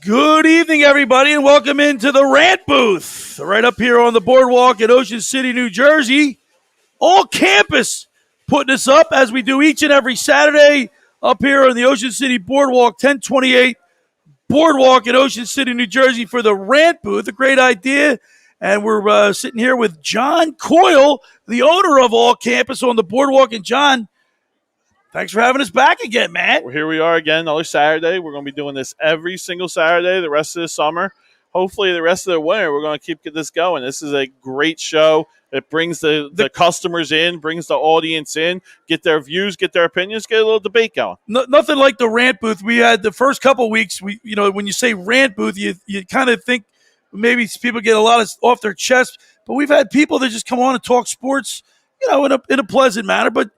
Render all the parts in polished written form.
Good evening, everybody, and welcome into the Rant booth. Right up here on the boardwalk in Ocean City, New Jersey. All campus putting us up as we do each and every Saturday up here on the Ocean City Boardwalk, 1028 Boardwalk in Ocean City, New Jersey for the Rant booth. A great idea. And we're sitting here with John Coyle, the owner of All Campus on the boardwalk. And John, thanks for having us back again, man. Well, here we are again, another Saturday. We're going to be doing this every single Saturday the rest of the summer. Hopefully the rest of the winter, we're going to keep this going. This is a great show. It brings the customers in, brings the audience in, get their views, get their opinions, get a little debate going. Nothing like the Rant booth. We had the first couple of weeks, when you say Rant booth, you kind of think maybe people get a lot off their chest. But we've had people that just come on and talk sports, in a pleasant manner. But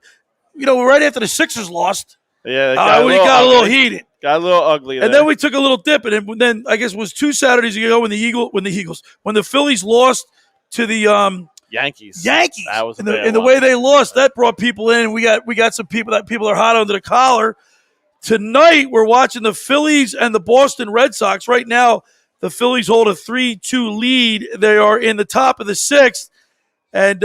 right after the Sixers lost, we got a little heated, got a little ugly, and then we took a little dip. And then I guess it was 2 Saturdays ago when the Phillies lost to the Yankees. That was and the way they lost, that brought people in. We got some people are hot under the collar. Tonight we're watching the Phillies and the Boston Red Sox. Right now, the Phillies hold a 3-2 lead. They are in the top of the 6th, and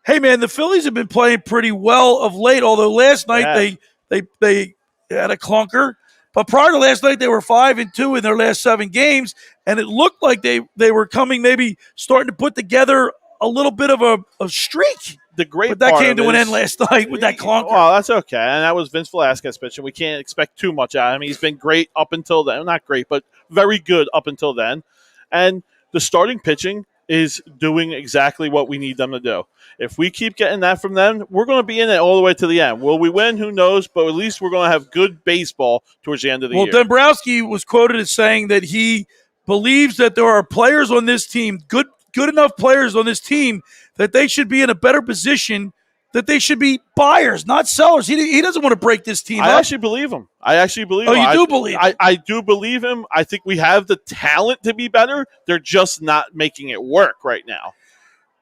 hey, man, the Phillies have been playing pretty well of late, although last night they had a clunker. But prior to last night, they were 5-2 in their last 7 games, and it looked like they were maybe starting to put together a little bit of a streak. But that came to an end last night with that clunker. Well, that's okay, and that was Vince Velasquez pitching. We can't expect too much out of him. He's been great up until then. Not great, but very good up until then. And the starting pitching is doing exactly what we need them to do. If we keep getting that from them, we're going to be in it all the way to the end. Will we win? Who knows? But at least we're going to have good baseball towards the end of the year. Well, Dombrowski was quoted as saying that he believes that there are players on this team, good enough players on this team, that they should be in a better position, that they should be buyers, not sellers. He doesn't want to break this team up. I actually believe him. Oh, you do believe him? I do believe him. I think we have the talent to be better. They're just not making it work right now.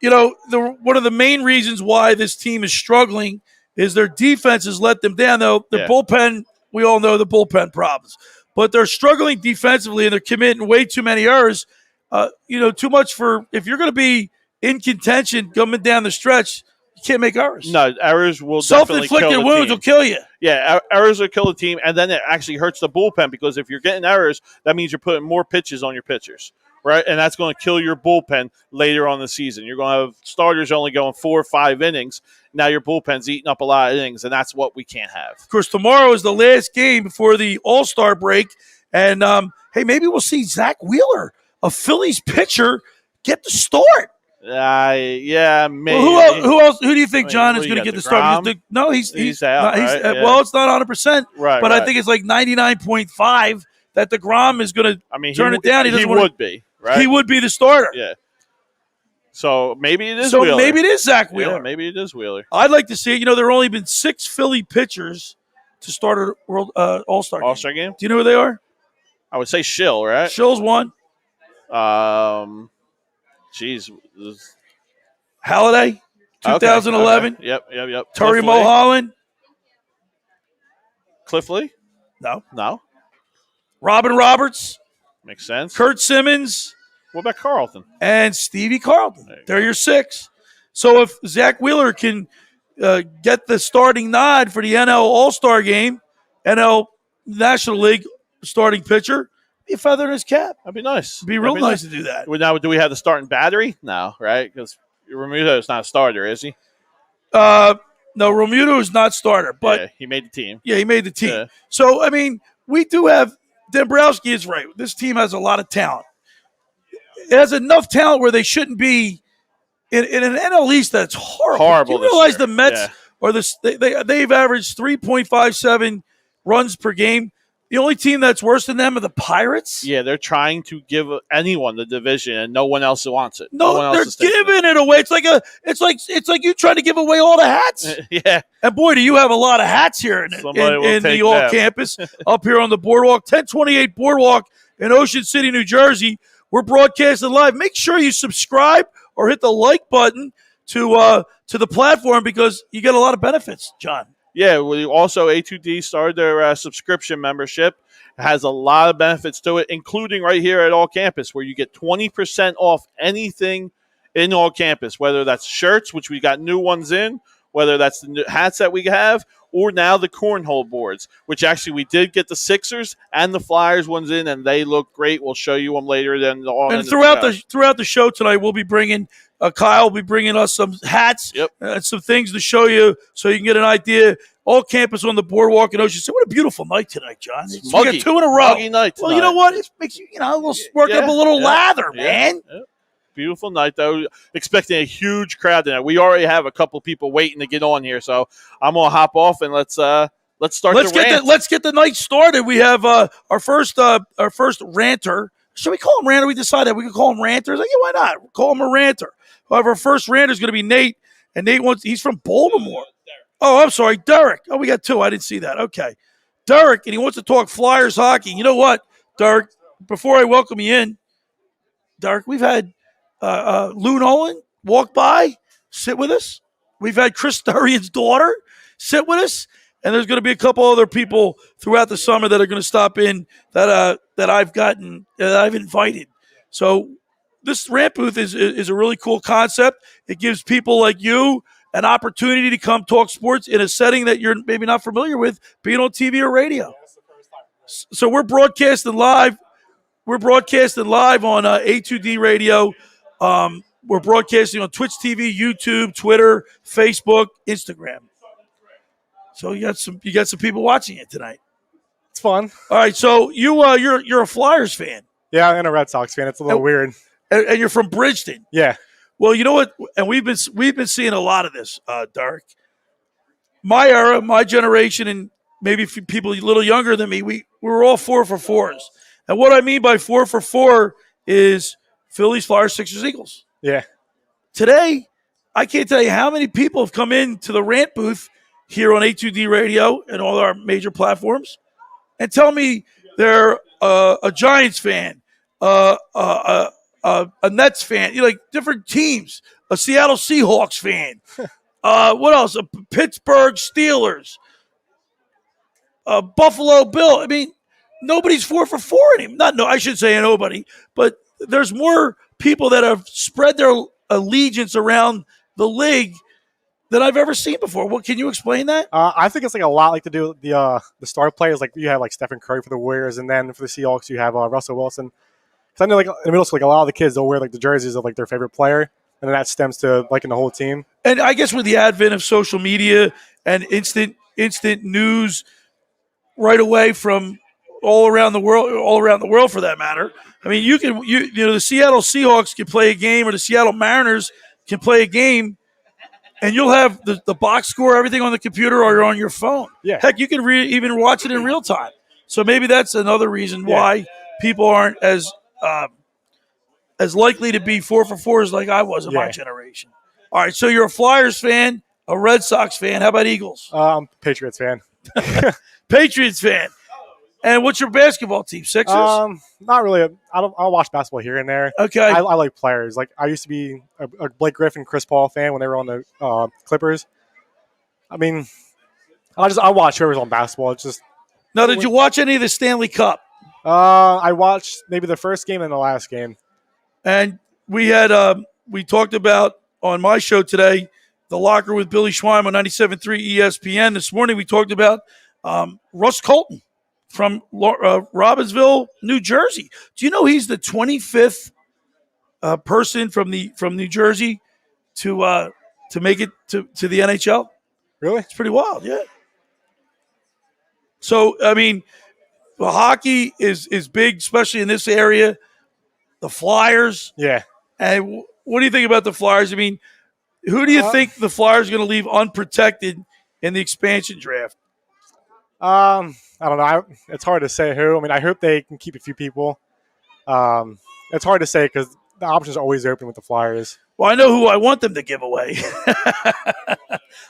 One of the main reasons why this team is struggling is their defense has let them down. Though their bullpen, we all know the bullpen problems, but they're struggling defensively and they're committing way too many errors. Too much for if you're going to be in contention coming down the stretch. You can't make errors. No, errors will definitely kill the self-inflicted wounds will kill you. Yeah, errors will kill the team, and then it actually hurts the bullpen because if you're getting errors, that means you're putting more pitches on your pitchers, right? And that's going to kill your bullpen later on in the season. You're going to have starters only going 4 or 5 innings. Now your bullpen's eating up a lot of innings, and that's what we can't have. Of course, tomorrow is the last game before the All-Star break, and hey, maybe we'll see Zach Wheeler, a Phillies pitcher, get the start. Yeah, maybe. Well, who else? Who do you think, John, is going to get the start? No, he's out. Right? Well, it's not 100%, right? But I think it's like 99.5 that DeGrom is going to turn it down. He would be, right? He would be the starter. Yeah. So maybe it is. Wheeler. Maybe it is Zach Wheeler. Yeah, maybe it is Wheeler. I'd like to see it. There have only been 6 Philly pitchers to start a World All-Star game. Do you know who they are? I would say Schill, right? Schill's one. Halliday, 2011. Okay. Yep. Terry Mulholland. Cliff Lee? No. Robin Roberts. Makes sense. Kurt Simmons. What about Carlton? And Stevie Carlton. They're your 6. So if Zach Wheeler can get the starting nod for the NL All-Star game, NL National League starting pitcher, be a feather in his cap. That'd be nice. It'd be real nice to do that. Now, do we have the starting battery? No, right? Because Romuto is not a starter, is he? No, Romuto is not starter, but he made the team. Yeah, he made the team. Yeah. So, we do have – Dombrowski is right. This team has a lot of talent. It has enough talent where they shouldn't be in an NL East that's horrible. Do you realize the Mets are they've averaged 3.57 runs per game? The only team that's worse than them are the Pirates. Yeah, they're trying to give anyone the division, and no one else wants it. No, they're giving it away. It's like you trying to give away all the hats. Yeah. And boy, do you have a lot of hats here in the All Campus up here on the boardwalk, 1028 Boardwalk in Ocean City, New Jersey. We're broadcasting live. Make sure you subscribe or hit the like button to the platform because you get a lot of benefits, John. Yeah, we also A2D started their subscription membership. It has a lot of benefits to it, including right here at All Campus, where you get 20% off anything in All Campus, whether that's shirts, which we got new ones in, whether that's the new hats that we have, or now the cornhole boards, which actually we did get the Sixers and the Flyers ones in, and they look great. We'll show you them later. And throughout the show tonight, we'll be bringing Kyle will be bringing us some hats and some things to show you, so you can get an idea. All Campus on the boardwalk in Ocean City. What a beautiful night tonight, John. We got 2 in a row. Muggy night tonight. Well, you know what? It makes you a little work up a little lather, man. Yeah. Beautiful night, though. Expecting a huge crowd tonight. We already have a couple people waiting to get on here, so I'm gonna hop off and let's start. Let's get the night started. We have our first ranter. Should we call him ranter? We decided we could call him ranter. Like, yeah, why not? We'll call him a ranter. However, our first ranter is going to be Nate, and he's from Baltimore. Oh, I'm sorry, Derek. Oh, we got 2. I didn't see that. Okay, Derek, and he wants to talk Flyers hockey. You know what, Derek? Before I welcome you in, Derek, we've had Lou Nolan walk by, sit with us. We've had Chris Durian's daughter sit with us, and there's going to be a couple other people throughout the summer that are going to stop in that I've invited. So this Rant booth is a really cool concept. It gives people like you an opportunity to come talk sports in a setting that you're maybe not familiar with, being on TV or radio. So we're broadcasting live. We're broadcasting live on A2D radio. We're broadcasting on Twitch TV, YouTube, Twitter, Facebook, Instagram. So you got some people watching it tonight. It's fun. All right, so you're a Flyers fan. Yeah, and a Red Sox fan. It's a little weird. And you're from Bridgeton. Yeah. Well, you know what? And we've been seeing a lot of this, Derek. My era, my generation, and maybe people a little younger than me, we were all 4 for 4s. And what I mean by 4 for 4 is Phillies, Flyers, Sixers, Eagles. Yeah. Today, I can't tell you how many people have come into the Rant booth here on A2D Radio and all our major platforms and tell me they're a Giants fan, a Nets fan, like different teams, a Seattle Seahawks fan. What else? A Pittsburgh Steelers, a Buffalo Bill. I mean, nobody's 4 for 4 anymore. I should say nobody, but there's more people that have spread their allegiance around the league than I've ever seen before. What can you explain that? I think it's like a lot like to do with the star players. Like you have like Stephen Curry for the Warriors, and then for the Seahawks you have Russell Wilson. Because I know like in the middle school, like a lot of the kids they'll wear like the jerseys of like their favorite player, and then that stems to liking the whole team. And I guess with the advent of social media and instant news right away from all around the world for that matter. I mean, the Seattle Seahawks can play a game, or the Seattle Mariners can play a game, and you'll have the box score, everything on the computer or on your phone. Yeah. Heck, you can even watch it in real time. So maybe that's another reason why people aren't as likely to be 4 for 4s like I was in my generation. All right, so you're a Flyers fan, a Red Sox fan. How about Eagles? Patriots fan. Patriots fan. And what's your basketball team? Sixers? Not really. I'll watch basketball here and there. Okay. I like players. Like I used to be a Blake Griffin, Chris Paul fan when they were on the Clippers. I mean, I watch whoever's on basketball. It's just. Now, did you watch any of the Stanley Cup? I watched maybe the first game and the last game. And we talked about on my show today, The Locker with Billy Schweim on 97.3 ESPN. This morning we talked about Russ Colton from Robbinsville, New Jersey. Do you know he's the 25th person from New Jersey to make it to the NHL? Really? It's pretty wild, yeah. So, I mean, the hockey is big, especially in this area. The Flyers. Yeah. And what do you think about the Flyers? I mean, who do you think the Flyers are going to leave unprotected in the expansion draft? I don't know. It's hard to say who. I mean, I hope they can keep a few people. It's hard to say because the options are always open with the Flyers. Well, I know who I want them to give away.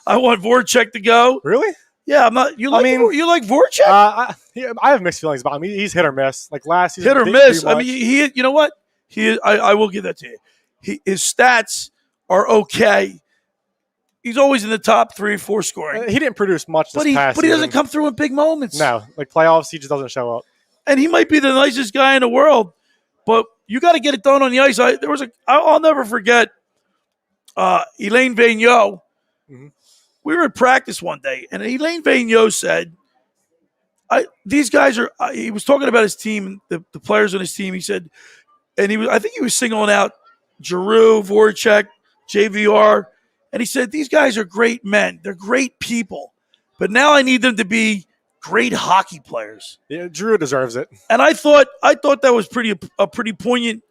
I want Voracek to go. Really? Yeah, I'm not. You like Voracek? I have mixed feelings about him. He's hit or miss. Like last season, hit or miss. I mean, you know what? I will give that to you. His stats are okay. he's always in the top 3 or 4 scoring. He didn't produce much this past But he doesn't season. come through in big moments. No, like playoffs, he just doesn't show up. And he might be the nicest guy in the world, but you got to get it done on the ice. I'll never forget Elaine Vigneault. Mm-hmm. We were at practice one day, and Elaine Vigneault said, these guys are he was talking about his team, the players on his team. He said, and I think he was singling out Giroux, Voracek, JVR, and he said, these guys are great men. They're great people. But now I need them to be great hockey players. Yeah, Drew deserves it. And I thought that was a pretty poignant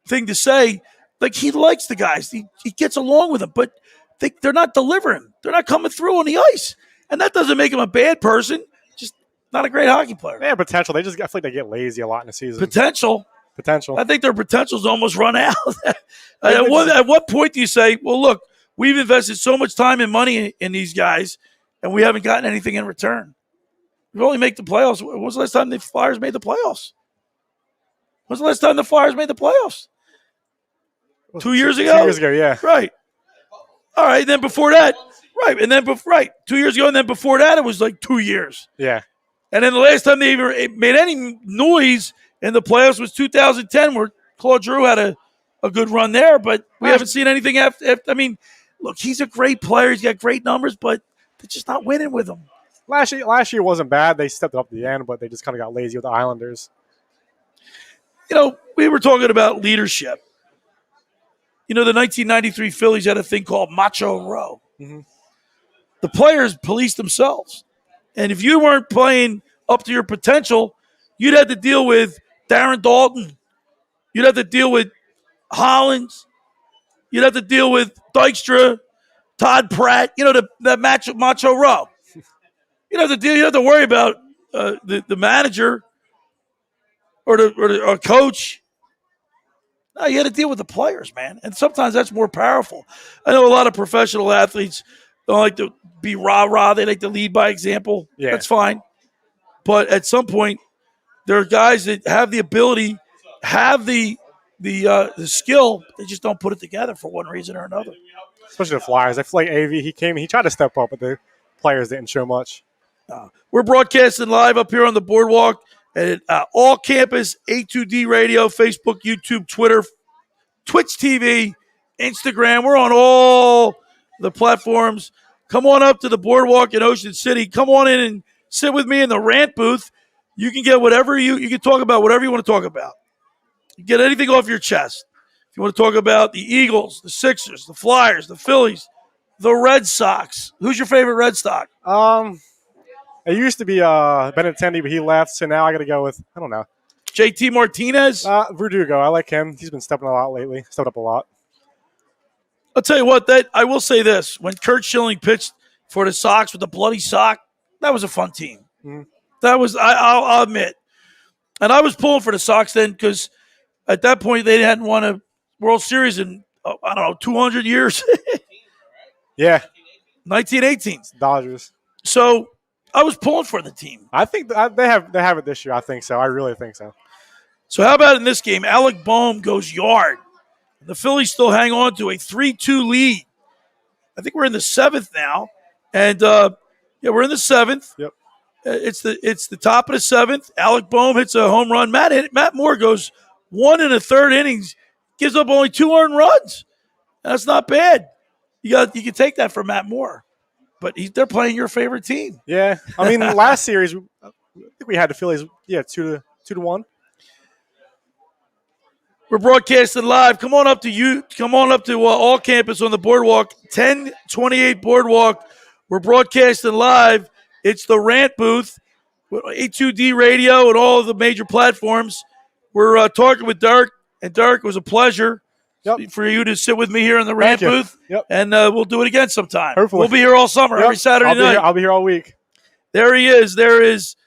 thing to say. Like, he likes the guys. He gets along with them, but they're not delivering. They're not coming through on the ice. And that doesn't make him a bad person. Just not a great hockey player. They have potential. I feel like they get lazy a lot in the season. Potential. I think their potential's almost run out. At what point do you say, well, look, we've invested so much time and money in these guys, and we haven't gotten anything in return? We only make the playoffs. When was the last time the Flyers made the playoffs? When's the last time the Flyers made the playoffs? 2 years ago? 2 years ago, yeah. Right. All right, then before that, right, and then 2 years ago, and then before that, it was like 2 years. Yeah. And then the last time they even made any noise in the playoffs was 2010, where Claude Giroux had a good run there, but we haven't seen anything after. I mean, look, he's a great player. He's got great numbers, but they're just not winning with him. Last year wasn't bad. They stepped it up at the end, but they just kind of got lazy with the Islanders. We were talking about leadership. The 1993 Phillies had a thing called Macho Row. Mm-hmm. The players policed themselves. And if you weren't playing up to your potential, you'd have to deal with Darren Dalton. You'd have to deal with Hollins. You'd have to deal with Dykstra, Todd Pratt, the Macho Row. You have to worry about the manager or the coach. No, you had to deal with the players, man. And sometimes that's more powerful. I know a lot of professional athletes don't like to be rah-rah. They like to lead by example. Yeah. That's fine. But at some point, there are guys that have the ability, have the skill. They just don't put it together for one reason or another. Especially the Flyers. I feel like AV, he tried to step up, but the players didn't show much. We're broadcasting live up here on the boardwalk at all campus, A2D radio, Facebook, YouTube, Twitter, Twitch TV, Instagram. We're on all the platforms. Come on up to the boardwalk in Ocean City. Come on in and sit with me in the Rant booth. You can get whatever you can talk about, whatever you want to talk about. You get anything off your chest. If you want to talk about the Eagles, the Sixers, the Flyers, the Phillies, the Red Sox. Who's your favorite Red Sox? It used to be Benintendi, but he left, so now I got to go with, I don't know. JT Martinez? Verdugo. I like him. He's been stepping a lot lately. Stepped up a lot. I'll tell you what, I will say this. When Kurt Schilling pitched for the Sox with the bloody sock, that was a fun team. Mm-hmm. That was, I'll admit. And I was pulling for the Sox then because at that point they hadn't won a World Series in, 200 years. Yeah. 1918. Dodgers. So I was pulling for the team. I think they have it this year. I think so. I really think so. So how about in this game? Alec Boehm goes yard. The Phillies still hang on to a 3-2 lead. I think we're in the 7th now. And, we're in the 7th. Yep. It's the top of the 7th. Alec Boehm hits a home run. Matt Moore goes 1 1/3 innings, gives up only 2 earned runs. That's not bad. You can take that from Matt Moore. But they're playing your favorite team. Yeah. I mean, last series, I think we had the Phillies, 2-1. We're broadcasting live. Come on up to all campus on the boardwalk, 1028 boardwalk. We're broadcasting live. It's the Rant booth, A2D radio and all of the major platforms. We're talking with Dirk, and Dirk, it was a pleasure for you to sit with me here in the Rant booth. Yep. And we'll do it again sometime. Hopefully. We'll be here all summer, every Saturday night. I'll be here all week. There he is. There is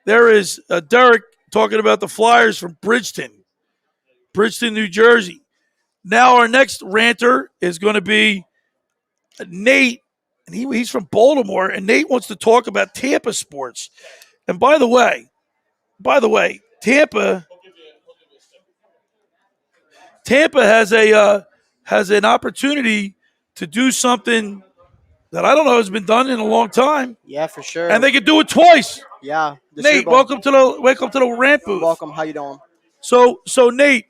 Derek talking about the Flyers from Bridgeton, New Jersey. Now our next ranter is going to be Nate, and he's from Baltimore, and Nate wants to talk about Tampa sports. And by the way, Tampa has has an opportunity to do something that I don't know has been done in a long time, Yeah, for sure. and they could do it twice. Yeah, the Super Nate, Bowl. welcome to the Rant booth. Welcome. How you doing? So Nate,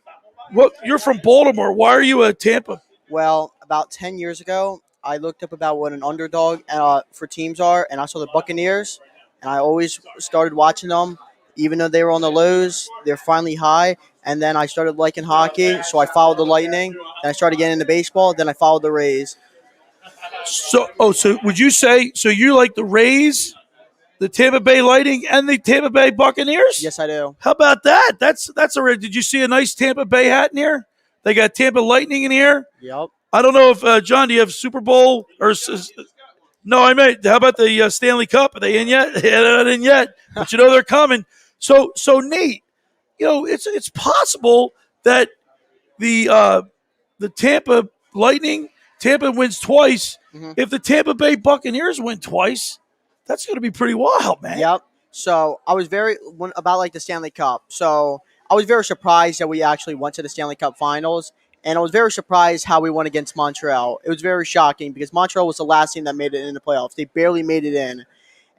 what you're from Baltimore? Why are you at Tampa? Well, about 10 years ago, I looked up about what an underdog for teams are, and I saw the Buccaneers, and I always started watching them, even though they were on the lows. They're finally high, and then I started liking hockey, so I followed the Lightning. Then I started getting into baseball. Then I followed the Rays. So would you say so? You like the Rays, the Tampa Bay Lightning, and the Tampa Bay Buccaneers? Yes, I do. How about that? That's a. Did you see a nice Tampa Bay hat in here? They got Tampa Lightning in here. Yep. I don't know if John, do you have Super Bowl or no? I mean, how about the Stanley Cup? Are they in yet? Yeah, they're not in yet, but they're coming. So Nate, it's possible that the Tampa Lightning, Tampa wins twice. Mhm. If the Tampa Bay Buccaneers win twice, that's going to be pretty wild, man. Yep. So I was about like the Stanley Cup. So I was very surprised that we actually went to the Stanley Cup Finals, and I was very surprised how we won against Montreal. It was very shocking because Montreal was the last team that made it in the playoffs. They barely made it in,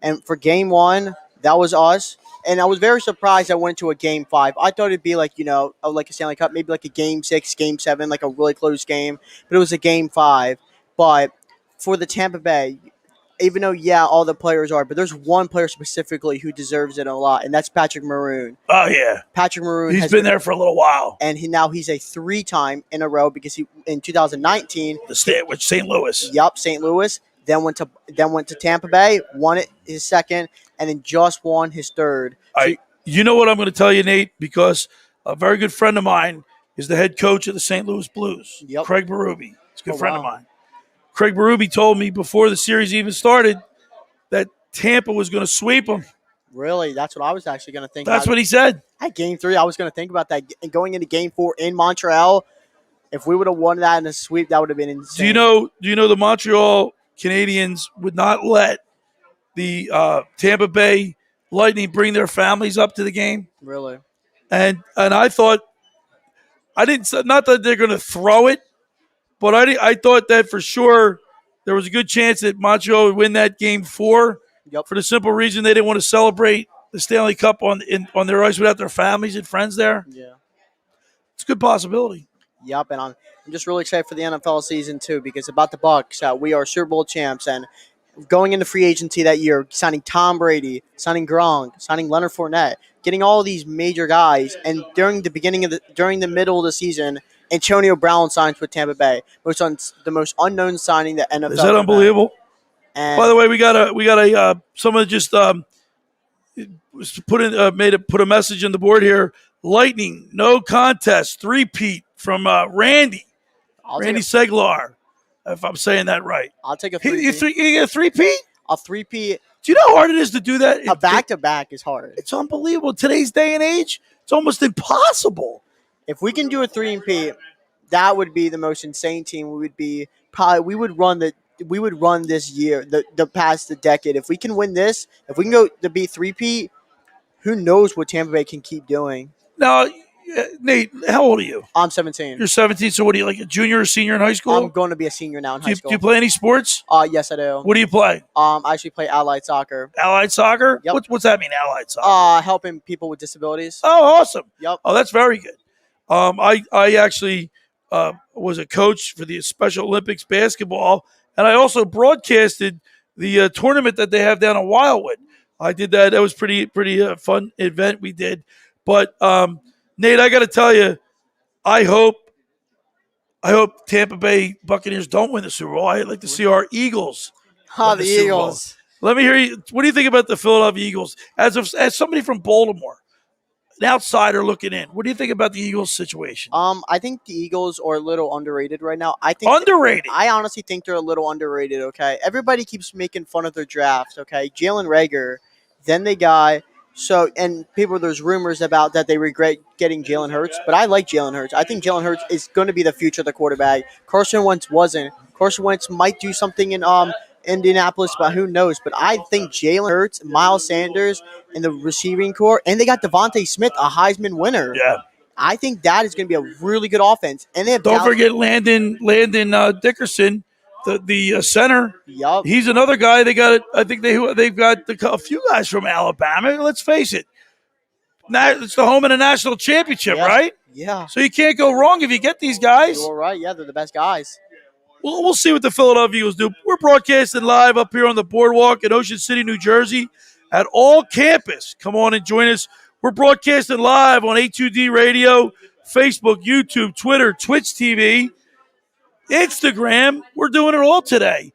and for Game 1, that was us. And I was very surprised I went to a Game 5. I thought it'd be like like a Stanley Cup, maybe like a Game 6, Game 7, like a really close game. But it was a Game 5. But for the Tampa Bay, even though all the players are, but there's one player specifically who deserves it a lot, and that's Patrick Maroon. Oh yeah, Patrick Maroon he's been there for a little while, and he's a 3-time in a row because he in 2019 with St. Louis. Yup, St. Louis. Then went to Tampa Bay, won it his second, and then just won his third. You know what I'm going to tell you, Nate, because a very good friend of mine is the head coach of the St. Louis Blues, Yep. Craig Berube. He's a good friend of wow. mine. Craig Berube told me before the series even started that Tampa was going to sweep them. Really, that's what I was actually going to think. That's what he said. At Game 3, I was going to think about that. And going into Game 4 in Montreal, if we would have won that in a sweep, that would have been insane. Do you know the Montreal Canadiens would not let the Tampa Bay Lightning bring their families up to the game? Really? And I thought, not that they're going to throw it, but I thought that for sure there was a good chance that Montreal would win that Game 4 Yep. for the simple reason they didn't want to celebrate the Stanley Cup on their ice without their families and friends there. Yeah. It's a good possibility. Yep, and I'm just really excited for the NFL season too because about the Bucks, we are Super Bowl champs, and going into free agency that year, signing Tom Brady, signing Gronk, signing Leonard Fournette, getting all these major guys, and during the middle of the season, Antonio Brown signs with Tampa Bay, the most unknown signing that NFL. Is that unbelievable? And by the way, we got a someone just put a message on the board here. Lightning, no contest, three-peat from Randy Seglar, if I'm saying that right. I'll take a You three-peat. get a three-peat? A three-peat. Do you know how hard it is to do that? A back-to-back is hard. It's unbelievable. Today's day and age, it's almost impossible. If we can do a three-peat, that would be the most insane team. We would run this year, the past decade. If we can win this, if we can go to be three-peat, who knows what Tampa Bay can keep doing. Now, Nate, how old are you? I'm 17. You're 17, so what are you, like a junior or senior in high school? I'm going to be a senior now in high school. Do you play any sports? Yes, I do. What do you play? I actually play allied soccer. Allied soccer? Yep. What's that mean, allied soccer? Helping people with disabilities. Oh, awesome. Yep. Oh, that's very good. I actually was a coach for the Special Olympics basketball, and I also broadcasted the tournament that they have down in Wildwood. I did that. That was pretty fun event we did. But Nate, I got to tell you, I hope Tampa Bay Buccaneers don't win the Super Bowl. I'd like to see our Eagles. The Eagles. Let me hear you. What do you think about the Philadelphia Eagles? As somebody from Baltimore, an outsider looking in, what do you think about the Eagles situation? I think the Eagles are a little underrated right now. Underrated? I honestly think they're a little underrated, okay? Everybody keeps making fun of their draft, okay? Jalen Reagor, then they got there's rumors about that they regret getting Jalen Hurts, but I like Jalen Hurts. I think Jalen Hurts is going to be the future of the quarterback. Carson Wentz wasn't. Carson Wentz might do something in Indianapolis, but who knows? But I think Jalen Hurts, Miles Sanders, and the receiving core, and they got Devontae Smith, a Heisman winner. Yeah. I think that is going to be a really good offense. And they have Don't forget Landon Dickerson, the center. Yup. He's another guy. They got. I think they've got a few guys from Alabama. Let's face it. It's the home of the national championship, Yeah. right? Yeah. So you can't go wrong if you get these guys. You're right. Yeah, they're the best guys. We'll see what the Philadelphia Eagles do. We're broadcasting live up here on the boardwalk in Ocean City, New Jersey at All Campus. Come on and join us. We're broadcasting live on A2D Radio, Facebook, YouTube, Twitter, Twitch TV, Instagram. We're doing it all today.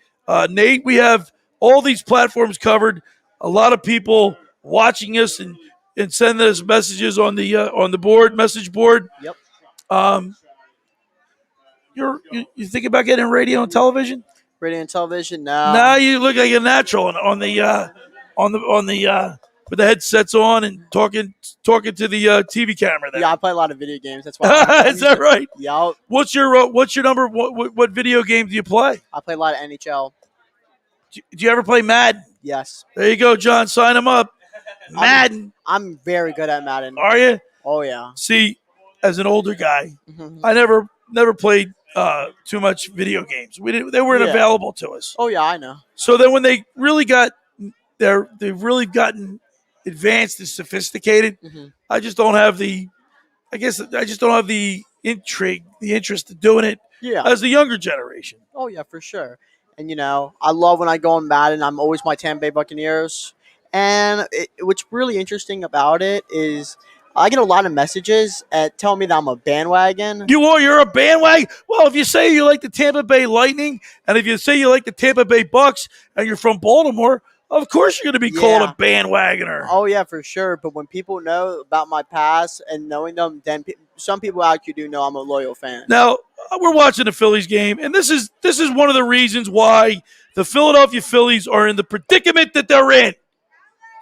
Nate, we have all these platforms covered. A lot of people watching us and sending us messages on the message board. Yep. You thinking about getting radio and television? Radio and television? No. Now you look like a natural on the with the headsets on and talking to the TV camera there. Yeah, I play a lot of video games. That's why. Is that right? Yeah. What's your number? What video game do you play? I play a lot of NHL. Do you ever play Madden? Yes. There you go, John. Sign him up. Madden. I'm very good at Madden. Are you? Oh yeah. See, as an older guy, Mhm. I never played too much video games. They weren't Yeah. available to us. Oh yeah, I know. So then when they really they've really gotten advanced and sophisticated. Mhm. I just don't have the intrigue, the interest in doing it Yeah. as the younger generation. Oh yeah, for sure. And I love when I go on Madden. I'm always my Tampa Bay Buccaneers. And what's really interesting about it is I get a lot of messages telling me that I'm a bandwagon. You're a bandwagon. Well, if you say you like the Tampa Bay Lightning, and if you say you like the Tampa Bay Bucks, and you're from Baltimore, of course you're going to be called a bandwagoner. Oh yeah, for sure. But when people know about my past and knowing them, then some people actually do know I'm a loyal fan. Now we're watching the Phillies game, and this is one of the reasons why the Philadelphia Phillies are in the predicament that they're in.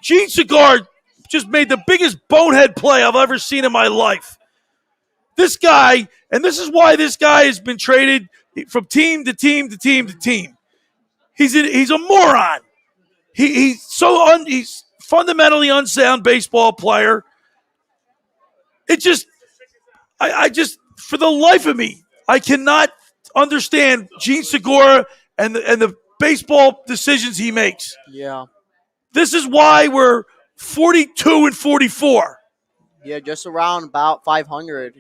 Gene Segura just made the biggest bonehead play I've ever seen in my life. This guy, and this is why this guy has been traded from team to team to team to team. He's a moron. He's fundamentally unsound baseball player. I just for the life of me, I cannot understand Gene Segura and the baseball decisions he makes. Yeah. This is why we're 42 and 44. Yeah, just around about 500.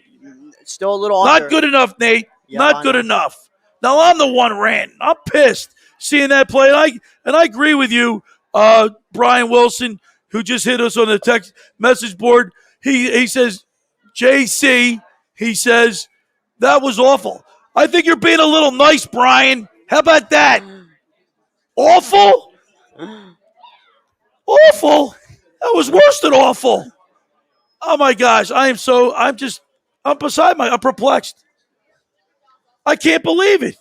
Still a little Not under. good enough, Nate. Yeah, Not I good know. enough. Now I'm the one ranting. I'm pissed seeing that play, and I agree with you, Brian Wilson, who just hit us on the text message board. He says, JC, he says, that was awful. I think you're being a little nice, Brian. How about that? Awful? Awful? That was worse than awful. Oh my gosh, I'm perplexed. I can't believe it.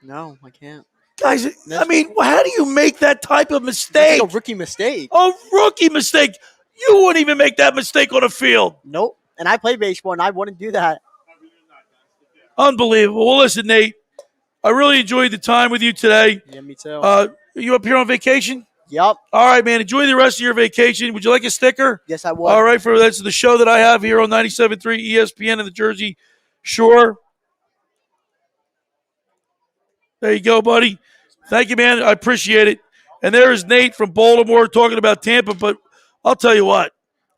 No, I can't. Guys, I mean, how do you make that type of mistake? It's a rookie mistake. A rookie mistake. You wouldn't even make that mistake on the field. Nope. And I play baseball, and I wouldn't do that. Unbelievable. Well, listen, Nate, I really enjoyed the time with you today. Yeah, me too. Are you up here on vacation? Yep. All right, man. Enjoy the rest of your vacation. Would you like a sticker? Yes, I would. All right, that's the show that I have here on 97.3 ESPN in the Jersey Shore. There you go, buddy. Thank you, man. I appreciate it. And there is Nate from Baltimore talking about Tampa, but I'll tell you what.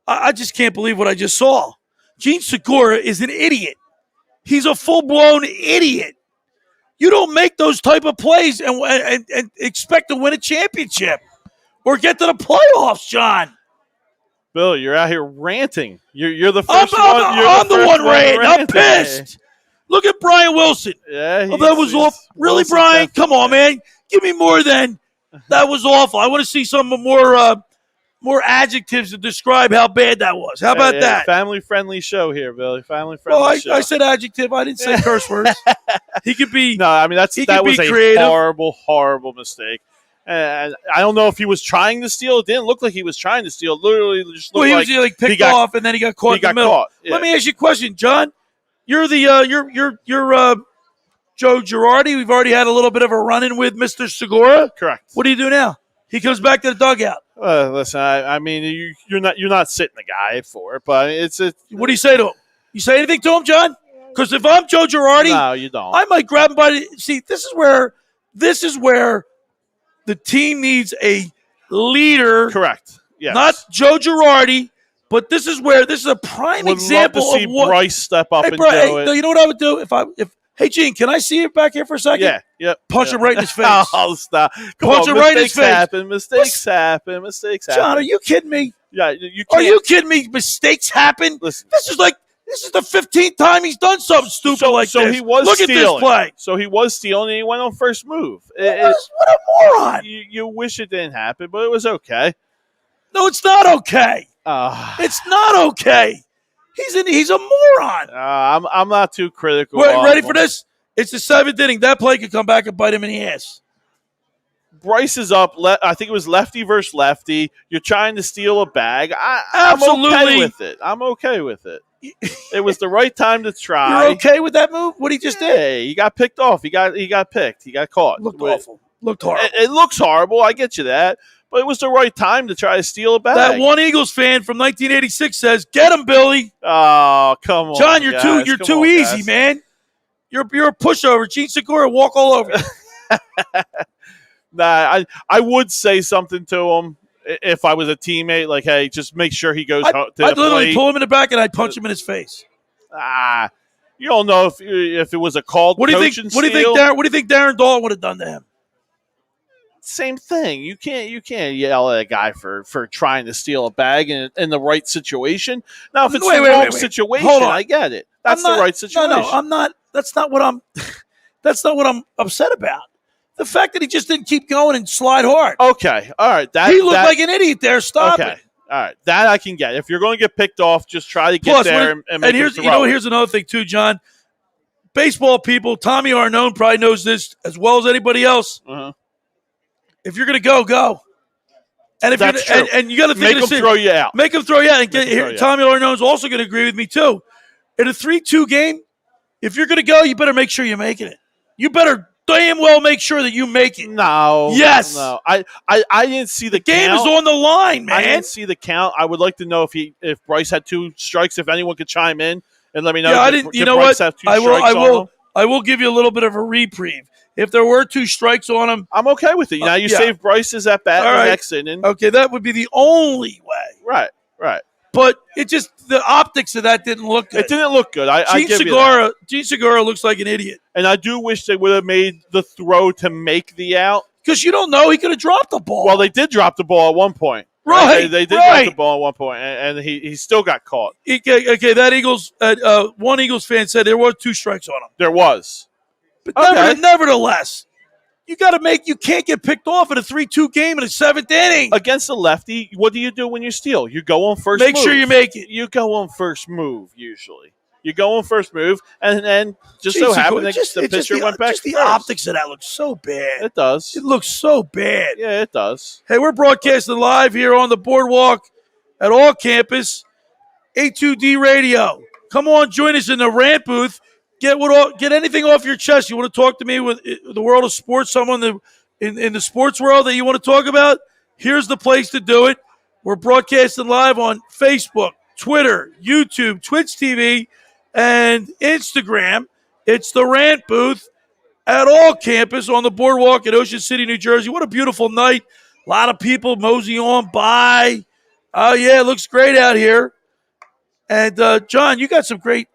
I just can't believe what I just saw. Gene Segura is an idiot. He's a full-blown idiot. You don't make those type of plays and expect to win a championship or get to the playoffs, John. Bill, you're out here ranting. You're the first one. I'm the one ranting. I'm pissed. Look at Brian Wilson. Yeah, that was awful. Really, Wilson's Brian? definitely- Come on, man. Give me more than that was awful. I want to see some more adjectives to describe how bad that was. How about that? Family-friendly show here, Billy. Family-friendly Well, show. I said adjective. I didn't say curse words. He could be. No, I mean that could was be a creative. horrible mistake. And I don't know if he was trying to steal. It didn't look like he was trying to steal. Literally, just Well, looked he was picked got- off, and then he got caught in the middle. caught, yeah. Let me ask you a question, John. You're the you're Joe Girardi. We've already had a little bit of a run-in with Mr. Segura. Correct. What do you do now? He comes back to the dugout. Listen, I mean, you're not sitting the guy for it, but it's What do you say to him? You say anything to him, John? Because if I'm Joe Girardi, No, you don't. I might grab him by the. See, this is where the team needs a leader. Correct. Yes. Not Joe Girardi, but this is a prime Would example love to see of what. Bryce step up Hey, and bro, do hey, it. you know what I would do if hey Gene, can I see you back here for a second? Yeah. Yep. Punch yeah. him right in his face. Oh, stop. Come Punch on, him right in his mistakes face. happen. Mistakes happen. Mistakes happen. John, are you kidding me? Yeah, you Are can't. you kidding me? Mistakes happen. Listen. This is the 15th time he's done something stupid like so this. he was Look stealing. at this play. So he was stealing, and he went on first move. What a moron. You wish it didn't happen, but it was okay. No, it's not okay. It's not okay. He's a moron. I'm not too critical. Wait, of ready him. for this? It's the 7th inning. That play could come back and bite him in the ass. Bryce is up. I think it was lefty versus lefty. You're trying to steal a bag. I'm Absolutely. okay with it. I'm okay with it. It was the right time to try. You're okay with that move? What he just did? Hey, he got picked off. He got picked. He got caught. Looked awful. Looked horrible. It looks horrible. I get you that. But it was the right time to try to steal a bag. That one Eagles fan from 1986 says, "Get him, Billy." Oh, come on, John, you're guys. too Come on, easy, guys. man. You're a pushover. Gene Segura walk all over you. Nah, I would say something to him if I was a teammate. Like, hey, just make sure he goes to I'd the literally plate. pull him in the back and I'd punch him in his face. You don't know if it was a called What do you coaching think? What do you think? steal. What do you think Darren Dahl would have done to him? Same thing. You can't yell at a guy for trying to steal a bag in the right situation. Now, if it's the wrong situation, Hold on. I get it. That's the right situation. No, I'm not. That's not what I'm. That's not what I'm upset about. The fact that he just didn't keep going and slide hard. Okay, all right. He looked like an idiot there. Stop okay. it. All right, that I can get. If you're going to get picked off, just try to get there and make here's him throw. here's another thing too, John. Baseball people, Tommy Arnone probably knows this as well as anybody else. Uh-huh. If you're going to go. And if That's you're true. And you got to think Make him throw you out. Make him throw you out. And Make him throw you Tommy Arnone's also going to agree with me too. In a 3-2 game, if you're going to go, you better make sure you're making it. You better damn well make sure that you make it. No. Yes. No. I didn't see the game count. is on the line, man. I didn't see the count. I would like to know if Bryce had 2 strikes. If anyone could chime in and let me know. Yeah, I didn't. You know Bryce what? Have 2 strikes on him? I will give you a little bit of a reprieve. If there were 2 strikes on him, I'm okay with it. Now you save Bryce's at bat in the next inning. Okay, that would be the only way. Right. But it just the optics of that didn't look good. It didn't look good. I give you that. Gene Segura looks like an idiot. And I do wish they would have made the throw to make the out. Because you don't know, he could have dropped the ball. Well, they did drop the ball at one point. Right. They did drop the ball at one point, and he still got caught. Okay, that one Eagles fan said there were 2 strikes on him. There was. But nevertheless, you can't get picked off in a 3-2 game in a 7th inning. Against a lefty, what do you do when you steal? You go on first move. Make sure you make it. You go on first move, usually. You go on first move, and then just so happened that the pitcher went back just the first. optics of that looks so bad. It does. It looks so bad. Yeah, it does. Hey, we're broadcasting live here on the boardwalk at all campus. A2D radio. Come on, join us in the Rant booth. Get anything off your chest. You want to talk to me with the world of sports, someone in the sports world that you want to talk about? Here's the place to do it. We're broadcasting live on Facebook, Twitter, YouTube, Twitch TV, and Instagram. It's the Rant booth at all campus on the boardwalk at Ocean City, New Jersey. What a beautiful night. A lot of people moseying on by. Oh, yeah, it looks great out here. And, John, you got some great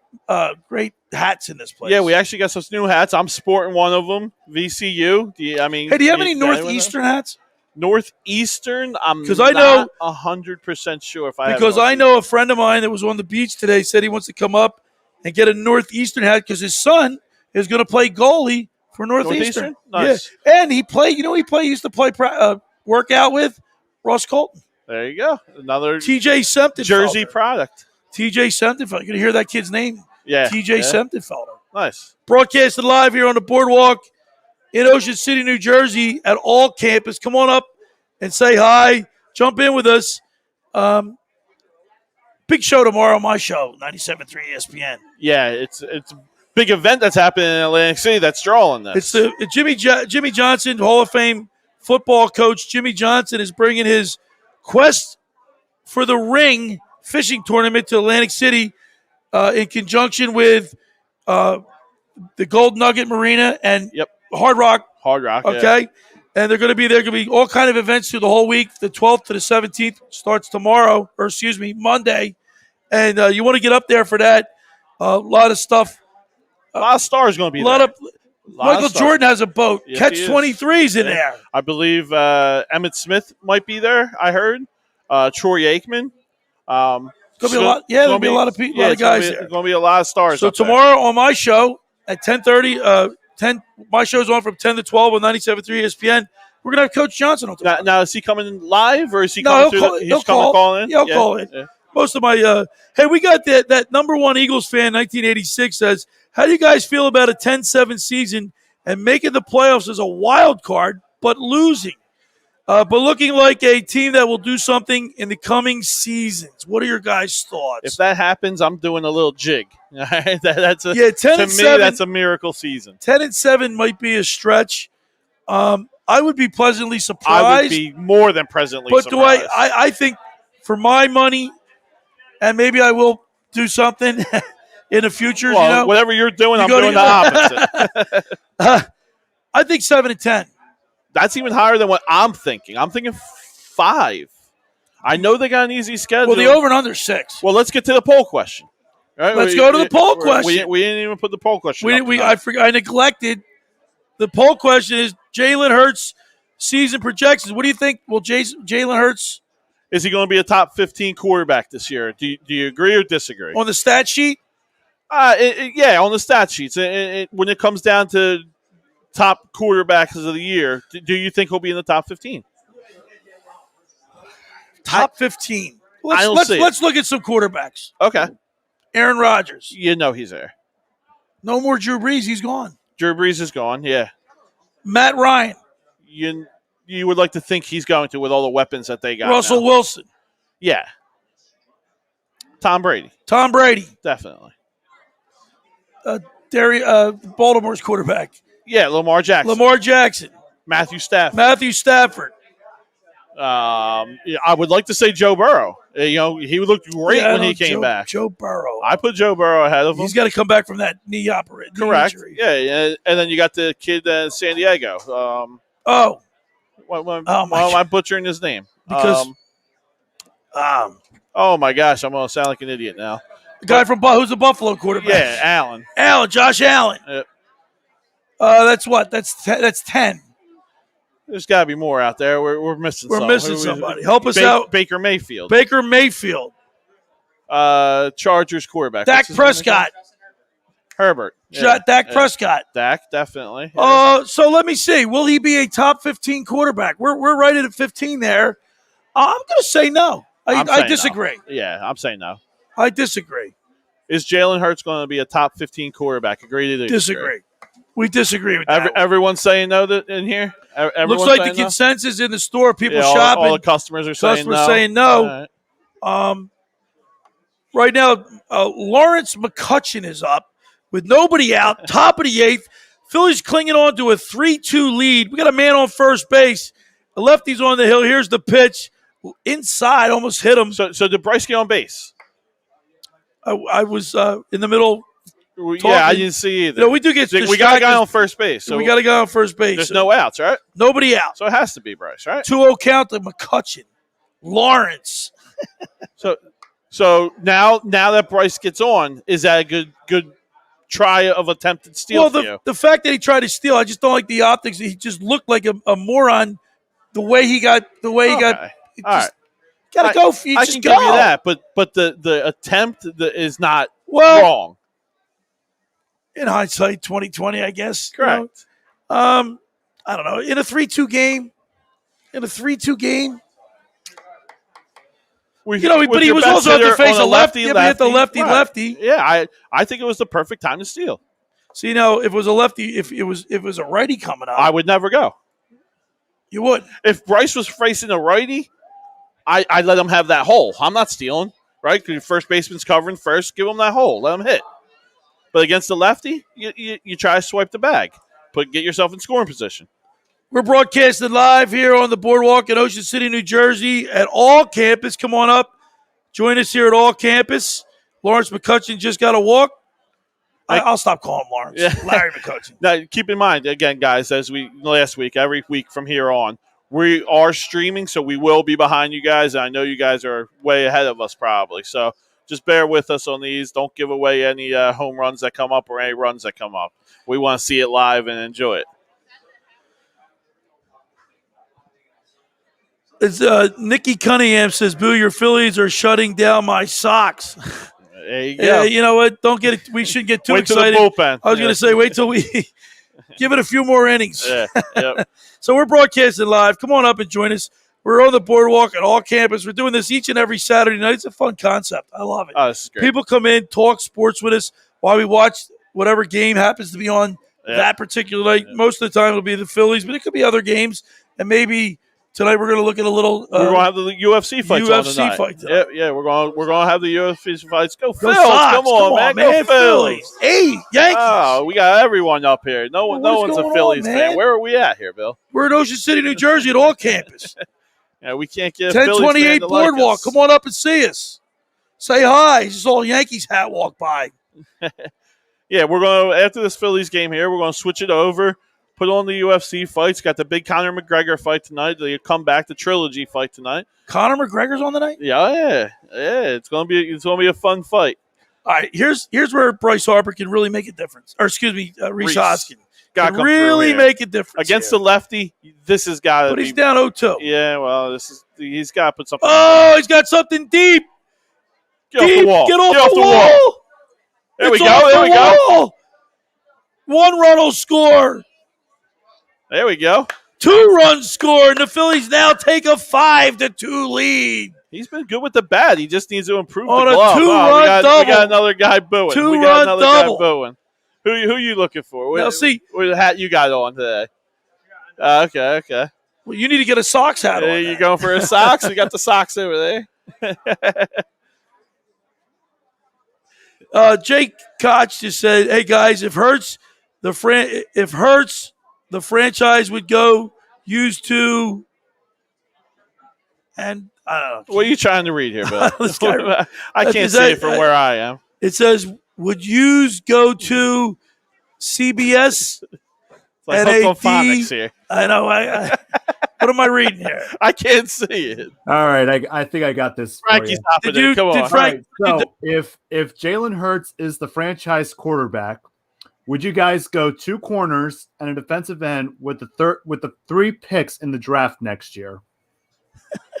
hats in this place. Yeah, we actually got some new hats. I'm sporting one of them, VCU. Do you have any Northeastern hats? Northeastern? I'm because I know 100% sure if I because I know a friend of mine that was on the beach today said he wants to come up and get a Northeastern hat because his son is going to play goalie for Northeastern. Nice. Yeah. And he used to play work out with Ross Colton. There you go. Another TJ Semptifelder. Jersey product. TJ Semptifelder. You're going to hear that kid's name. Yeah. TJ Semptifelder. Nice. Broadcasted live here on the boardwalk in Ocean City, New Jersey at all campus. Come on up and say hi. Jump in with us. Big show tomorrow on my show, 97.3 ESPN. Yeah, it's a big event that's happening in Atlantic City that's drawing this. It's the Jimmy Johnson, Hall of Fame football coach. Jimmy Johnson is bringing his Quest for the Ring fishing tournament to Atlantic City. in conjunction with the Gold Nugget Marina and Yep. Hard Rock. Hard Rock. Okay. And they're going to be there. Going to be all kind of events through the whole week. The 12th to the 17th starts tomorrow, or Monday. And you want to get up there for that. A lot of stuff. A lot of stars going to be there. Michael Jordan has a boat. Yes, Catch 23's in there. I believe Emmett Smith might be there. I heard Troy Aikman. It's gonna be a lot. Yeah, there'll be a lot of people, a lot of guys there. There's going to be a lot of stars. So tomorrow on my show at 10:30, my show's on from 10 to 12 on 97.3 ESPN. We're gonna have Coach Johnson on tomorrow. Now, is he coming live or is he No, coming he'll call in. Yeah, He'll call in. Yeah. Most of my hey, we got that number one Eagles fan, 1986 says, "How do you guys feel about a 10-7 season and making the playoffs as a wild card, but losing, but looking like a team that will do something in the coming seasons?" What are your guys' thoughts? If that happens, I'm doing a little jig. That's 10 to and me, 7. that's a miracle season. 10-7 might be a stretch. I would be pleasantly surprised. I would be more than presently but surprised. do I think for my money, and maybe I will do something in the future. Well, whatever you're doing, I'm doing the opposite. I think 7 and 10. That's even higher than what I'm thinking. I'm thinking 5. I know they got an easy schedule. Well, the over and under 6. Well, let's get to the poll question. Right? Let's go to the poll question. We didn't even put the poll question. I neglected. The poll question is Jalen Hurts season projections. What do you think? Will Jalen Hurts? Is he going to be a top 15 quarterback this year? Do you agree or disagree? On the stat sheet? Yeah, on the stat sheets. When it comes down to top quarterbacks of the year, do you think he'll be in the top 15? Top 15. Let's look at some quarterbacks. Okay. Aaron Rodgers. You know he's there. No more Drew Brees. He's gone. Drew Brees is gone, yeah. Matt Ryan. You would like to think he's going to with all the weapons that they got. Russell Wilson. Yeah. Tom Brady. Definitely. Definitely. Baltimore's quarterback. Yeah, Lamar Jackson. Matthew Stafford. I would like to say Joe Burrow. He looked great when he came back. Joe Burrow. I put Joe Burrow ahead of him. He's got to come back from that knee operation. Correct. Injury. Yeah, and then you got the kid in San Diego. Why am I butchering his name? Because oh my gosh, I'm gonna sound like an idiot now. The guy who's a Buffalo quarterback. Yeah, Josh Allen. Yep. That's what? That's 10. There's got to be more out there. We're missing. We're missing somebody. Help us out. Baker Mayfield. Chargers quarterback. Dak Prescott. Herbert. Yeah. Dak Prescott. Dak, definitely. Yeah. So let me see. Will he be a top 15 quarterback? We're right at 15 there. I'm going to say no. I disagree. No. Yeah, I'm saying no. I disagree. Is Jalen Hurts going to be a top 15 quarterback? Agree to disagree. We disagree with that. Everyone's saying no in here? Looks like the consensus in the store. People shopping. All the customers are saying no. Right now, Lawrence McCutcheon is up with nobody out, top of the 8th. Phillies clinging on to a 3-2 lead. We got a man on first base. The lefty's on the hill. Here's the pitch. Inside, almost hit him. So did Bryce get on base? I was in the middle. Yeah, I didn't see either. We do get we got a guy on first base. So we got a guy on first base. There's no outs, right? Nobody out. So it has to be Bryce, right? 2-0 count to McCutcheon. Lawrence. So now that Bryce gets on, is that a good try of attempted steal for you? The fact that he tried to steal, I just don't like the optics. He just looked like a moron the way he got. All right. Gotta go. I can give you that, but the attempt is not wrong. In hindsight, 2020, I guess. Correct. I don't know. In a 3-2 game. But he was also at the face of lefty. He hit the lefty. Yeah, I think it was the perfect time to steal. See, now, if it was a lefty, if it was a righty coming up, I would never go. You would. If Bryce was facing a righty, I'd let him have that hole. I'm not stealing, right? Because your first baseman's covering first. Give him that hole. Let him hit. But against the lefty, you try to swipe the bag. Get yourself in scoring position. We're broadcasting live here on the boardwalk in Ocean City, New Jersey at All Campus. Come on up. Join us here at All Campus. Lawrence McCutcheon just got a walk. I'll stop calling him Lawrence. Yeah. Larry McCutcheon. Now, keep in mind, again, guys, as we last week, every week from here on, we are streaming, so we will be behind you guys. I know you guys are way ahead of us probably. So just bear with us on these. Don't give away any home runs that come up or any runs that come up. We want to see it live and enjoy it. It's Nikki Cunningham says, "Boo, your Phillies are shutting down my socks." There you go. Yeah, you know what? Don't get it. We shouldn't get too Wait excited. till the bullpen. I was going to say, wait till we give it a few more innings. Yeah, yep. So we're broadcasting live. Come on up and join us. We're on the boardwalk at all campus. We're doing this each and every Saturday night. It's a fun concept. I love it. Oh, this is great. People come in, talk sports with us while we watch whatever game happens to be on Yeah. that particular night. Most of the time it'll be the Phillies, but it could be other games. And maybe tonight we're going to look at a little we're going to have the UFC fights on tonight. fight tonight. Yeah, we're going to have the UFC fights. Go Phils. Sox. Come on, man. Go Phillies. Hey, Yankees. Oh, we got everyone up here. No What one's is a going Phillies on, fan. man? Where are we at here, Bill? We're in Ocean City, New Jersey at all campus. Yeah, we can't get a Phillies 1028 fan to like Boardwalk. us. Come on up and see us. Say hi. Just all Yankees hat walk by. Yeah, we're going to, after this Phillies game here, we're going to switch it over, put on the UFC fights. Got the big Conor McGregor fight tonight. They come back, the trilogy fight tonight. Conor McGregor's on the night? Yeah. It's going to be a fun fight. All right, here's where Bryce Harper can really make a difference. Or excuse me, Reese Hoskin. Gotta Can come really through here. make a difference Against here. the lefty, this has got to But be. he's down 0-2. Yeah, well, he's got to put something. Oh, he's got something deep. Get off Deep. the wall. Get off the wall. There we It's go. off There the we go. wall. 1 run will score. There we go. 2 runs score, and the Phillies now take a 5-2 lead. He's been good with the bat. He just needs to improve On the a glove. two-run We double. got another guy booing. We got Two-run another double. guy booing. Who you looking for? Now, see. What hat you got on today? Okay. Well, you need to get a Sox hat on. You going for his socks? We got the socks over there. Jake Koch just said, "Hey guys, if Hurts the franchise would go used to," and I don't know. What are you trying to read here, Bill? This guy- I can't is see that- it from where I am. It says, "Would yous go to CBS?" It's like NAD. hooked on phonics here. I know. I what am I reading here? I can't see it. All right, I think I got this. For Frankie's you. stopping Did you- it. Come did on. Frank- All right, so if Jalen Hurts is the franchise quarterback, would you guys go 2 corners and a defensive end with the 3 picks in the draft next year?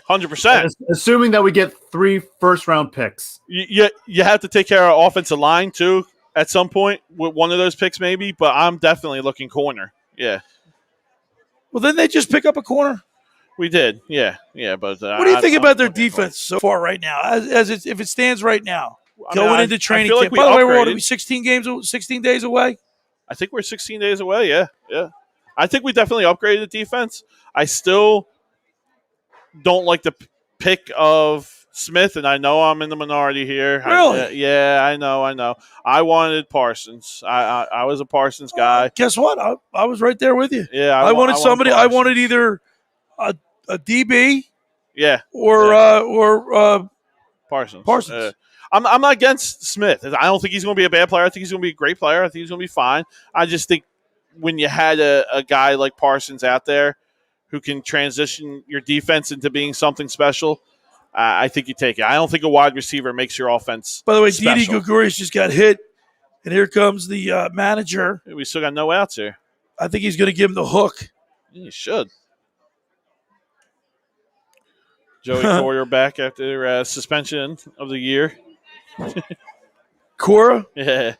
100%. Assuming that we get 3 first-round picks. You have to take care of offensive line too at some point with one of those picks maybe, but I'm definitely looking corner. Yeah, Well, then they just pick up a corner. we did. Yeah. But What do you think about their defense so far right now, if it stands right now, going into training camp? By the way, we're what, are we 16 days away? I think we're 16 days away. Yeah. I think we definitely upgraded the defense. I still don't like the pick of Smith, and I know I'm in the minority here. Really? Yeah, I know. I wanted Parsons. I was a Parsons guy. Guess what? I was right there with you. Yeah, I wanted somebody. I Parsons. wanted either a DB Yeah, or Parsons. Parsons. I'm not against Smith. I don't think he's going to be a bad player. I think he's going to be a great player. I think he's going to be fine. I just think when you had a guy like Parsons out there who can transition your defense into being something special, I think you take it. I don't think a wide receiver makes your offense By the way, special. Didi Gregorius just got hit, and here comes the manager. We still got no outs here. I think he's going to give him the hook. You should. Joey Coyer back after suspension of the year. Cora, Yeah.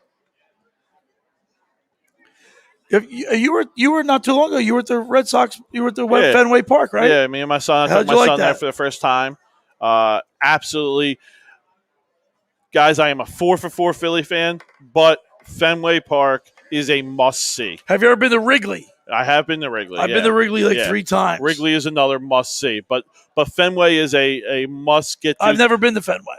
you were not too long ago. You were at the Red Sox. You were at the Yeah. Fenway Park, right? Yeah, me and my son. I How'd took my you like son there that? for the first time. Absolutely. Guys, I am a 4-for-4 Philly fan, but Fenway Park is a must-see. Have you ever been to Wrigley? I have been to Wrigley. I've yeah. been to Wrigley like Yeah. 3 times. Wrigley is another must-see, but Fenway is a must-get to. I've never been to Fenway.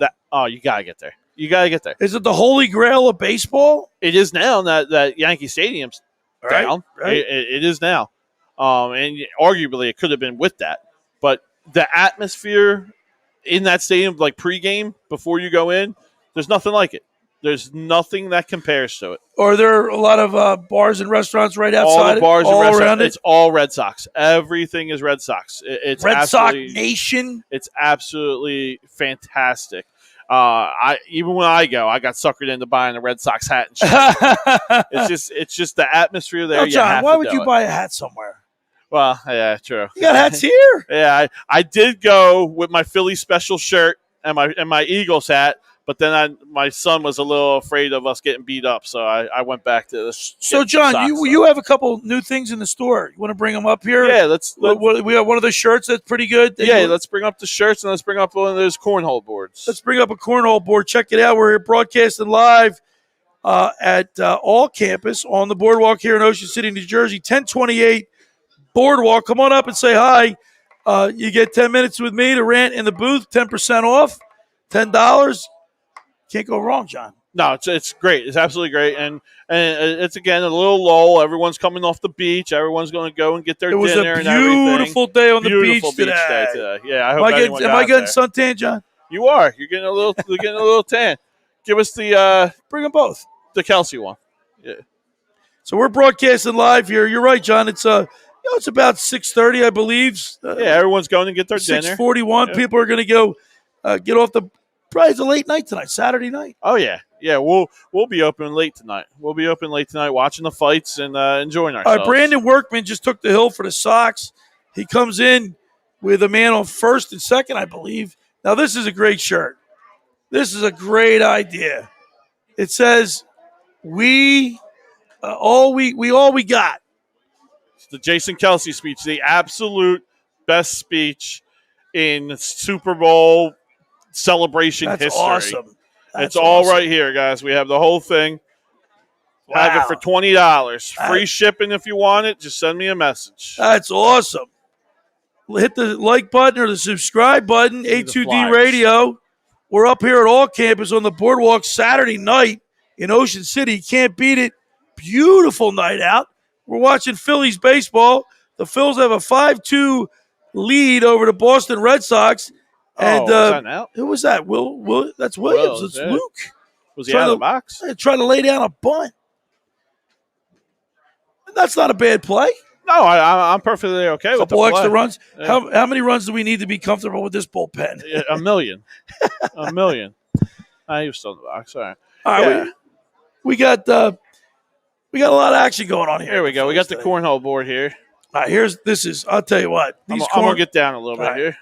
You got to get there. You got to get there. Is it the holy grail of baseball? It is now that Yankee Stadium's Right, down. right. It is now. And arguably it could have been with that. But the atmosphere in that stadium, like pregame, before you go in, There's nothing like it. There's nothing that compares to it. Are there a lot of bars and restaurants right outside? All the bars all and restaurants, around it? it's all Red Sox. Everything is Red Sox. It's Red Sox absolutely, Nation. It's absolutely fantastic. Even when I go, I got suckered into buying a Red Sox hat and shirt. It's just the atmosphere there. Now, You John, have why to would do you it. buy a hat somewhere? Well, yeah, true. You got hats here. Yeah, I did go with my Philly special shirt and my Eagles hat, but then my son was a little afraid of us getting beat up, so I went back to this. So, John, you have a couple new things in the store. You want to bring them up here? Yeah, we have one of the shirts that's pretty good. Let's bring up the shirts and let's bring up one of those cornhole boards. Let's bring up a cornhole board. Check it out. We're here broadcasting live at All Campus on the boardwalk here in Ocean City, New Jersey, 1028 Boardwalk. Come on up and say hi. You get 10 minutes with me to Rant in the booth, 10% off, $10. Can't go wrong, John. No, it's great. It's absolutely great, and it's again a little lull. Everyone's coming off the beach. Everyone's going to go and get their dinner and everything. It was a beautiful day on the beach day today. Yeah, I hope am I getting suntan, John? You are. You're getting a little tan. Give us the bring them both. The Kelsey one. Yeah. So we're broadcasting live here. You're right, John. It's it's about 6:30, I believe. Everyone's going to get their dinner. 6:41. Yeah. People are going to go get off the. Probably it's a late night tonight, Saturday night. Oh yeah. We'll be open late tonight. We'll be open late tonight, watching the fights and enjoying ourselves. All right, Brandon Workman just took the hill for the Sox. He comes in with a man on first and second, I believe. Now this is a great shirt. This is a great idea. It says, "We all we got." It's the Jason Kelsey speech, the absolute best speech in Super Bowl celebration history. Awesome. It's all right here, guys. We have the whole thing. Wow. Have it for $20. Free shipping if you want it. Just send me a message. That's awesome. Hit the like button or the subscribe button. A2D Radio. We're up here at All Campus on the boardwalk Saturday night in Ocean City. You can't beat it. Beautiful night out. We're watching Phillies baseball. The Phils have a 5-2 lead over the Boston Red Sox. And was that out? Who was that? Will that's Williams. It's Luke. Was he out of the box? Trying to lay down a bunt. That's not a bad play. No, I'm perfectly okay with the play. Couple extra runs. Yeah. How many runs do we need to be comfortable with this bullpen? A million. A million. He was still in the box. All right. All right. Yeah. We got a lot of action going on here. Here we go. We got the cornhole board here. All right. I'll tell you what. I'm going to get down a little bit here.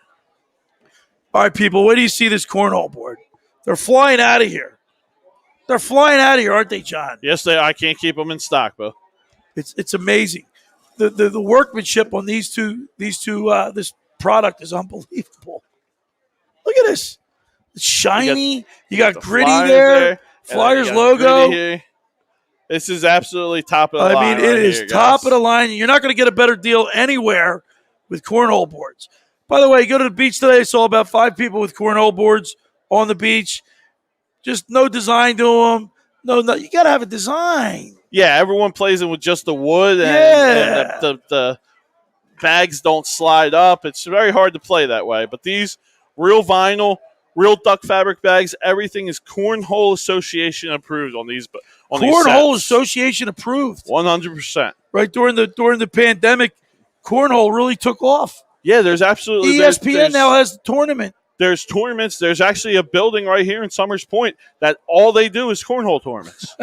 All right, people, where do you see this cornhole board? They're flying out of here. They're flying out of here, aren't they, John? Yes, they. I can't keep them in stock, Bill. It's amazing. The workmanship on these two this product is unbelievable. Look at this. It's shiny. You got Gritty there. Flyers logo. This is absolutely top of the line. I mean, it is top of the line. You're not going to get a better deal anywhere with cornhole boards. By the way, go to the beach today. I saw about 5 people with cornhole boards on the beach. Just no design to them. No, you got to have a design. Yeah, everyone plays it with just the wood, and the bags don't slide up. It's very hard to play that way. But these real vinyl, real duck fabric bags, everything is Cornhole Association approved on these. Cornhole Association approved. 100%. Right during the pandemic, cornhole really took off. Yeah, there's absolutely ESPN now has the tournament. There's tournaments. There's actually a building right here in Summers Point that all they do is cornhole tournaments.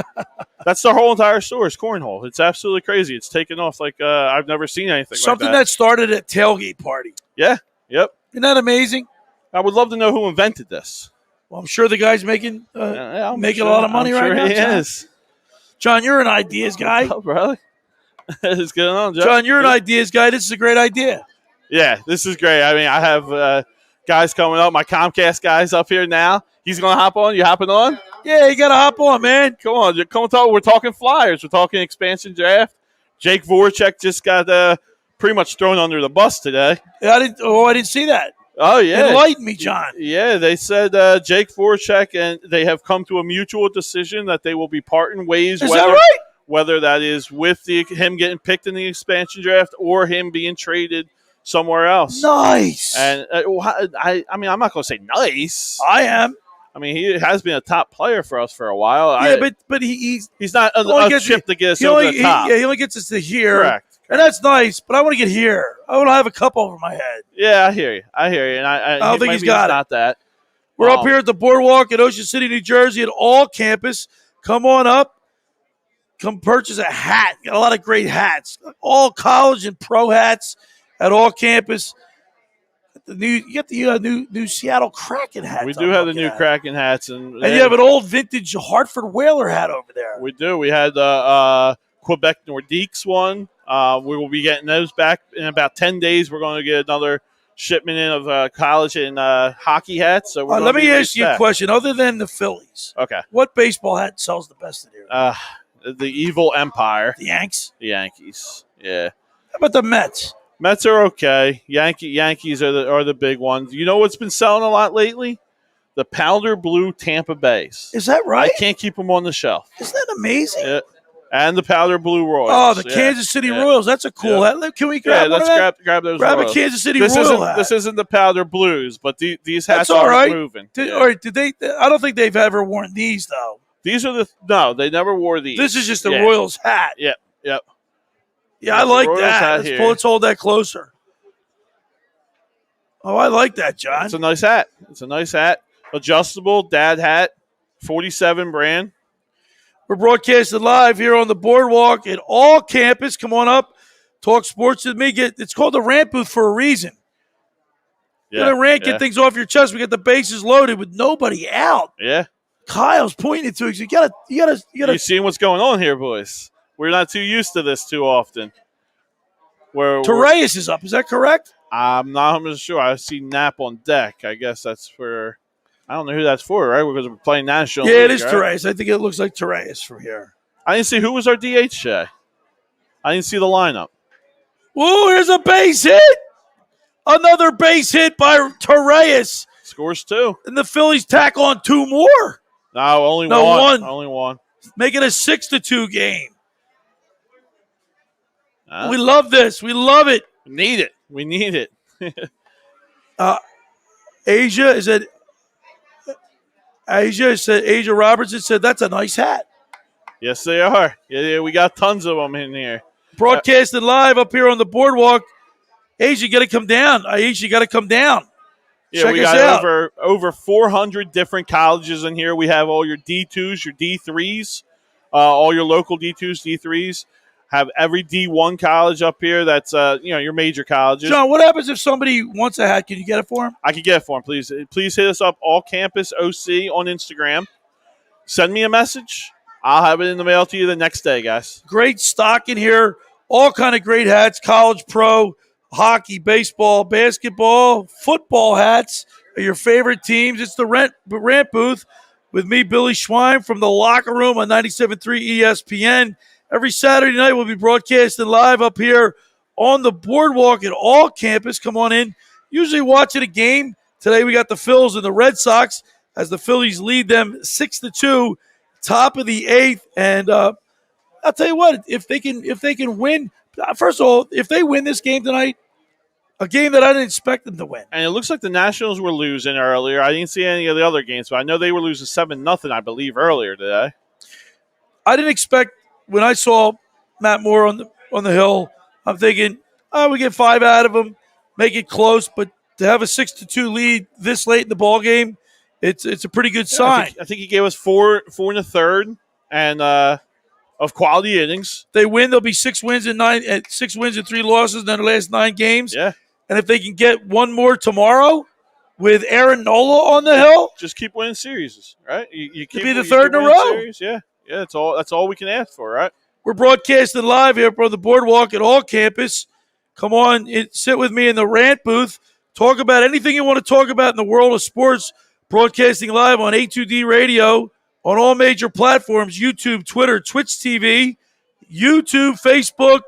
That's their whole entire store is cornhole. It's absolutely crazy. It's taken off like I've never seen anything Something like that. that started at tailgate party. Yeah. Yep. Isn't that amazing? I would love to know who invented this. Well, I'm sure the guy's making a lot of money right now. He is. John, you're an ideas guy. Oh, really? What's going on, John, you're an ideas guy. This is a great idea. Yeah, this is great. I mean, I have guys coming up. My Comcast guy's up here now. He's going to hop on. You hopping on? Yeah, you got to hop on, man. Come on. Come talk. We're talking Flyers. We're talking expansion draft. Jake Voracek just got pretty much thrown under the bus today. I didn't see that. Oh, yeah. Enlighten me, John. Yeah, they said Jake Voracek, and they have come to a mutual decision that they will be parting ways. Is that right? Whether that is with him getting picked in the expansion draft or him being traded somewhere else. Nice. And I mean, I'm not going to say nice. I am. I mean, he has been a top player for us for a while. Yeah, but he's not a chip to get us over the top. He only gets us to here. Correct. And that's nice, but I want to get here. I want to have a cup over my head. Yeah, I hear you. And I don't think he's got it. Not that. We're up here at the boardwalk in Ocean City, New Jersey, at all campus. Come on up. Come purchase a hat. Got a lot of great hats. All college and pro hats at all campus. You get the new Seattle Kraken hats. We do have the new Kraken hats, and you have an old vintage Hartford Whaler hat over there. We do. We had the Quebec Nordiques one. We will be getting those back in about 10 days. We're going to get another shipment in of college and hockey hats. So let me ask you a question. Other than the Phillies, okay, what baseball hat sells the best in here? The Evil Empire. The Yanks? The Yankees. Yeah. How about the Mets? Mets are okay. Yankees are the big ones. You know what's been selling a lot lately? The powder blue Tampa Bays. Is that right? I can't keep them on the shelf. Isn't that amazing? Yeah. And the powder blue Royals. Oh, the Kansas City Royals. That's a cool hat. Can we grab one of that? grab those Grab Royals. a Kansas City Royal hat. This isn't the powder blues, but these hats all are right. moving. All right, did they? I don't think they've ever worn these though. These are no, they never wore these. This is just the Royals hat. Yep. Yeah, I like that. Let's hold that closer. Oh, I like that, John. It's a nice hat. Adjustable dad hat, 47 brand. We're broadcasting live here on the boardwalk at all campus. Come on up, talk sports with me. It's called the Rant booth for a reason. Yeah, Rant, get things off your chest. We got the bases loaded with nobody out. Yeah. Kyle's pointing to it. You gotta. You seeing what's going on here, boys? We're not too used to this too often. Torreyes is up. Is that correct? I'm not 100% sure. I see Knapp on deck. I guess that's for. I don't know who that's for, right? Because we're playing national. Yeah, league, it is right? Torreyes. I think it looks like Torreyes from here. I didn't see who was our DH today. I didn't see the lineup. Ooh, here's a base hit. Another base hit by Torreyes. Scores 2. And the Phillies tack on 2 more. No, only one. Only one. Make it a 6-2 game. We love this. We love it. We need it. Asia Robertson said that's a nice hat. Yes, they are. Yeah, we got tons of them in here. Broadcasted live up here on the boardwalk. Asia, you got to come down. Asia, you got to come down. Yeah, Check we us got out. over 400 different colleges in here. We have all your D2s, your D3s, all your local D2s, D3s. Have every D1 college up here. That's your major colleges. John, what happens if somebody wants a hat? Can you get it for him? I can get it for him, please. Please hit us up, All Campus OC on Instagram. Send me a message. I'll have it in the mail to you the next day, guys. Great stock in here. All kind of great hats. College, pro, hockey, baseball, basketball, football hats are your favorite teams. It's the Rant booth with me, Billy Schweim, from the locker room on 97.3 ESPN. Every Saturday night, we'll be broadcasting live up here on the boardwalk at all campus. Come on in. Usually watching a game. Today, we got the Phils and the Red Sox as the Phillies lead them 6-2, top of the 8th. And I'll tell you what, if they can win, first of all, if they win this game tonight, a game that I didn't expect them to win. And it looks like the Nationals were losing earlier. I didn't see any of the other games, but I know they were losing 7-0, I believe, earlier today. I didn't expect. When I saw Matt Moore on the hill, I'm thinking, we get 5 out of him, make it close. But to have a 6-2 lead this late in the ball game, it's a pretty good sign. I think he gave us 4 in the third, and of quality innings. They win, there'll be 6 wins and 3 losses in their last 9 games. Yeah, and if they can get one more tomorrow with Aaron Nola on the hill, just keep winning series, right? You keep be the third in a row. Series, yeah. Yeah, that's all we can ask for, right? We're broadcasting live here from the boardwalk at all campus. Come on, sit with me in the Rant booth. Talk about anything you want to talk about in the world of sports. Broadcasting live on A2D radio on all major platforms, YouTube, Twitter, Twitch TV, YouTube, Facebook,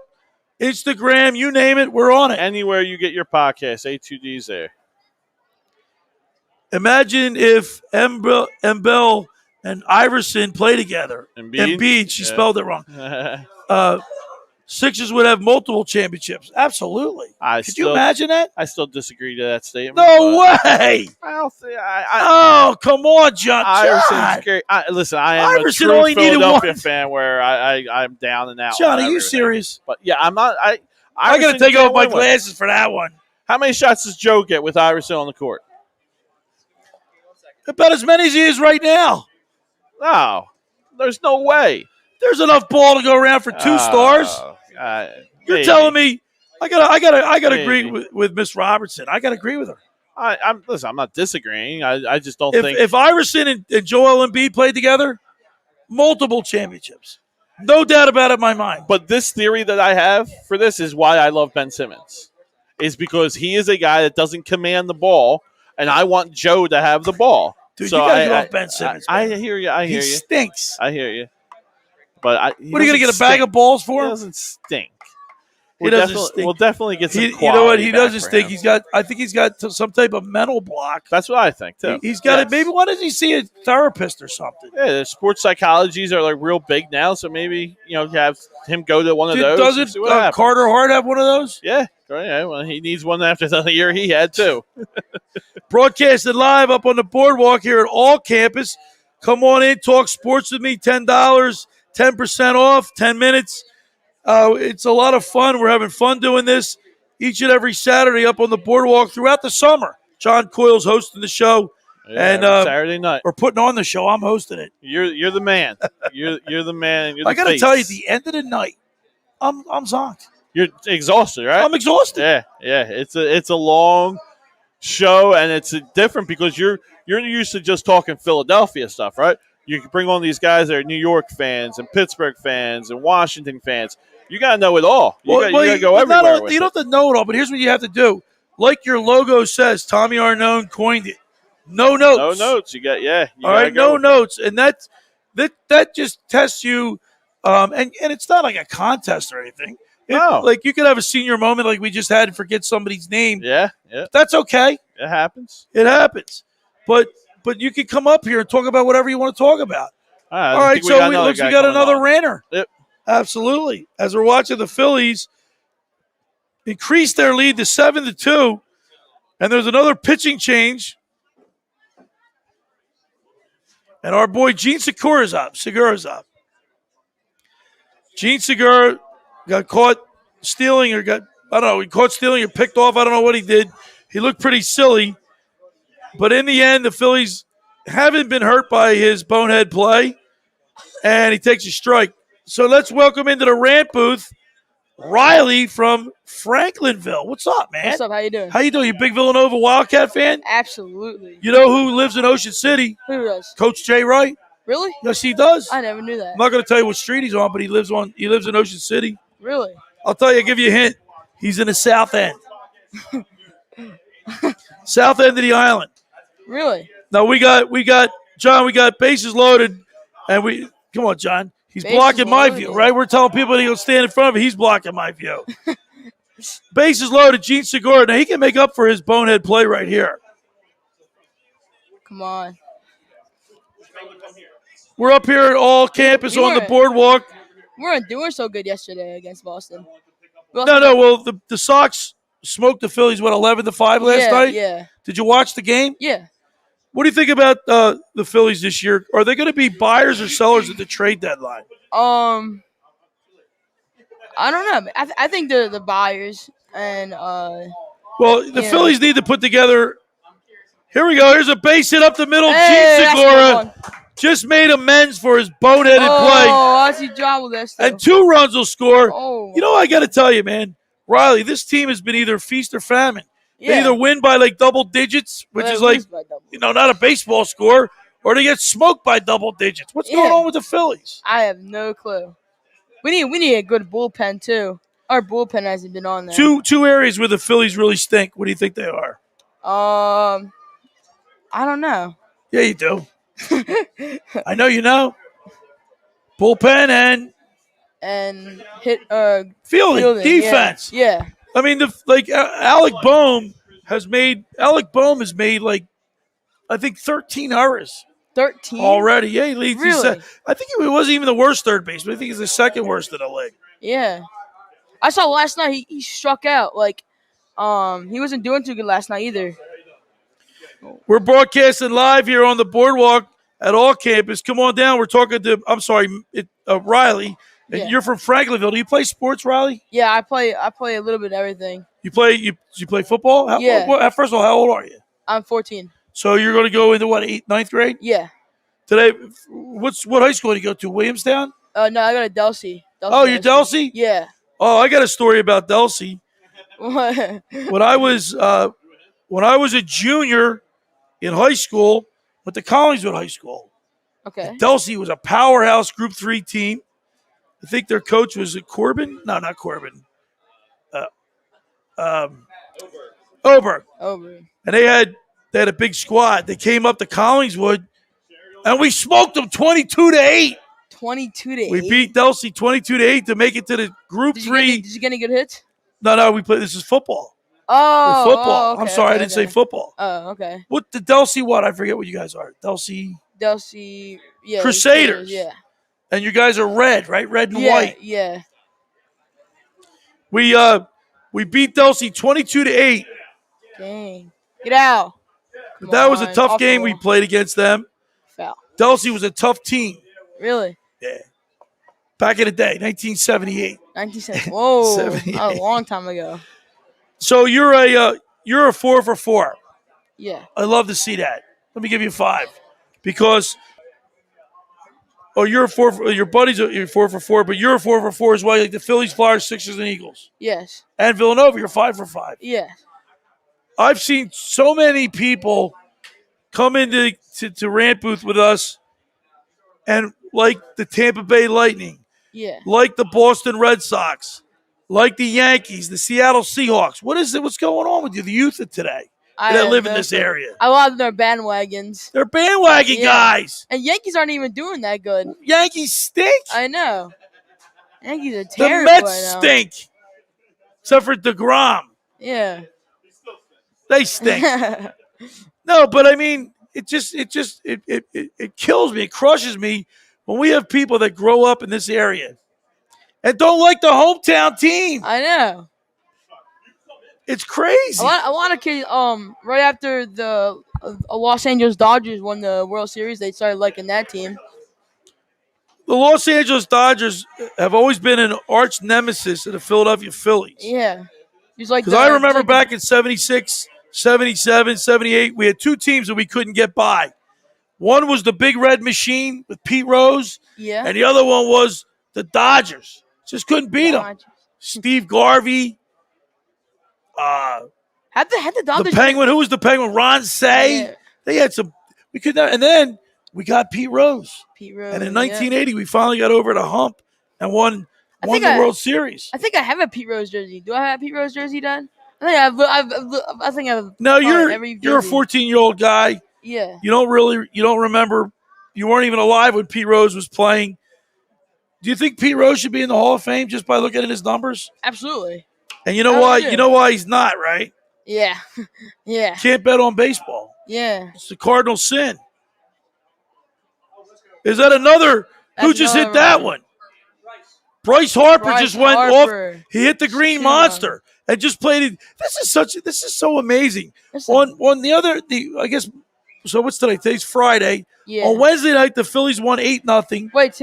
Instagram, you name it, we're on it. Anywhere you get your podcast, A2D's there. Imagine if Embell and Iverson play together. Embiid, she spelled it wrong. Sixers would have multiple championships. Absolutely. Could you imagine that? I still disagree to that statement. No way. I don't think. Oh, come on, John. Iverson's great. Listen, I am Iverson a true only needed Philadelphia one. fan where I'm down and out. John, are you everything. serious? But yeah, I'm not. I got to Iverson take can't off my win one. glasses for that one. How many shots does Joe get with Iverson on the court? About as many as he is right now. No, there's no way. There's enough ball to go around for 2 stars. You're telling me I gotta agree with Miss Robertson. I gotta agree with her. I'm not disagreeing. I just don't think If Iverson and Joel Embiid played together, multiple championships. No doubt about it in my mind. But this theory that I have for this is why I love Ben Simmons. Is because he is a guy that doesn't command the ball, and I want Joe to have the ball. Dude, so you gotta get off Ben Simmons. I hear you. He stinks. I hear you. But what are you gonna get a bag of balls for He him? doesn't stink. He doesn't stink. We'll definitely get some You know what? He doesn't stink. stink. I think he's got some type of mental block. That's what I think too. He's got it. Maybe why doesn't he see a therapist or something? Yeah, the sports psychologies are like real big now, so maybe have him go to one of those. Doesn't Carter Hart have one of those? Yeah. Well, he needs one after the year he had too. Broadcasted live up on the boardwalk here at All Campus. Come on in, talk sports with me. $10, 10% off, 10 minutes. It's a lot of fun. We're having fun doing this each and every Saturday up on the boardwalk throughout the summer. John Coyle's hosting the show, and Saturday night we're putting on the show. I'm hosting it. You're the man. You're the man. You're I got to tell you, at the end of the night, I'm zonked. You're exhausted, right? I'm exhausted. Yeah. It's a long show, and it's different because you're used to just talking Philadelphia stuff, right? You can bring on these guys that are New York fans and Pittsburgh fans and Washington fans. You got to know it all. You got to go everywhere with you don't have to know it all, but here's what you have to do. Like your logo says, Tommy Arnone coined it. No notes. No notes. You got all right, no notes, and that just tests you. And it's not like a contest or anything. No. Like you could have a senior moment like we just had and forget somebody's name. Yeah. That's okay. It happens. It happens. But you can come up here and talk about whatever you want to talk about. All right, so it looks we got another ranter. Yep. Absolutely. As we're watching the Phillies increase their lead to 7-2, and there's another pitching change. And our boy Gene Segura's up. Gene Segura got caught stealing he caught stealing or picked off. I don't know what he did. He looked pretty silly. But in the end, the Phillies haven't been hurt by his bonehead play, and he takes a strike. So let's welcome into the Rant booth Riley from Franklinville. What's up, man? What's up? How you doing? How you doing? You big Villanova Wildcat fan? Absolutely. You know who lives in Ocean City? Who does? Coach Jay Wright. Really? Yes, he does. I never knew that. I'm not going to tell you what street he's on, but he lives in Ocean City. Really? I'll tell you, I'll give you a hint. He's in the south end. South end of the island. Really? Now we got John, we got bases loaded, and come on, John. He's Bases blocking my loaded. view, right? We're telling people they go stand in front of him. He's blocking my view. Bases loaded, Gene Segura. Now he can make up for his bonehead play right here. Come on. We're up here at All Campus on the boardwalk. We weren't doing so good yesterday against Boston. No. Well, the Sox smoked the Phillies, 11-5 last night? Yeah. Did you watch the game? Yeah. What do you think about the Phillies this year? Are they going to be buyers or sellers at the trade deadline? I don't know. I think they're the buyers. And well, the Phillies need to put together. Here we go. Here's a base hit up the middle. Hey, Gene Segura just made amends for his boneheaded play. Oh, I see John with this. And 2 runs will score. Oh. You know, I got to tell you, man, Riley, this team has been either feast or famine. Yeah. They either win by like double digits, which is like, not a baseball score, or they get smoked by double digits. What's going on with the Phillies? I have no clue. We need a good bullpen too. Our bullpen hasn't been on there. Two areas where the Phillies really stink. What do you think they are? I don't know. Yeah, you do. I know you know. Bullpen and hit fielding defense. Yeah. I mean, Alec Boehm has made like I think 13 errors. 13 already. Yeah, he leads. Really? I think he wasn't even the worst third baseman. I think he's the second worst in the league. Yeah. I saw last night he struck out. Like, he wasn't doing too good last night either. We're broadcasting live here on the boardwalk at all campus. Come on down. We're talking to, Riley. And Yeah. you're from Franklinville. Do you play sports, Riley? Yeah, I play a little bit of everything. You play football? Yeah. First of all, how old are you? I'm 14. So you're going to go into what, 8th, 9th grade? Yeah. Today, what high school do you go to? Williamstown? No, I got a Delsey. Oh, you're Delsey? Yeah. Oh, I got a story about Delsey. What? When I was a junior in high school, went to Collingswood High School. Okay. Delsey was a powerhouse Group 3 team. I think their coach was Corbin. No, not Corbin. Oberg. Over. And they had a big squad. They came up to Collingswood, and we smoked them 22-8. 22-8. We beat Delsey 22-8 to make it to the Group 3. Did you get any good hits? No, we play. This is football. Oh, Football. okay, I'm sorry, I okay, didn't say okay. football. Oh, okay. What the Delsey? What I forget what you guys are. Delsey Yeah. Crusaders. Yeah. And you guys are red, right? Red and Yeah. white. Yeah. We beat Delsey 22-8. Dang. Get out. Come That was a on, tough off the game we wall. played against them. Foul. Delsey was a tough team. Really? Yeah. Back in the day, 1978. 1970. Whoa. 78. That was a long time ago. So you're a 4 for 4. Yeah. I love to see that. Let me give you 5 because you're a 4 for, your buddies are you're 4 for 4, but you're a 4 for 4 as well. Like the Phillies, Flyers, Sixers, and Eagles, Yes. and Villanova. You're 5 for 5. Yes. I've seen so many people come into to Rant booth with us, and like the Tampa Bay Lightning, Yeah. like the Boston Red Sox, like the Yankees, the Seattle Seahawks. What is it? What's going on with you, the youth of today that live in this area? A lot of them are bandwagons. They're bandwagon Yeah. guys. And Yankees aren't even doing that good. Yankees stink. I know. Yankees are The terrible Mets right now. stink, except for DeGrom. Yeah. They stink. No, but I mean, it kills me. It crushes me when we have people that grow up in this area and don't like the hometown team. I know. It's crazy. A lot of kids, right after the Los Angeles Dodgers won the World Series, they started liking that team. The Los Angeles Dodgers have always been an arch nemesis of the Philadelphia Phillies. Yeah. He's like Because I remember back in 76, 77, 78, we had 2 teams that we couldn't get by. One was the Big Red Machine with Pete Rose, Yeah. and the other one was the Dodgers. Just couldn't beat them. Dodgers. Steve Garvey, Had the the Dodgers. Penguin. Who was the Penguin? Ron Say. Yeah. They had some. We could not. And then we got Pete Rose. Pete Rose. And in yeah. 1980, we finally got over the hump and won think the I- World Series. I think I have a Pete Rose jersey. Do I have a Pete Rose jersey, Dad? I think I've. No, every you're a jersey. 14-year-old guy. Yeah. You don't remember. You weren't even alive when Pete Rose was playing. Do you think Pete Rose should be in the Hall of Fame just by looking at his numbers? Absolutely. And you know I why? do. You know why he's not, right? Yeah. Yeah. Can't bet on baseball. Yeah. It's the cardinal sin. Is that another? Who That's just another hit that one? Bryce Harper Bryce just went Harper. off. He hit the green Shit. monster and just played it. This is so amazing. That's On I guess. So what's today? Today's Friday. Yeah. On Wednesday night, the Phillies won 8-0. Wait.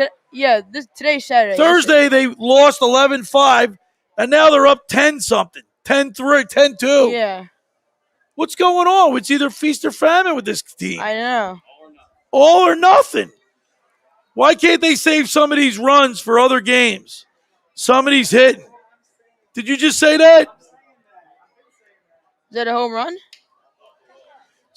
Today's Saturday. Thursday, they lost 11-5, and now they're up 10-something, 10-3, 10-2. Yeah. What's going on? It's either feast or famine with this team. I know. All or nothing. Why can't they save some of these runs for other games? Somebody's hitting. Did you just say that? Is that a home run?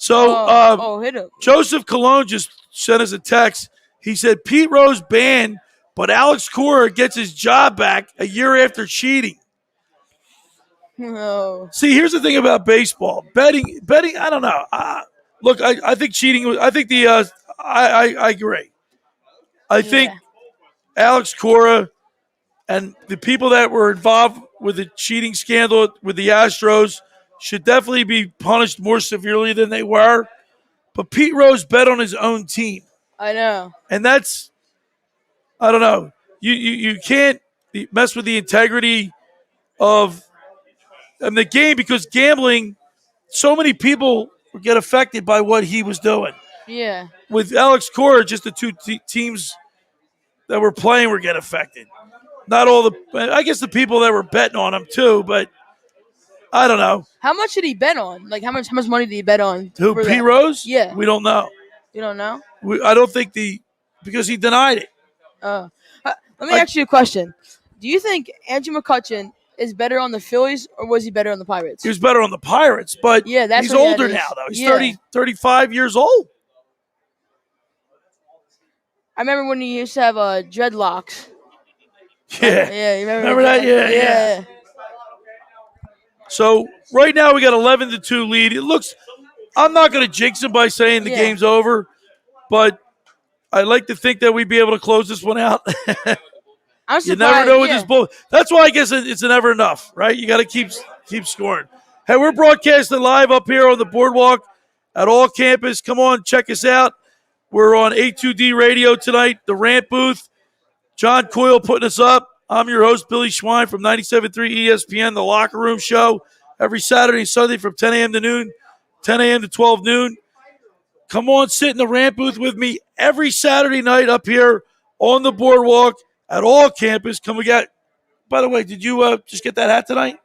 So, hit him. Joseph Cologne just sent us a text. He said, Pete Rose banned, but Alex Cora gets his job back a year after cheating. No. See, here's the thing about baseball. Betting, I don't know. Look, I think cheating was, I think I agree. I think Alex Cora and the people that were involved with the cheating scandal with the Astros should definitely be punished more severely than they were. But Pete Rose bet on his own team. I know. And that's, I don't know. You can't mess with the integrity of the game because gambling, so many people get affected by what he was doing. Yeah. With Alex Cora, just the two teams that were playing were getting affected. Not all I guess the people that were betting on him too, but I don't know. How much did he bet on? Like how much money did he bet on? Who, for P. that? Rose? Yeah. We don't know. You don't know? I don't think because he denied it. Let me ask you a question. Do you think Andrew McCutchen is better on the Phillies or was he better on the Pirates? He was better on the Pirates, but Yeah, that's he's what he had older his- now, though. He's yeah. 35 years old. I remember when he used to have dreadlocks. Yeah. Yeah, you Remember that? Yeah. So right now we got 11-2 lead. It looks. I'm not going to jinx him by saying the Yeah. game's over, but I'd like to think that we'd be able to close this one out. I'm You surprised. never know with yeah. this bull. That's why I guess it's never enough, right? You got to keep scoring. Hey, we're broadcasting live up here on the boardwalk at all campus. Come on, check us out. We're on A2D radio tonight, the Rant booth. John Coyle putting us up. I'm your host, Billy Schweim from 97.3 ESPN, the Locker Room Show, every Saturday and Sunday from 10 a.m. to noon, 10 a.m. to 12 noon. Come on, sit in the Rant booth with me every Saturday night up here on the boardwalk at all campus. By the way, did you just get that hat tonight?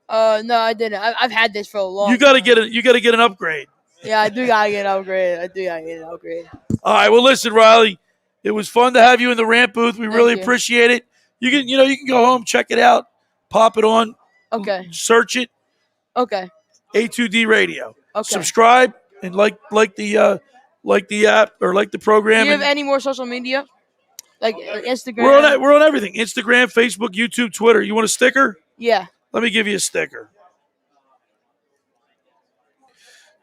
No, I didn't. I've had this for a long. You got to get an upgrade. Yeah, I do gotta get an upgrade. All right. Well, listen, Riley, it was fun to have you in the Rant booth. We really you. appreciate it. You can go home, check it out, pop it on, Okay. search it, Okay. A2D Radio. Okay. Subscribe and like the app or like the Do program. you have And any more social media? Like Instagram? we're on everything: Instagram, Facebook, YouTube, Twitter. You want a sticker? Yeah. Let me give you a sticker.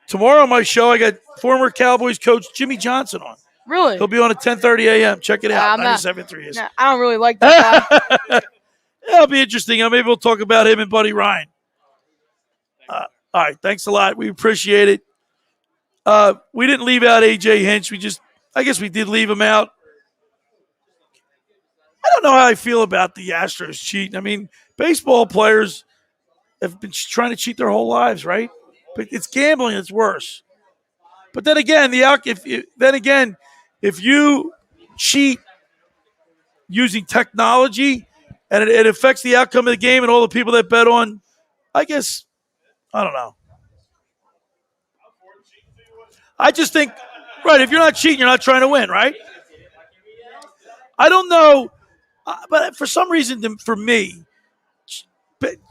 Tomorrow on my show, I got former Cowboys coach Jimmy Johnson on. Really? He'll be on at 10:30 a.m. Check it out. I'm not- 97.3 is. Nah, I don't really like that guy. It'll be interesting. Maybe we'll talk about him and Buddy Ryan. All right. Thanks a lot. We appreciate it. We didn't leave out A.J. Hinch. I guess we did leave him out. I don't know how I feel about the Astros cheating. I mean, baseball players have been trying to cheat their whole lives, right? But it's gambling. It's worse. But then again, if you cheat using technology and it affects the outcome of the game and all the people that bet on, I guess, I don't know. I just think, right, if you're not cheating, you're not trying to win, right? I don't know, but for some reason, for me,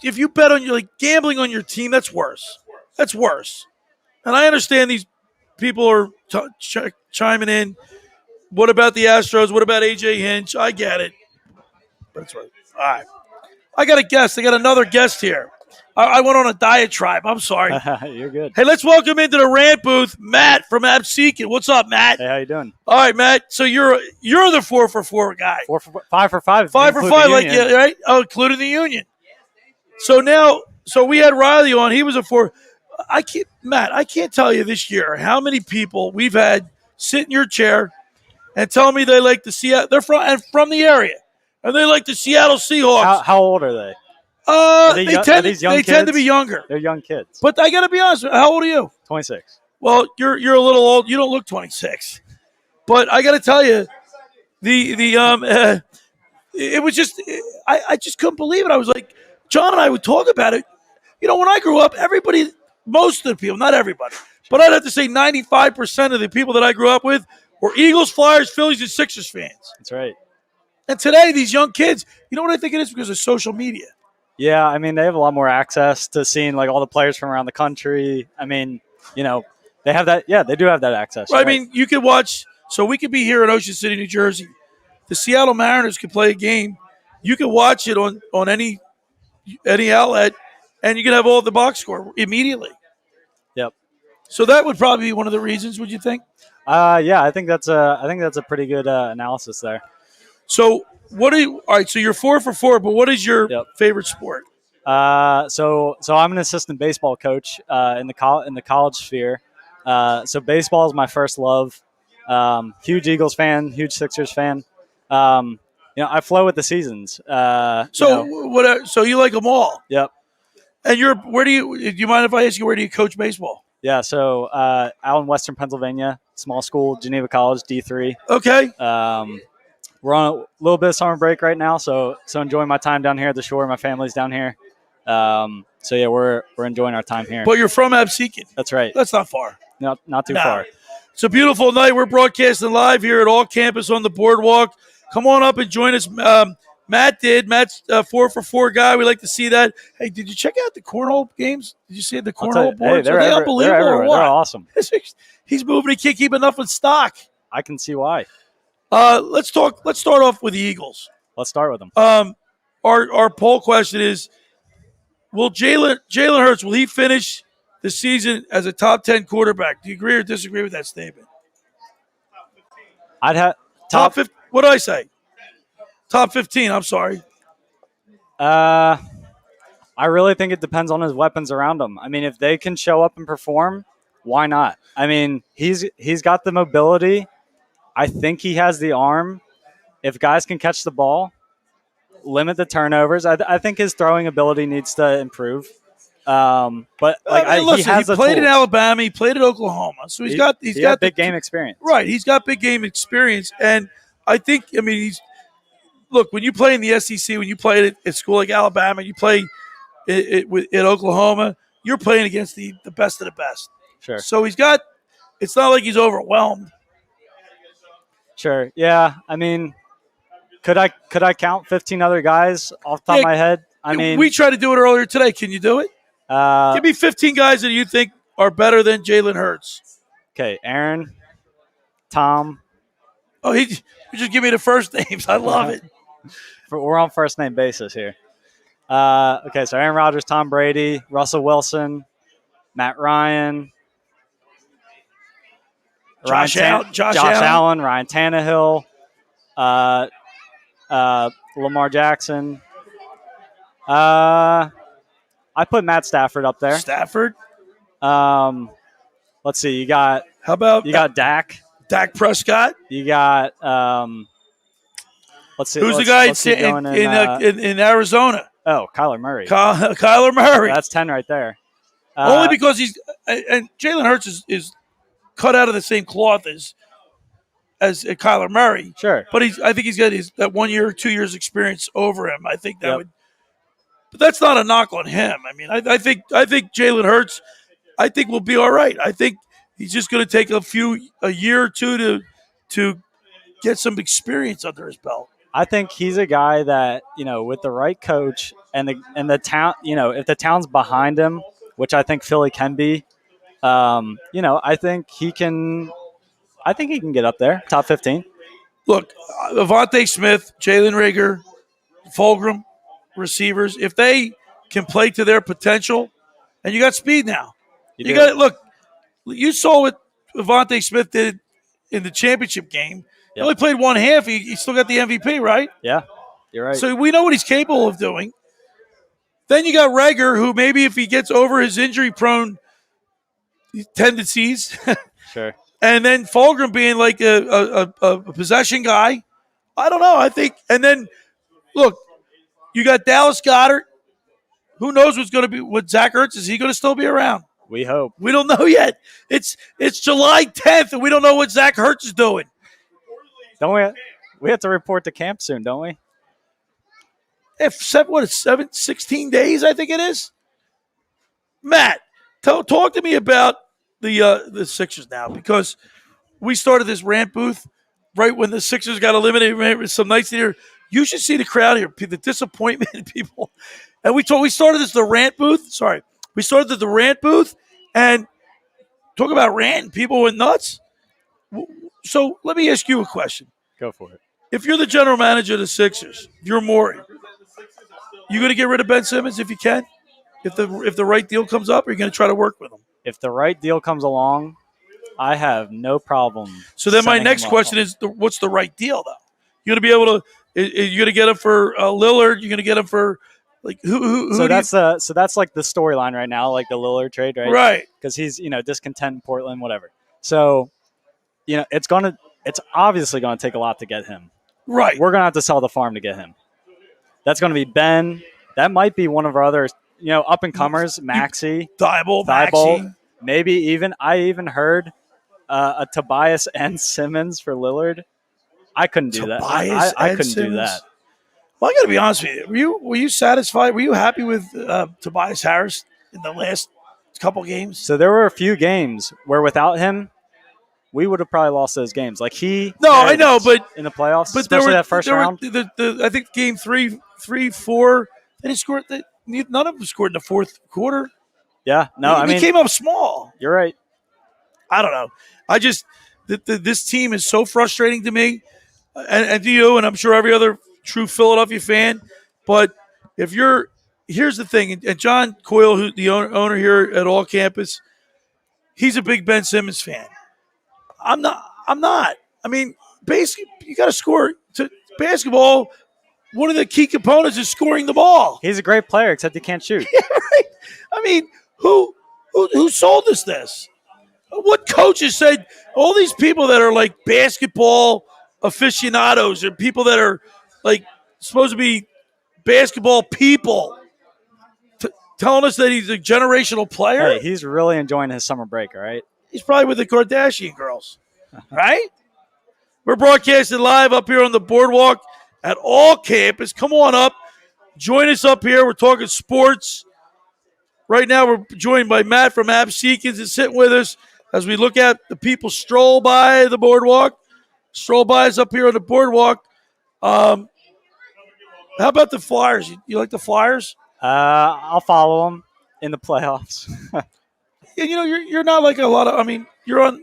if you bet on gambling on your team, that's worse. That's worse. And I understand these people are chiming in. What about the Astros? What about A.J. Hinch? I get it. That's right. All right. I got a guest. I got another guest here. I went on a diatribe. I'm sorry. You're good. Hey, let's welcome into the Rant booth, Matt from Absecon. What's up, Matt? Hey, how you doing? All right, Matt. So you're the 4-for-4 guy. 5 for 5. 5 for 5, like yeah, right? Oh, including the Union. So we had Riley on. He was a 4. I can't tell you this year how many people we've had sit in your chair and tell me they like the Seattle. They're from the area, and they like the Seattle Seahawks. How old are they? They tend to be younger. They're young kids. But I got to be honest. How old are you? 26. Well, you're a little old. You don't look 26. But I got to tell you, it was just I just couldn't believe it. I was like, John and I would talk about it. You know, when I grew up, most of the people, not everybody, but I'd have to say 95% of the people that I grew up with were Eagles, Flyers, Phillies, and Sixers fans. That's right. And today, these young kids, you know what I think it is? Because of social media. Yeah, I mean, they have a lot more access to seeing like all the players from around the country. I mean, they have that. Yeah, they do have that access. Right? I Right. mean, you could watch. So we could be here in Ocean City, New Jersey. The Seattle Mariners could play a game. You could watch it on any outlet, and you can have all the box score immediately. Yep. So that would probably be one of the reasons. Would you think? Yeah, I think that's a pretty good analysis there. So all right, so you're 4-for-4, but what is your favorite sport? So I'm an assistant baseball coach in the college sphere. So baseball is my first love. Huge Eagles fan, huge Sixers fan. I flow with the seasons. So you like them all? Yep. And do you mind if I ask you where do you coach baseball? Yeah. So out in Western Pennsylvania, small school, Geneva College, D3. Okay. We're on a little bit of summer break right now, so enjoying my time down here at the shore. My family's down here. So yeah, we're enjoying our time here. But you're from Absecon. That's right. That's not far. No, not too far. It's a beautiful night. We're broadcasting live here at All Campus on the Boardwalk. Come on up and join us. Matt's a 4-for-4 guy. We like to see that. Hey, did you check out the cornhole games? Did you see the cornhole boards? They're unbelievable everywhere. or what? They're awesome. He's moving. He can't keep enough in stock. I can see why. Let's start off with the Eagles. Let's start with them. Our poll question is: will Jalen Hurts will he finish the season as a top 10 quarterback? Do you agree or disagree with that statement? I'd have top 15. What did I say? Top 15. I'm sorry. I really think it depends on his weapons around him. I mean, if they can show up and perform, why not? I mean, he's got the mobility. I think he has the arm. If guys can catch the ball, limit the turnovers. I think his throwing ability needs to improve. But listen, he has he played in Alabama. He played at Oklahoma, so he's got big game experience. Right, he's got big game experience, and I think look, when you play in the SEC, when you play at school like Alabama, you play at Oklahoma, you're playing against the best of the best. Sure. So it's not like he's overwhelmed. Sure. Yeah. I mean, could I count 15 other guys off the top of my head? I mean, we tried to do it earlier today. Can you do it? Give me 15 guys that you think are better than Jalen Hurts. Okay, Aaron, Tom. Oh, you just give me the first names. I love it. We're on first name basis here. Okay, so Aaron Rodgers, Tom Brady, Russell Wilson, Matt Ryan, Josh Allen, Ryan Tannehill, Lamar Jackson. I put Matt Stafford up there. Stafford. Let's see. You got got Dak. Dak Prescott. You got let's see. Who's the guy in Arizona? Oh, Kyler Murray. Kyler Murray. That's 10 right there. Only because and Jalen Hurts is cut out of the same cloth as Kyler Murray. Sure. But I think he's got that 1 year or 2 years experience over him. I think that would. But that's not a knock on him. I mean, I think Jalen Hurts, I think will be all right. I think he's just going to take a year or two to get some experience under his belt. I think he's a guy that, with the right coach and the town, if the town's behind him, which I think Philly can be, I think he can get up there, top 15. Look, Avonte Smith, Jalen Reagor, Fulgham, receivers, if they can play to their potential, and you got speed now. You got it. Look, you saw what Avonte Smith did in the championship game. He only played one half. He still got the MVP, right? Yeah, you're right. So we know what he's capable of doing. Then you got Reagor, who maybe if he gets over his injury-prone tendencies, sure. And then Fulgham being like a possession guy, I don't know. I think, and then look, you got Dallas Goedert. Who knows what's going to be with Zach Ertz? Is he going to still be around? We hope. We don't know yet. It's July 10th, and we don't know what Zach Ertz is doing. Don't we? We have to report to camp soon, don't we? If 16 days, I think it is. Matt, talk to me about the Sixers now, because we started this rant booth right when the Sixers got eliminated. Some nights here, you should see the crowd here, the disappointment in people. And we started this the rant booth. Sorry, we started the rant booth, and talk about rant. People went nuts. So let me ask you a question. Go for it. If you're the general manager of the Sixers, you're Morey. You going to get rid of Ben Simmons if you can? If the right deal comes up, or are you going to try to work with him? If the right deal comes along, I have no problem. So then my next question is, what's the right deal, though? You're going to be able to – you're going to get him for Lillard. You're going to get him for – like who so that's like the storyline right now, like the Lillard trade, right? Right. Because he's discontent in Portland, whatever. So it's obviously gonna take a lot to get him. Right. We're going to have to sell the farm to get him. That's going to be Ben. That might be one of our other, up and comers, Maxey, Thibault, Thibault, Maxey. maybe even. I even heard a Tobias and Simmons for Lillard. I couldn't do that. Tobias I and couldn't do Simmons? that. Well, I got to be honest with you. Were you satisfied? Were you happy with Tobias Harris in the last couple games? So there were a few games where without him, we would have probably lost those games. Like No, I know, but in the playoffs, but there especially were that first there round. Were I think game 3, 4. They didn't score. None of them scored in the fourth quarter. Yeah, no, they came up small. You're right. I don't know. I just this team is so frustrating to me, and to you, and I'm sure every other true Philadelphia fan. But here's the thing, and John Coyle, who the owner here at All Campus, he's a big Ben Simmons fan. I'm not. I mean, basically, you got to score. To basketball, one of the key components is scoring the ball. He's a great player, except he can't shoot. Yeah, right. I mean, who sold us this? What coaches said all these people that are like basketball aficionados or people that are like supposed to be basketball people telling us that he's a generational player? Hey, he's really enjoying his summer break, all right? He's probably with the Kardashian girls, right? We're broadcasting live up here on the boardwalk at All Campus. Come on up. Join us up here. We're talking sports. Right now, we're joined by Matt from App Seekins is sitting with us as we look at the people stroll by the boardwalk. Stroll by us up here on the boardwalk. How about the Flyers? You like the Flyers? I'll follow him in the playoffs. Yeah, you're not like a lot of. I mean, you're on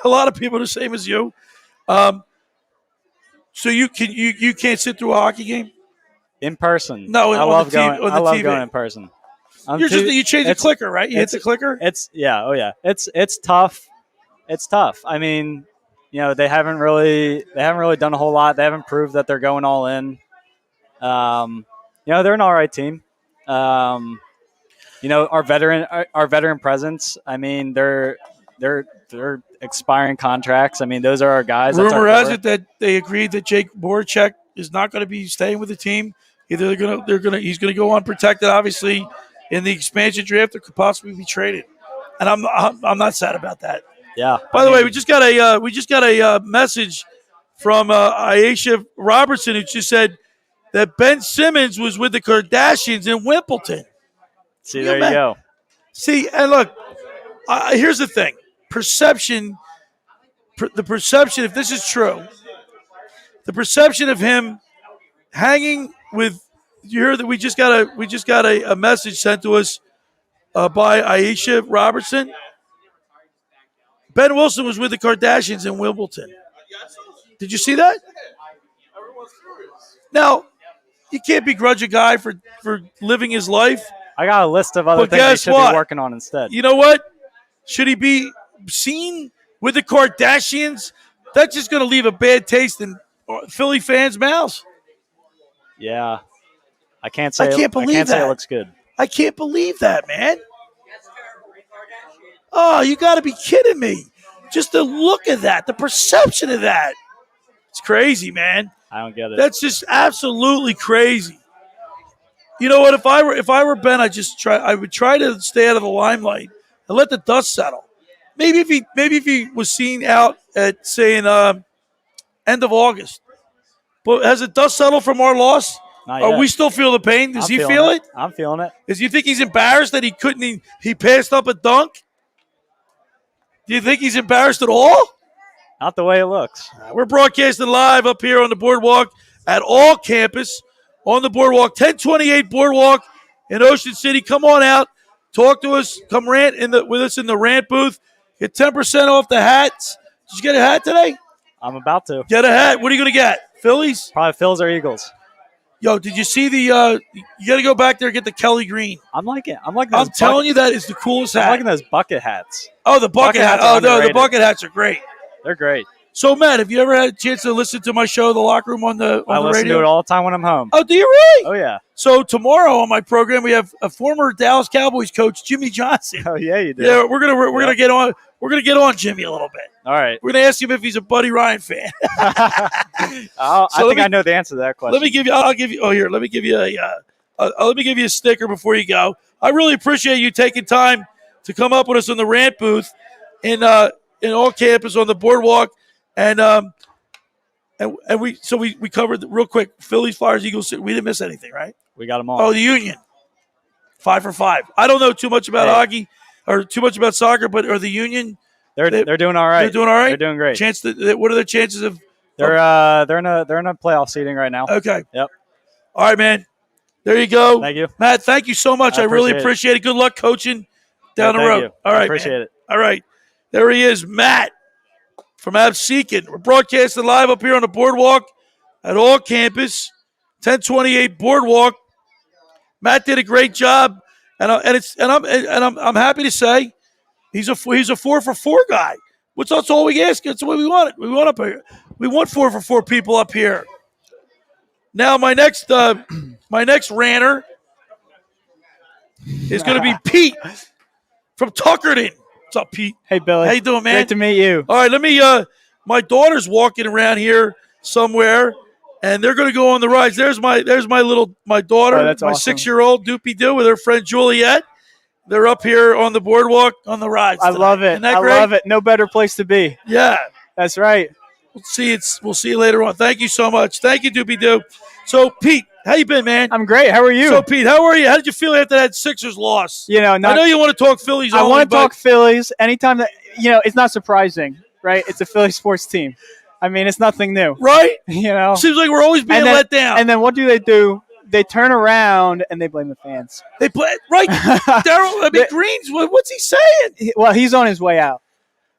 a lot of people the same as you. So you can't sit through a hockey game In person. No, I on love the TV going. on I the love TV. going in person. you change the clicker, right? You hit the clicker. It's It's tough. It's tough. I mean, they haven't really done a whole lot. They haven't proved that they're going all in. They're an all right team. Our veteran presence. I mean, they're expiring contracts. I mean, those are our guys. That's our Rumor has core. it that they agreed that Jake Voracek is not going to be staying with the team. Either he's going to go unprotected, obviously, in the expansion draft, or could possibly be traded. And I'm not sad about that. Yeah. By the way, we just got a message from Aisha Robertson, who just said that Ben Simmons was with the Kardashians in Wimbledon. See, there you go. See, and look, here's the thing: perception. The perception, if this is true, the perception of him hanging with. You hear that we just got a message sent to us by Aisha Robertson. Ben Wilson was with the Kardashians in Wimbledon. Did you see that? Now, you can't begrudge a guy for living his life. I got a list of other But things they guess should what? be working on instead. You know what? Should he be seen with the Kardashians? That's just going to leave a bad taste in Philly fans' mouths. Yeah. I can't I can't believe say that. it looks good. I can't believe that, man. Oh, you got to be kidding me. Just the look of that, the perception of that. It's crazy, man. I don't get it. That's just absolutely crazy. You know what? If I were Ben, I would try to stay out of the limelight and let the dust settle. Maybe if he was seen out at, say, in end of August. But has the dust settled from our loss? Not Are yet. we still feel the pain? Does I'm he feeling feel it? I'm feeling it. Do you think he's embarrassed that he passed up a dunk? Do you think he's embarrassed at all? Not the way it looks. We're broadcasting live up here on the boardwalk at All Campus on the boardwalk, 1028 Boardwalk in Ocean City. Come on out, talk to us, come rant with us in the Rant booth. Get 10% off the hats. Did you get a hat today? I'm about to. Get a hat. What are you going to get? Phillies? Probably Phils or Eagles. Yo, did you see you got to go back there and get the Kelly Green. I'm liking I'm telling you, that is the coolest hat. I'm liking those bucket hats. Oh, the bucket hat. hats are Oh, no, the underrated. bucket hats are great. They're great. So, Matt, have you ever had a chance to listen to my show, The Locker Room, on the I listen radio? to it all the time when I'm home. Oh, do you really? Oh yeah. So tomorrow on my program, we have a former Dallas Cowboys coach, Jimmy Johnson. Oh yeah, you do. Yeah, we're gonna get on. We're gonna get on Jimmy a little bit. All right. We're gonna ask him if he's a Buddy Ryan fan. I think I know the answer to that question. Let me give you. I'll give you. Oh, here. Let me give you let me give you a sticker before you go. I really appreciate you taking time to come up with us on the Rant booth in all campus on the boardwalk, and we covered real quick Phillies, Flyers, Eagles. We didn't miss anything, right? We got them all. Oh, the Union, 5 for 5. I don't know too much about hockey or too much about soccer, but are the Union? They're doing all right. They're doing all right. They're doing great. What are the chances of? They're in a playoff seating right now. Okay. Yep. All right, man. There you go. Thank you, Matt. Thank you so much. I really appreciate it. appreciate it. Good luck coaching down the Thank road. you. All right, appreciate man. it. All right. There he is, Matt from Absecon. We're broadcasting live up here on the boardwalk at all campus, 1028 Boardwalk. Matt did a great job, and I'm happy to say he's a 4 for 4 guy. That's all we ask. That's what we want. We want up here. We want 4 for 4 people up here. Now my next ranter is going to be Pete from Tuckerton. What's up, Pete? Hey, Billy. How you doing, man? Great to meet you. All right, let me. My daughter's walking around here somewhere, and they're going to go on the rides. There's my daughter, Oh, that's my awesome. 6-year-old Doopy Doo with her friend Juliet. They're up here on the boardwalk on the rides. I love it. Isn't that I great? love it. No better place to be. Yeah. That's right. We'll see you later on. Thank you so much. Thank you, Doopy Doo. So, Pete, how you been, man? I'm great. How are you? So, Pete, how are you? How did you feel after that Sixers loss? You know, I know you want to talk Phillies. I only, want to but talk Phillies. Anytime that, it's not surprising, right? It's a Philly sports team. I mean, it's nothing new. right? You know? Seems like we're always being And then- let down. And then what do? They turn around and they blame the fans. They play right, Daryl. I mean, Greens. What's he saying? Well, he's on his way out.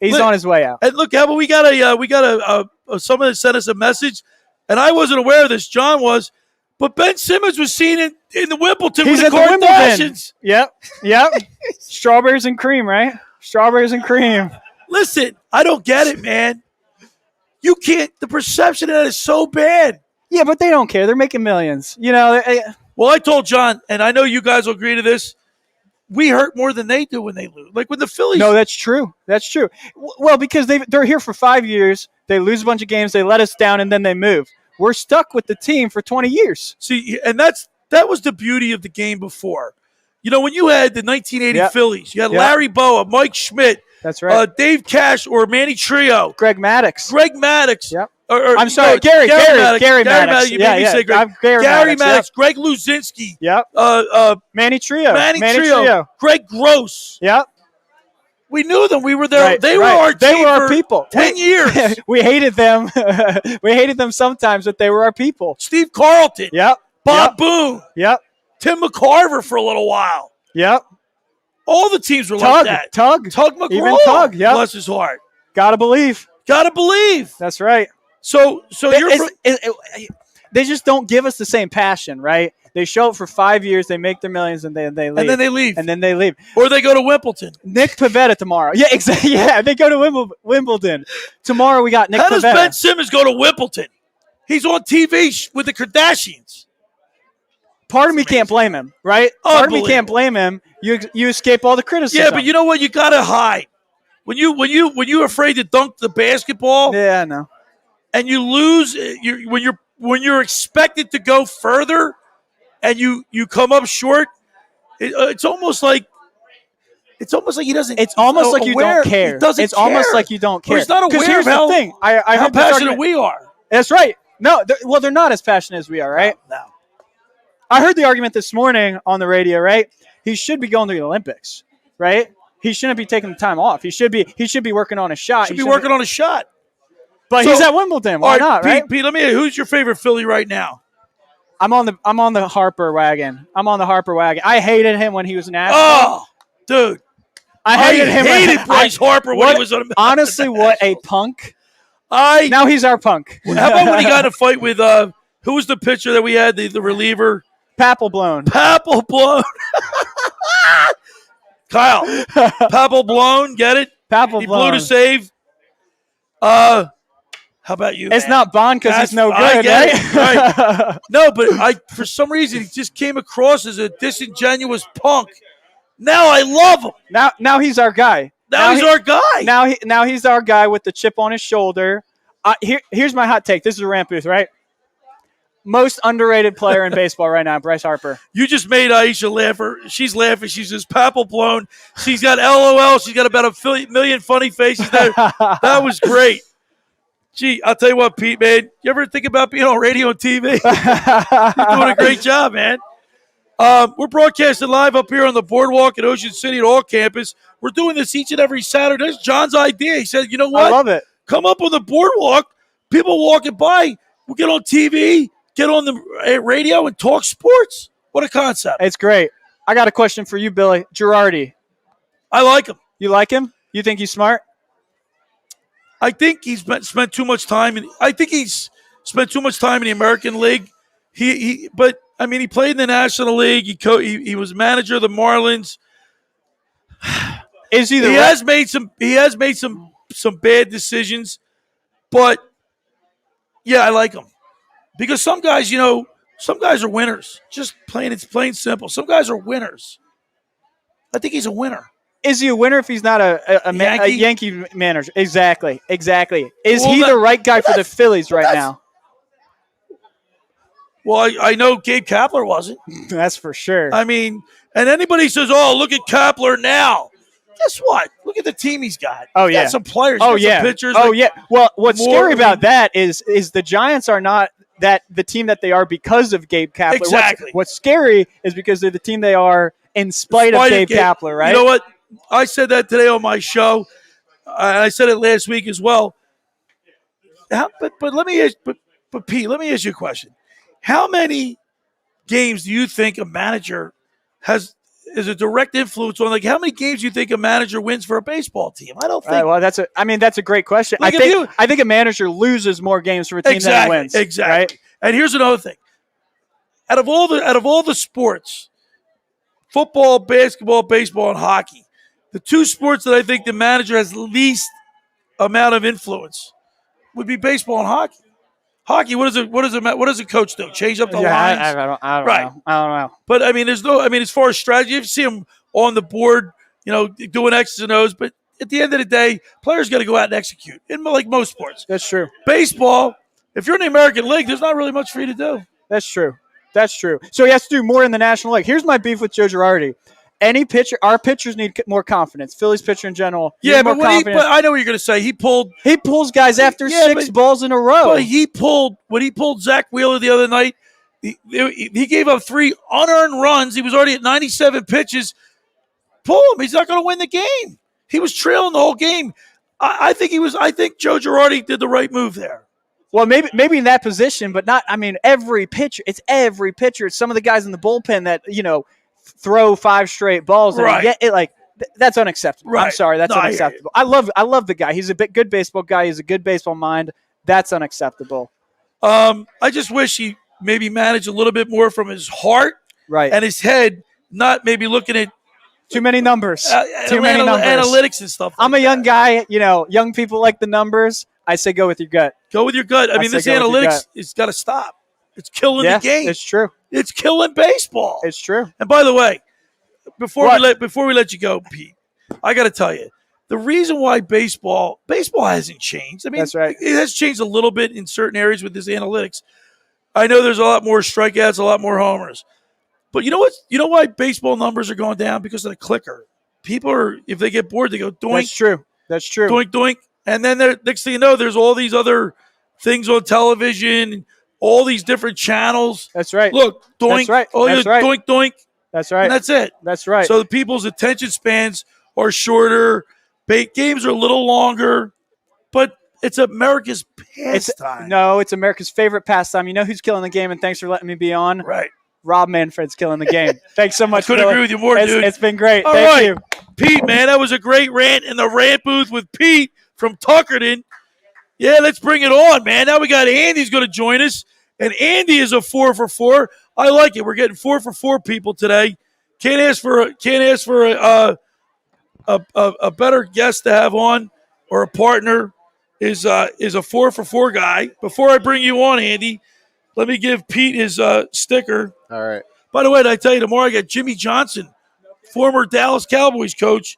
He's Look- on his way out. And look, Albert, we got someone that sent us a message, and I wasn't aware of this. John was, but Ben Simmons was seen in the Wimbledon He's with at the the Wimbledon. Kardashians. Yep. Strawberries and cream, right? Strawberries and cream. Listen, I don't get it, man. You can't. The perception of that is so bad. Yeah, but they don't care. They're making millions. Well, I told John, and I know you guys will agree to this. We hurt more than they do when they lose. Like when the Phillies. No, that's true. That's true. Well, because they're here for 5 years. They lose a bunch of games. They let us down, and then they move. We're stuck with the team for 20 years. See, and that was the beauty of the game before. When you had the 1980 Yep. Phillies, you had Yep. Larry Boa, Mike Schmidt, That's right. Dave Cash, or Manny Trio, Greg Maddox. Greg Maddox. Yep. Or, I'm sorry, Gary Maddox. You made me say Greg. Gary Gary Maddox. Maddox, Greg Luzinski, Yep. Manny Manny Trio. Trio, Greg Gross. Yep. We knew them. We were there. Right, They were right. our They team were our for people. 10 years. We hated them. We hated them sometimes, but they were our people. Steve Carlton, Yep. Bob Boone, Yep. Tim McCarver for a little while. Yep. All the teams were Tug. like that. Tug. Tug McGraw. Even Tug, yep. Bless his heart. Gotta believe. Gotta believe. That's right. So you're they just don't give us the same passion, right? They show up for 5 years, they make their millions, and they leave. and then they leave. And then they leave. Or they go to Wimbledon. Nick Pivetta tomorrow. Yeah, exactly. Yeah, they go to Wimbledon. Tomorrow we got Nick How does Pivetta. Ben Simmons go to Wimbledon? He's on TV with the Kardashians. Part of me can't blame him, right? Part of me can't Unbelievable. blame him. You escape all the criticism. Yeah, but you know what? You gotta hide. When you're afraid to dunk the basketball Yeah, I know. and you lose, when you're expected to go further and you come up short, it's almost like he doesn't. It's almost like you aware- don't care. He doesn't It's almost care. like you don't Or care. he's not 'Cause aware here's of how, the thing. I how heard this passionate argument. we are. That's right. No, they're not as passionate as we are, right? No. I heard the argument this morning on the radio, right? He should be going to the Olympics, right? He shouldn't be taking the time off. He should be working on a shot. Should be working on a shot. But So- he's at Wimbledon. Why All not, Pete, right? Pete, let me. Who's your favorite Philly right now? I'm on the Harper wagon. I hated him when he was an athlete. Oh, dude, I hated him. hated Bryce Harper when he was on. Honestly, what a punk. Now Now he's our punk. how about when he got in a fight with who was the pitcher that we had, the reliever? Papelblown. Papel blown. Kyle, Papel blown. Get it? He blew to Papelblown. save. How about you? It's man? not Bond because he's no I good, get right? it. Right. No, but for some reason he just came across as a disingenuous punk. Now I love him. Now he's our guy. Now he's our guy. Now he's our guy with the chip on his shoulder. Here's my hot take. This is a Rant Booth, right? Most underrated player in baseball right now, Bryce Harper. You just made Aisha laugh. She's laughing. She's just papal blown. She's got LOL. She's got about a million funny faces there. That was great. Gee, I'll tell you what, Pete, man. You ever think about being on radio and TV? You're doing a great job, man. We're broadcasting live up here on the boardwalk at Ocean City at all campus. We're doing this each and every Saturday. That's John's idea. He said, you know what? I love it. Come up on the boardwalk. People walking by. We'll get on TV, get on the radio, and talk sports. What a concept. It's great. I got a question for you, Billy. Girardi. I like him. You like him? You think he's smart? I think he's spent too much time in. I think he's spent too much time in the American League. But I mean, he played in the National League. He was manager of the Marlins. Is he the He has made some bad decisions, but yeah, I like him because some guys are winners. Just it's plain simple. Some guys are winners. I think he's a winner. Is he a winner if he's not a Yankee manager? Exactly. Is he the right guy for the Phillies right now? Well, I know Gabe Kapler wasn't. That's for sure. I mean, and anybody says, "Oh, look at Kapler now." Guess what? Look at the team he's got. Oh, He's yeah. got some players. Oh, He's got yeah. some pitchers. Oh, yeah. Well, what's scary about that is the Giants are not the team that they are because of Gabe Kapler. Exactly. What's scary is because they're the team they are in spite of Gabe Kapler, right? You know what? I said that today on my show. I said it last week as well. But Pete, let me ask you a question. How many games do you think a manager is a direct influence on? Like, how many games do you think a manager wins for a baseball team? I don't think. Well, that's a great question. I think a manager loses more games for a team than he wins. Exactly. Right? And here's another thing. Out of all the sports, football, basketball, baseball, and hockey, the two sports that I think the manager has least amount of influence would be baseball and hockey. Hockey, what does a coach do? Change up the lines? I don't know. I don't know. But I mean, as far as strategy, you see them on the board, doing X's and O's. But at the end of the day, players got to go out and execute. Like most sports, That's true. baseball. If you're in the American League, there's not really much for you to do. That's true. So he has to do more in the National League. Here's my beef with Joe Girardi. Our pitchers need more confidence. Phillies pitcher in general. Yeah, but I know what you're going to say. He pulls guys after six balls in a row. But when he pulled Zach Wheeler the other night, he gave up 3 unearned runs. He was already at 97 pitches. Pull him. He's not going to win the game. He was trailing the whole game. I think Joe Girardi did the right move there. Well, maybe in that position, but not. I mean, every pitcher. It's every pitcher. It's some of the guys in the bullpen that throw 5 straight balls. Right. That's unacceptable. Right. I'm sorry, that's unacceptable. I love the guy. He's a good baseball guy. He's a good baseball mind. That's unacceptable. I just wish he maybe managed a little bit more from his heart and his head, not maybe looking at too many numbers. Analytics and stuff. I'm a young guy. Young people like the numbers. I say go with your gut. Go with your gut. I mean, this analytics has got to stop. It's killing the game. It's true. It's killing baseball. It's true. And by the way, before we let you go, Pete, I got to tell you, the reason why baseball hasn't changed. I mean, that's right. It has changed a little bit in certain areas with this analytics. I know there's a lot more strikeouts, a lot more homers. But you know what? You know why baseball numbers are going down? Because of the clicker. People if they get bored, they go doink. That's true. Doink, doink. And then next thing you know, there's all these other things on television, all these different channels. That's right. Look, doink. That's right. Doink, doink. That's right. And that's it. That's right. So the people's attention spans are shorter. Games are a little longer. But it's America's pastime. It's America's favorite pastime. You know who's killing the game, and thanks for letting me be on? Right. Rob Manfred's killing the game. Thanks so much. I couldn't agree with you more, dude. It's been great. All Thank right. you. Pete, man, that was a great rant in the rant booth with Pete from Tuckerton. Yeah, let's bring it on, man. Now we got Andy's going to join us, and Andy is a 4 for 4. I like it. We're getting 4 for 4 people today. Can't ask for a better guest to have on or a partner. is a 4-for-4 guy. Before I bring you on, Andy, let me give Pete his sticker. All right. By the way, did I tell you tomorrow I got Jimmy Johnson, former Dallas Cowboys coach.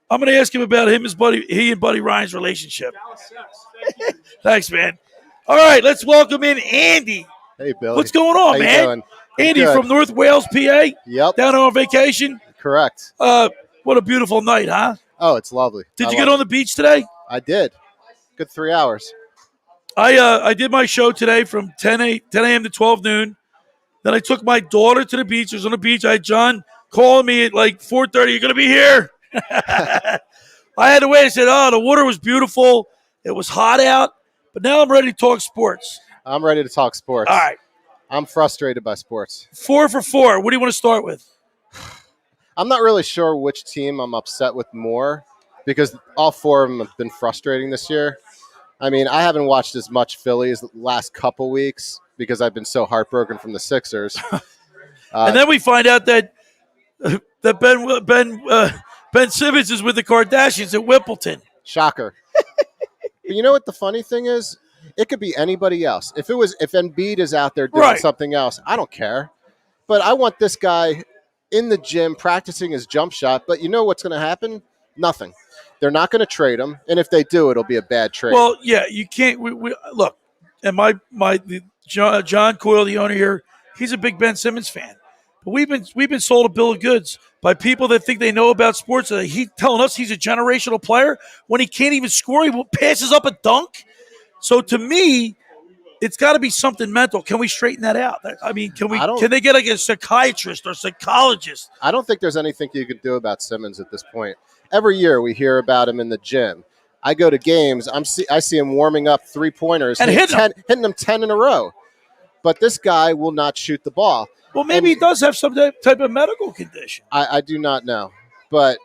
I'm going to ask him about he and Buddy Ryan's relationship. Thanks, man. All right, let's welcome in Andy. Hey, Billy. What's going on, How man? you doing? Andy Good. from North Wales, PA. Yep. Down on vacation. Correct. What a beautiful night, huh? Oh, it's lovely. Did you get on the beach today? I did. Good 3 hours. I did my show today from 10 a.m. to 12 noon. Then I took my daughter to the beach. I was on the beach. I had John calling me at like 4:30. You're going to be here. I had to wait. I said, the water was beautiful. It was hot out. But now I'm ready to talk sports. I'm ready to talk sports. All right. I'm frustrated by sports. 4-for-4. What do you want to start with? I'm not really sure which team I'm upset with more because all four of them have been frustrating this year. I mean, I haven't watched as much Phillies the last couple weeks because I've been so heartbroken from the Sixers. And then we find out that Ben Simmons is with the Kardashians at Wimbledon. Shocker. But you know what the funny thing is? It could be anybody else. If Embiid is out there doing something else, I don't care. But I want this guy in the gym practicing his jump shot. But you know what's going to happen? Nothing. They're not going to trade him, and if they do, it'll be a bad trade. Well, yeah, you can't. Look, and John Coyle, the owner here, he's a big Ben Simmons fan. But we've been sold a bill of goods by people that think they know about sports. He's telling us he's a generational player when he can't even score. He passes up a dunk. So to me, it's got to be something mental. Can we straighten that out? I mean, can they get like a psychiatrist or psychologist? I don't think there's anything you can do about Simmons at this point. Every year we hear about him in the gym. I go to games. I see him warming up 3-pointers and hitting them 10 in a row. But this guy will not shoot the ball. Well, maybe he does have some type of medical condition. I do not know. But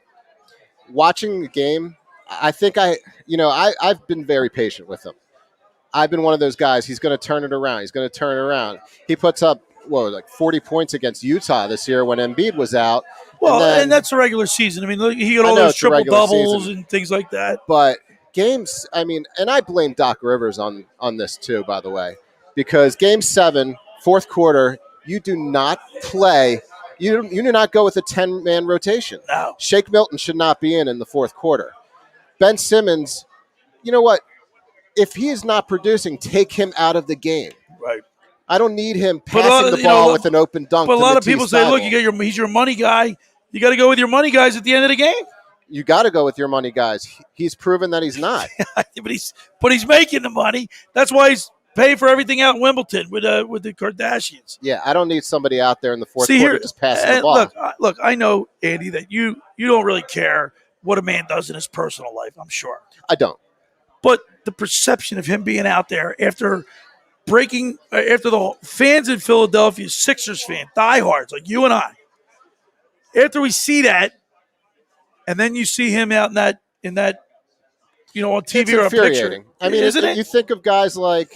watching the game, I think I've been very patient with him. I've been one of those guys. He's going to turn it around. He puts up, like 40 points against Utah this year when Embiid was out. Well, and that's a regular season. I mean, look, he got all those triple-doubles and things like that. But games, and I blame Doc Rivers on this too, by the way, because Game 7, fourth quarter, you do not play. You do not go with a 10-man rotation. No. Shake Milton should not be in the fourth quarter. Ben Simmons, you know what? If he is not producing, take him out of the game. Right. I don't need him passing the ball with an open dunk. But a lot of people say, look, he's your money guy. You got to go with your money guys at the end of the game. You got to go with your money guys. He's proven that he's not. but he's making the money. That's why he's paying for everything out in Wimbledon with the Kardashians. Yeah, I don't need somebody out there in the fourth quarter just passing the ball. Look, I know, Andy, that you don't really care what a man does in his personal life, I'm sure. I don't. But the perception of him being out there after the fans in Philadelphia, Sixers fan, diehards like you and I, after we see that, and then you see him out in that on TV it's or a infuriating. picture. I mean, isn't it? You think of guys like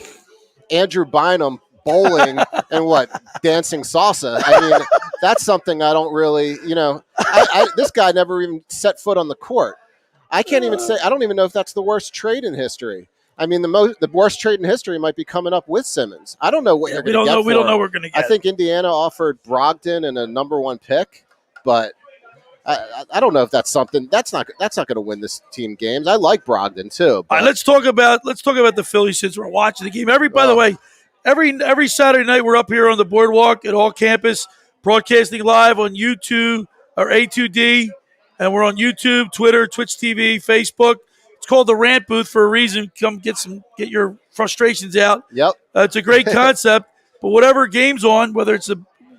Andrew Bynum bowling and dancing salsa. I mean, that's something I don't really, this guy never even set foot on the court. I can't even say, I don't even know if that's the worst trade in history. I mean, the worst trade in history might be coming up with Simmons. I don't know what you're going to get. We don't know what we're going to get. I think Indiana offered Brogdon and a number 1 pick, but I don't know if that's something that's not going to win this team games. I like Brogdon too. All right, let's talk about the Phillies since we're watching the game. By the way, every Saturday night we're up here on the boardwalk at All Campus, broadcasting live on YouTube or A2D, and we're on YouTube, Twitter, Twitch TV, Facebook. It's called the Rant Booth for a reason. Come get your frustrations out. Yep, it's a great concept. But whatever game's on, whether it's a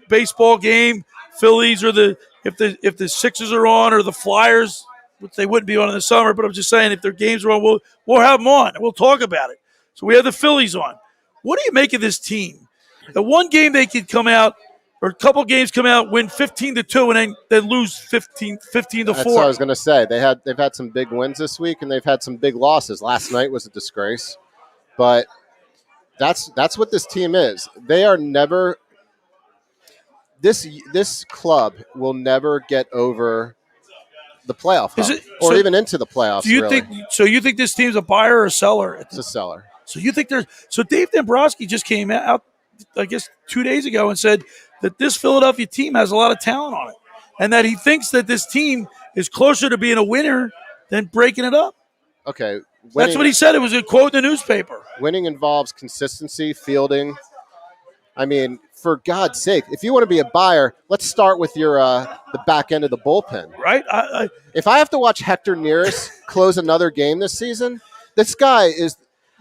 baseball game, Phillies, or if the Sixers are on, or the Flyers, which they wouldn't be on in the summer, but I'm just saying if their games are on, we'll have them on and we'll talk about it. So we have the Phillies on. What do you make of this team? The one game they could come out, or a couple games come out, win 15-2, and then lose 15-4. That's what I was going to say. They've had some big wins this week, and they've had some big losses. Last night was a disgrace, but that's what this team is. They are never. This club will never get over the playoff Is hunt, it- or so- even into the playoffs. Do you really. think? So you think this team's a buyer or a seller? It's a seller? So you think there's? So Dave Dombrowski just came out, I guess 2 days ago, and said that this Philadelphia team has a lot of talent on it, and that he thinks that this team is closer to being a winner than breaking it up. Okay, That's what he said. It was a quote in the newspaper. Winning involves consistency, fielding. I mean, for God's sake, if you want to be a buyer, let's start with your the back end of the bullpen. Right? If I have to watch Hector Neris close another game this season, this guy is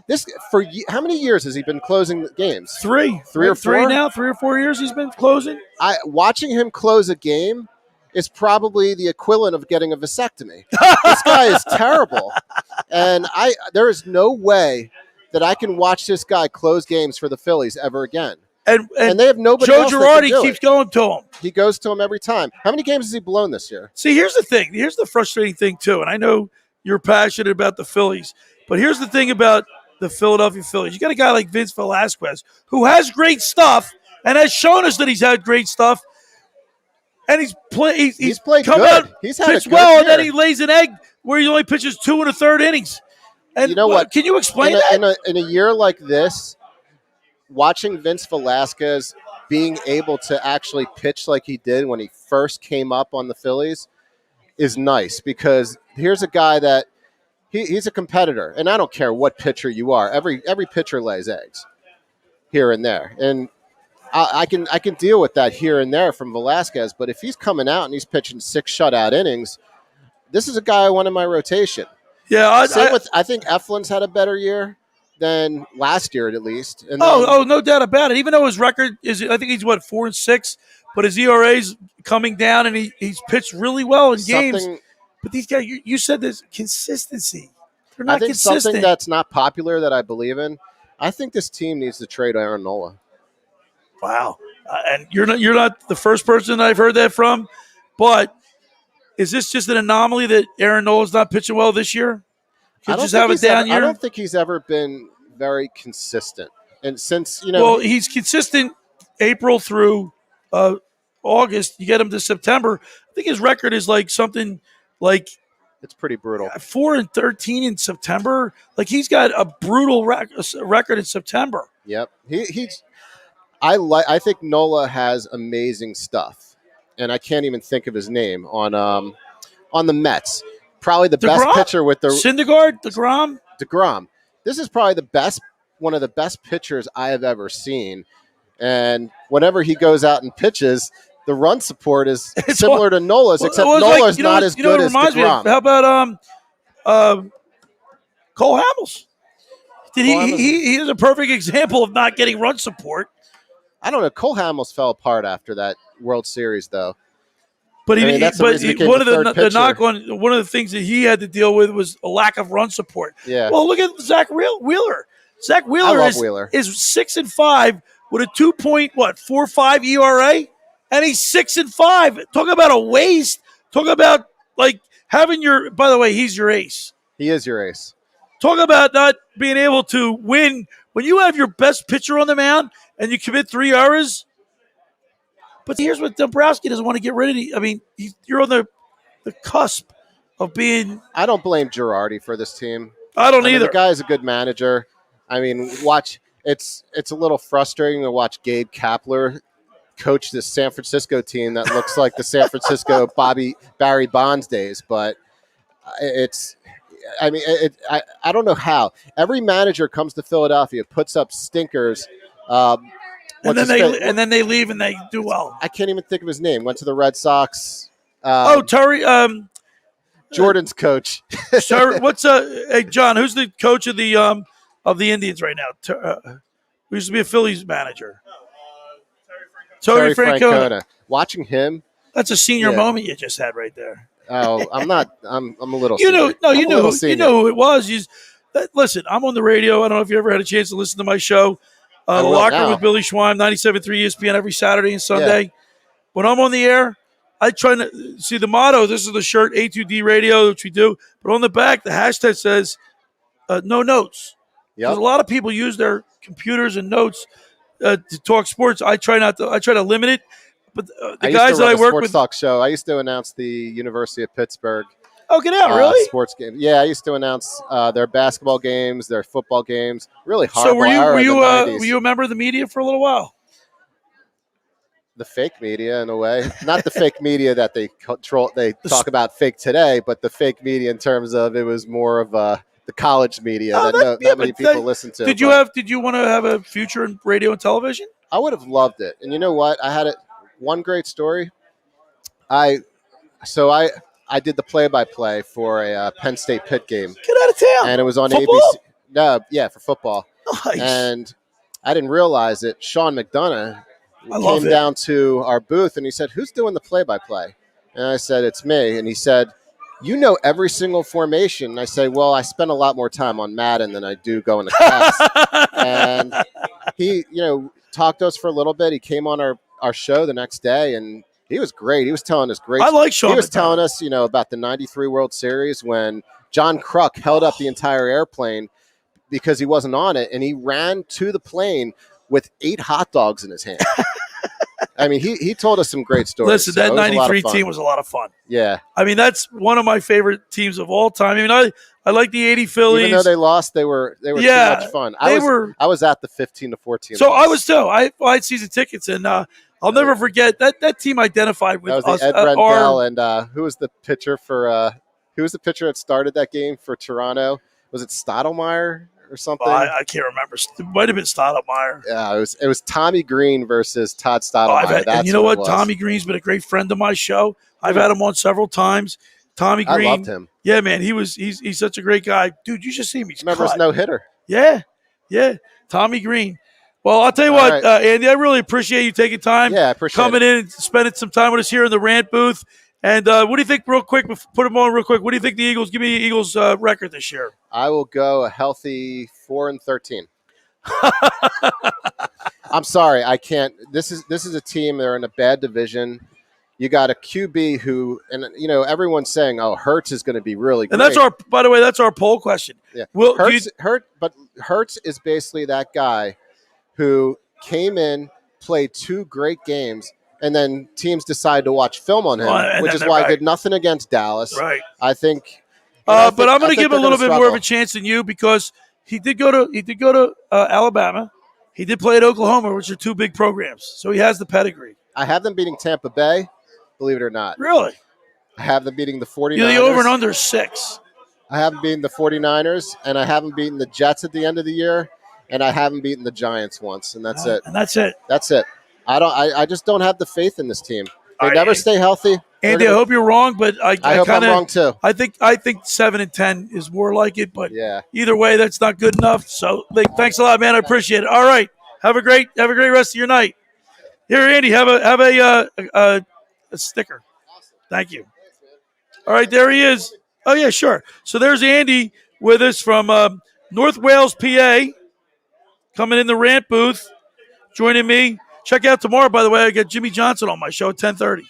this for how many years has he been closing games? Three or four now. 3 or 4 years he's been closing. Watching him close a game is probably the equivalent of getting a vasectomy. This guy is terrible, and there is no way that I can watch this guy close games for the Phillies ever again. And they have nobody Joe else that Girardi can do keeps it. going to him. He goes to him every time. How many games has he blown this year? See, here's the thing. Here's the frustrating thing, too. And I know you're passionate about the Phillies, but here's the thing about the Philadelphia Phillies. You got a guy like Vince Velasquez who has great stuff and has shown us that he's had great stuff. And he's played come good. Out, he's had pitched a good well, year. and then he lays an egg where he only pitches 2 1/3 innings. And you know what? Can you explain that? In a year like this, watching Vince Velasquez being able to actually pitch like he did when he first came up on the Phillies is nice, because here's a guy that he's a competitor, and I don't care what pitcher you are. Every pitcher lays eggs here and there, and I can deal with that here and there from Velasquez. But if he's coming out and he's pitching 6 shutout innings, this is a guy I want in my rotation. Yeah, I think Eflin's had a better year than last year at least. And no doubt about it. Even though his record is, I think he's 4-6, but his ERA's coming down, and he's pitched really well in games. But these guys, you said there's consistency. They're not I think consistent. something that's not popular that I believe in. I think this team needs to trade Aaron Nola. Wow, and you're not the first person that I've heard that from. But is this just an anomaly that Aaron Nola's not pitching well this year? Could just have a down year. I don't think he's ever been very consistent, and since well, he's consistent April through August. You get him to September. I think his record is something like it's pretty brutal. 4-13 in September. Like he's got a brutal record in September. Yep, I think Nola has amazing stuff, and I can't even think of his name on the Mets. Probably the best pitcher with the Syndergaard, DeGrom. This is probably one of the best pitchers I have ever seen. And whenever he goes out and pitches, the run support is similar to Nola's, except Nola's not as good as DeGrom. How about Cole Hamels? He is a perfect example of not getting run support. I don't know. Cole Hamels fell apart after that World Series, though. But one of the things that he had to deal with was a lack of run support. Yeah. Well, look at Zach Wheeler. Zach Wheeler is 6-5 with a 2.45 ERA, and he's 6-5. Talk about a waste. Talk about having your. By the way, he's your ace. He is your ace. Talk about not being able to win when you have your best pitcher on the mound and you commit 3 errors. But here's what Dombrowski doesn't want to get rid of. I mean, you're on the cusp of being. I don't blame Girardi for this team. I don't either. The guy's a good manager. I mean, it's a little frustrating to watch Gabe Kapler coach this San Francisco team that looks like the San Francisco Barry Bonds days. But I don't know how. Every manager comes to Philadelphia, puts up stinkers. And then they leave and they do well. I can't even think of his name. Went to the Red Sox. Terry. Jordan's coach. What's hey John? Who's the coach of the Indians right now? Who used to be a Phillies manager? Terry Francona. Watching him. That's a senior moment you just had right there. Oh, I'm not. I'm a little. You knew who it was. Listen, I'm on the radio. I don't know if you ever had a chance to listen to my show. The Locker Room with Billy Schweim, 97.3 ESPN every Saturday and Sunday. Yeah. When I'm on the air, I try to see the motto. This is the shirt, A2D radio, which we do. But on the back, the hashtag says no notes. Because a lot of people use their computers and notes to talk sports. I try to limit it. but I the used guys to that run I a work sports with. talk show. I used to announce the University of Pittsburgh Oh, get out, really? sports game. Yeah, I used to announce their basketball games, their football games. Really So horrible era in the 90s. were you a member of the media for a little while? The fake media, in a way, not the fake media that they control. They talk about fake today, but the fake media in terms of it was more of the college media that not many people listen to. Did you want to have a future in radio and television? I would have loved it. And you know what? I had one great story. I did the play-by-play for a Penn State Pitt game. Get out of town. And it was on Football? ABC. No, yeah, for football. Nice. And I didn't realize it. Sean McDonough love came it. down to our booth and he said, "Who's doing the play-by-play?" And I said, "It's me." And he said, "You know every single formation." And I say, "Well, I spend a lot more time on Madden than I do going to class." And he, talked to us for a little bit. He came on our show the next day, and he was great. He was telling us great. I like Sean. He was telling us, about the '93 World Series when John Kruk held up the entire airplane because he wasn't on it, and he ran to the plane with 8 hot dogs in his hand. I mean, he told us some great stories. Listen, that '93 team was a lot of fun. Yeah. I mean, that's one of my favorite teams of all time. I mean, I like the '80 Phillies. Even though they lost, they were too much fun. I was at the 15-14. So I was too. I had season tickets, and I'll never forget that team identified with that was us. Ed Rendell, and who was the pitcher that started that game for Toronto? Was it Stottlemyre or something? I can't remember. It might have been Stottlemyre. Yeah, it was Tommy Green versus Todd Stottlemyre. And you know what? Tommy Green's been a great friend of my show. I've had him on several times. Tommy Green. I loved him. Yeah, man. He's such a great guy. Dude, you should see him. He's Remember his cut. no-hitter? Yeah. Tommy Green. Well, I'll tell you what, right. Andy, I really appreciate you taking time. Yeah, I appreciate coming in and spending some time with us here in the Rant booth. And what do you think, real quick, put them on real quick, what do you think the Eagles, give me the Eagles record this year? I will go a healthy 4-13. I'm sorry, I can't. This is a team, they're in a bad division. You got a QB who, and everyone's saying, "Oh, Hurts is going to be really great." And by the way, that's our poll question. Yeah, Hurts is basically that guy who came in, played 2 great games, and then teams decide to watch film on him, which is why I did nothing against Dallas. Right. I think. But I'm going to give him a little bit more of a chance than you because he did go to Alabama. He did play at Oklahoma, which are 2 big programs. So he has the pedigree. I have them beating Tampa Bay. Believe it or not. Really? I have them beating the 49ers. The over and under 6. I haven't beaten the 49ers, and I haven't beaten the Jets at the end of the year, and I haven't beaten the Giants once, and that's it. And that's it. That's it. I just don't have the faith in this team. They never stay healthy. Andy, I hope you're wrong, but I hope I'm wrong too. I think 7-10 is more like it, but yeah. Either way, that's not good enough. So thanks a lot, man. I appreciate it. All right. Have a great rest of your night. Here, Andy, have a sticker. Thank you. All right, there he is. Oh, yeah, sure. So there's Andy with us from North Wales, PA, coming in the Rant booth, joining me. Check out tomorrow, by the way. I got Jimmy Johnson on my show at 10:30,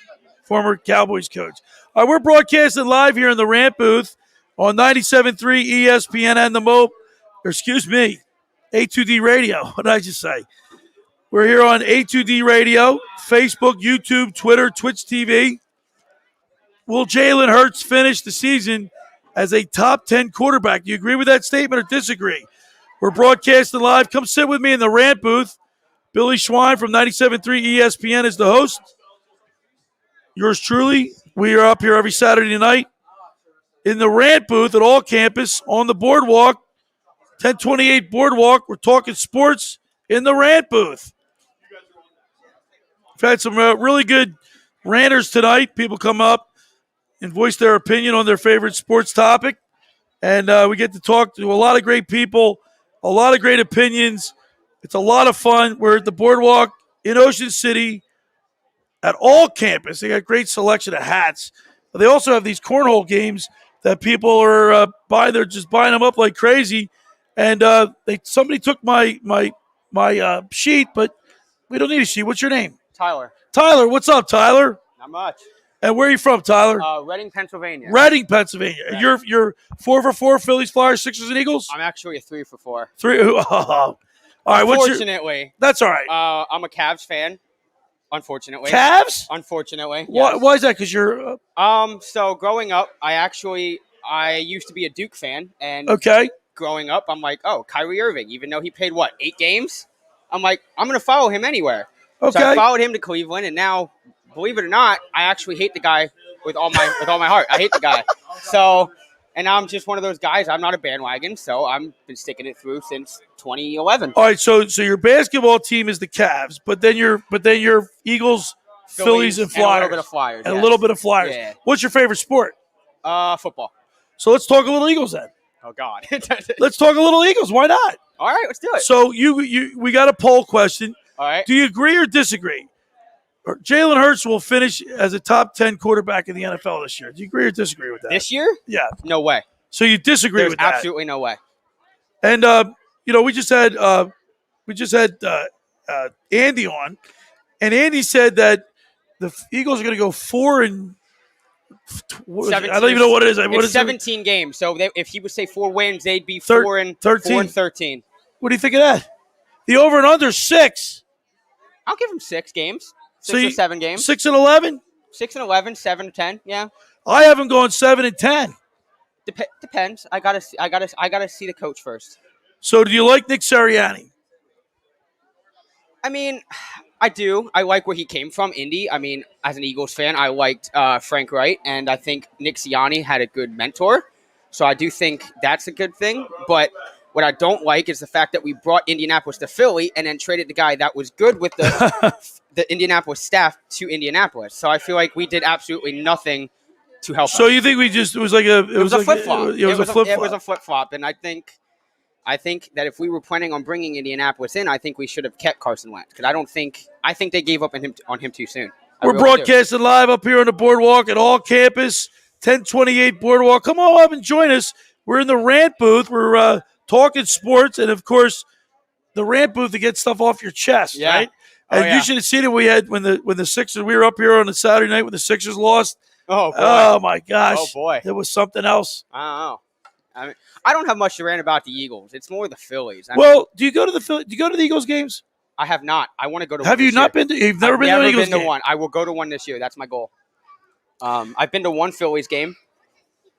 former Cowboys coach. All right, we're broadcasting live here in the Rant booth on 97.3 ESPN and the A2D radio. What did I just say? We're here on A2D radio, Facebook, YouTube, Twitter, Twitch TV. Will Jalen Hurts finish the season as a top 10 quarterback? Do you agree with that statement or disagree? We're broadcasting live. Come sit with me in the Rant booth. Billy Schweim from 97.3 ESPN is the host. Yours truly. We are up here every Saturday night in the Rant booth at all campus on the boardwalk, 1028 Boardwalk. We're talking sports in the Rant booth. We've had some really good ranters tonight. People come up and voice their opinion on their favorite sports topic. And we get to talk to a lot of great people, a lot of great opinions. It's a lot of fun. We're at the Boardwalk in Ocean City at all campus. They got a great selection of hats. But they also have these cornhole games that people are buying. They're just buying them up like crazy. And somebody took my sheet, but we don't need a sheet. What's your name? Tyler. Tyler, what's up, Tyler? Not much. And where are you from, Tyler? Reading, Pennsylvania. Reading, Pennsylvania. Yeah. You're 4 for 4, Phillies, Flyers, Sixers, and Eagles? I'm actually a 3 for 4. 3. Oh. All right. Unfortunately. That's all right. I'm a Cavs fan. Unfortunately. Cavs? Unfortunately. Why, Yes. why is that? Because you're So growing up, I used to be a Duke fan, and okay. growing up, I'm like, oh, Kyrie Irving, even though he played 8 games, I'm like, I'm gonna follow him anywhere. So I Okay. followed him to Cleveland, and now, believe it or not, I actually hate the guy with all my heart. I hate the guy. So, and I'm just one of those guys. I'm not a bandwagon, so I've been sticking it through since 2011. All right, so your basketball team is the Cavs, but then your Eagles, Phillies, and Flyers, a little bit of Flyers, and yes. a little bit of Flyers. Yeah. What's your favorite sport? Football. So let's talk a little Eagles then. Oh God. Let's talk a little Eagles. Why not? All right, let's do it. So we got a poll question. All right. Do you agree or disagree? Jalen Hurts will finish as a top 10 quarterback in the NFL this year. Do you agree or disagree with that? This year? Yeah. No way. So you disagree There's with that? absolutely no way. And we just had Andy on, and Andy said that the Eagles are going to go 4 and. I don't even know what it is. What It's is 17 games. So if he would say 4 wins, they'd be 13. 4 and 13. What do you think of that? The over and under 6. I'll give him 6 games. So 6 or 7 games. 6 and 11. 6 and 11, 7 and 10. Yeah. I have him going 7 and 10. Depends. I gotta see the coach first. So do you like Nick Sirianni? I mean, I do. I like where he came from, Indy. I mean, as an Eagles fan, I liked Frank Wright, and I think Nick Sirianni had a good mentor. So I do think that's a good thing. But what I don't like is the fact that we brought Indianapolis to Philly and then traded the guy that was good with the Indianapolis staff to Indianapolis. So I feel like we did absolutely nothing to help. So us. you think it was like a flip flop? It was a flip flop. It was a flip flop, and I think that if we were planning on bringing Indianapolis in, I think we should have kept Carson Wentz because I think they gave up on him too soon. We're broadcasting live up here on the boardwalk at All Campus, 1028 Boardwalk. Come on up and join us. We're in the Rant booth. We're talking sports, and of course, the Rant booth to get stuff off your chest, right? And you should have seen it. We had when the Sixers. We were up here on a Saturday night when the Sixers lost. Oh boy! Oh my gosh! Oh boy! It was something else. I don't know. I mean, I don't have much to rant about the Eagles. It's more the Phillies. Do you go to the Eagles games? I have not. I want to go to. Have one you this not year. been to? You've never been to an Eagles game? one. I will go to one this year. That's my goal. I've been to one Phillies game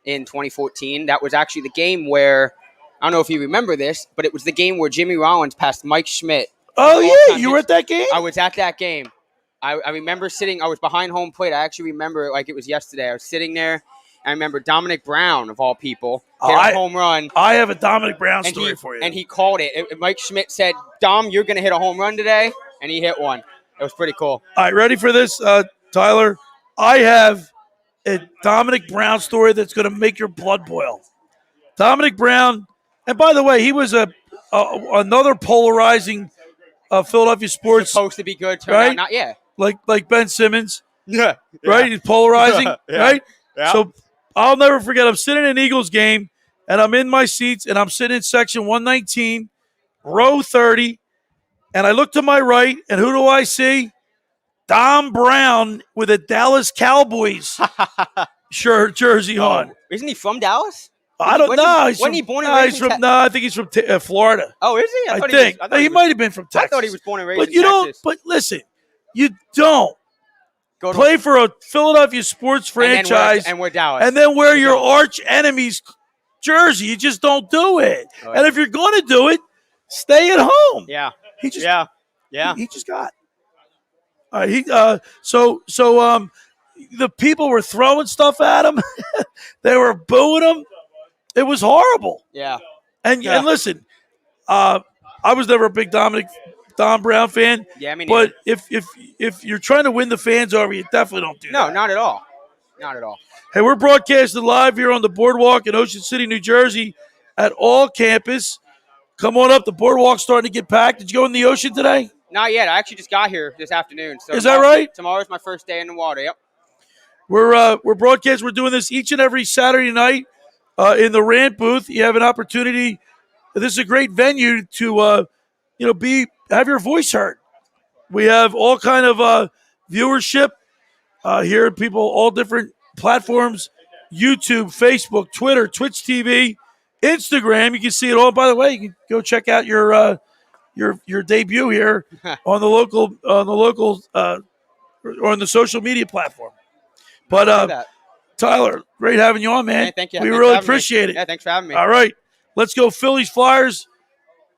in 2014. That was actually the game where I don't know if you remember this, but it was the game where Jimmy Rollins passed Mike Schmidt. Oh yeah, you were at that game. I was at that game. I remember sitting. I was behind home plate. I actually remember it like it was yesterday. I was sitting there. I remember Dominic Brown, of all people, hit a home run. I have a Dominic Brown story for you. And he called it. Mike Schmidt said, Dom, you're going to hit a home run today. And he hit one. It was pretty cool. All right, ready for this, Tyler? I have a Dominic Brown story that's going to make your blood boil. Dominic Brown, and by the way, he was another polarizing Philadelphia sports. Supposed to be good, right? Out not, yeah. Like Ben Simmons. Yeah. Right? He's polarizing, Yeah. right? Yeah. So I'll never forget, I'm sitting in an Eagles game, and I'm in my seats, and I'm sitting in section 119, row 30, and I look to my right, and who do I see? Dom Brown with a Dallas Cowboys jersey on. Isn't he from Dallas? I don't know. Wasn't he born and raised in Texas? I think he's from Florida. Oh, is he? I think. He might have been from Texas. I thought he was born and raised but in you Texas. But listen, you don't Go to play for a Philadelphia sports franchise and we're Dallas. and then wear your arch enemy's jersey. You just don't do it. Oh, and if you're going to do it, stay at home. Yeah. He just, Yeah. He just got. All right. So the people were throwing stuff at him. They were booing him. It was horrible. Yeah. And listen, I was never a big Dom Brown fan. Yeah, I mean, but if you're trying to win the fans over, you definitely don't do that. No, not at all. Not at all. Hey, we're broadcasting live here on the boardwalk in Ocean City, New Jersey, at All Campus. Come on up. The boardwalk's starting to get packed. Did you go in the ocean today? Not yet. I actually just got here this afternoon. So Is that right? Tomorrow's my first day in the water. Yep. We're broadcasting. We're doing this each and every Saturday night in the Rant booth. You have an opportunity. This is a great venue to have your voice heard. We have all kind of viewership here. People, all different platforms: YouTube, Facebook, Twitter, Twitch TV, Instagram. You can see it all. By the way, you can go check out your debut here on the local or on the social media platform. I'll do But that. Tyler, great having you on, man. Hey, thank you. We Thanks really for having me. appreciate it. Yeah, thanks for having me. All right, let's go Phillies, Flyers,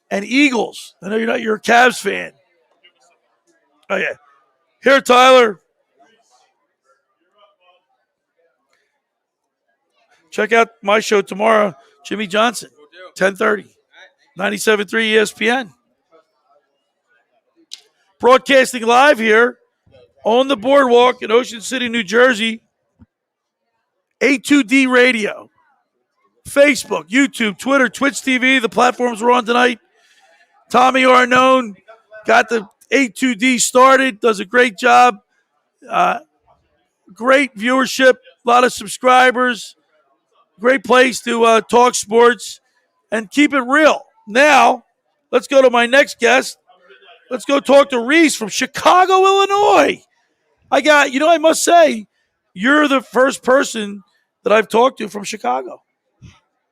and Eagles. I know you're a Cavs fan. Oh yeah, here, Tyler. Check out my show tomorrow, Jimmy Johnson, 10:30, 97.3 ESPN. Broadcasting live here on the boardwalk in Ocean City, New Jersey. A2D Radio, Facebook, YouTube, Twitter, Twitch TV. The platforms we're on tonight. Tommy Arnone got the A2D started, does a great job. Great viewership, a lot of subscribers. Great place to talk sports and keep it real. Now, let's go to my next guest. Let's go talk to Reese from Chicago, Illinois. I must say, you're the first person that I've talked to from Chicago.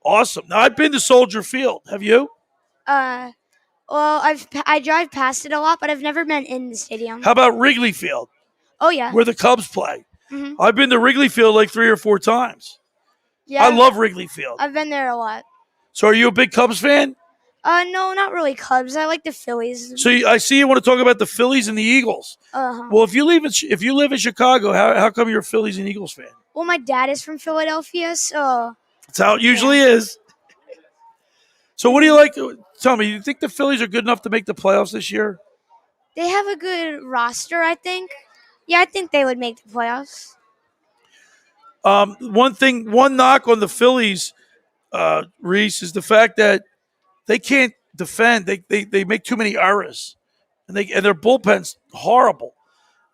Awesome. Now, I've been to Soldier Field. Have you? Well, I drive past it a lot, but I've never been in the stadium. How about Wrigley Field, Oh yeah. where the Cubs play? Mhm. I've been to Wrigley Field like 3 or 4 times. Yeah. I love Wrigley Field. I've been there a lot. So are you a big Cubs fan? No, not really Cubs. I like the Phillies. So I see you want to talk about the Phillies and the Eagles. Uh-huh. Well, if you live in Chicago, how come you're a Phillies and Eagles fan? Well, my dad is from Philadelphia, so That's how it usually is. So what do you like? Tell me, you think the Phillies are good enough to make the playoffs this year? they have a good roster, I think. Yeah, I think they would make the playoffs. One knock on the Phillies, Reese, is the fact that they can't defend. They make too many errors, and their bullpen's horrible.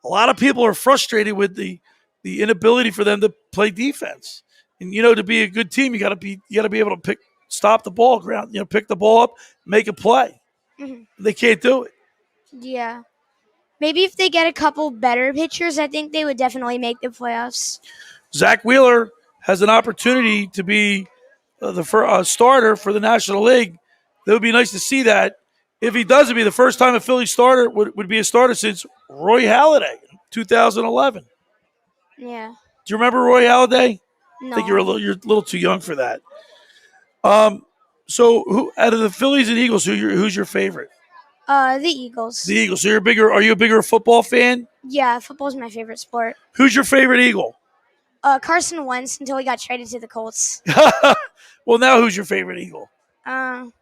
A lot of people are frustrated with the inability for them to play defense. And to be a good team, you got to be able to stop the ball ground. Pick the ball up, make a play. Mhm. They can't do it. Yeah. Maybe if they get a couple better pitchers, I think they would definitely make the playoffs. Zach Wheeler has an opportunity to be the starter for the National League. It would be nice to see that. If he does, it'd be the first time a Philly starter would be a starter since Roy Halladay in 2011. Yeah. Do you remember Roy Halladay? No. I think you're a little too young for that. So who out of the Phillies and Eagles, who's your favorite? The Eagles. The Eagles. So are you a bigger football fan? Yeah, football's my favorite sport. Who's your favorite Eagle? Carson Wentz until he got traded to the Colts. Well, now who's your favorite Eagle? I'm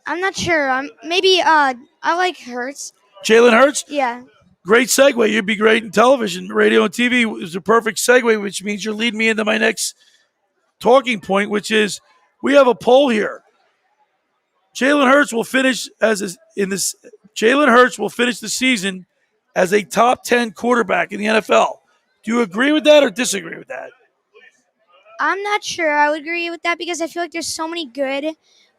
not sure. Maybe I like Hurts. Jalen Hurts? Yeah. Great segue. You'd be great in television, radio, and TV. It was a perfect segue, which means you're leading me into my next talking point, which is we have a poll here. Jalen Hurts will finish Jalen Hurts will finish the season as a top 10 quarterback in the NFL. Do you agree with that or disagree with that? I'm not sure I would agree with that because I feel like there's so many good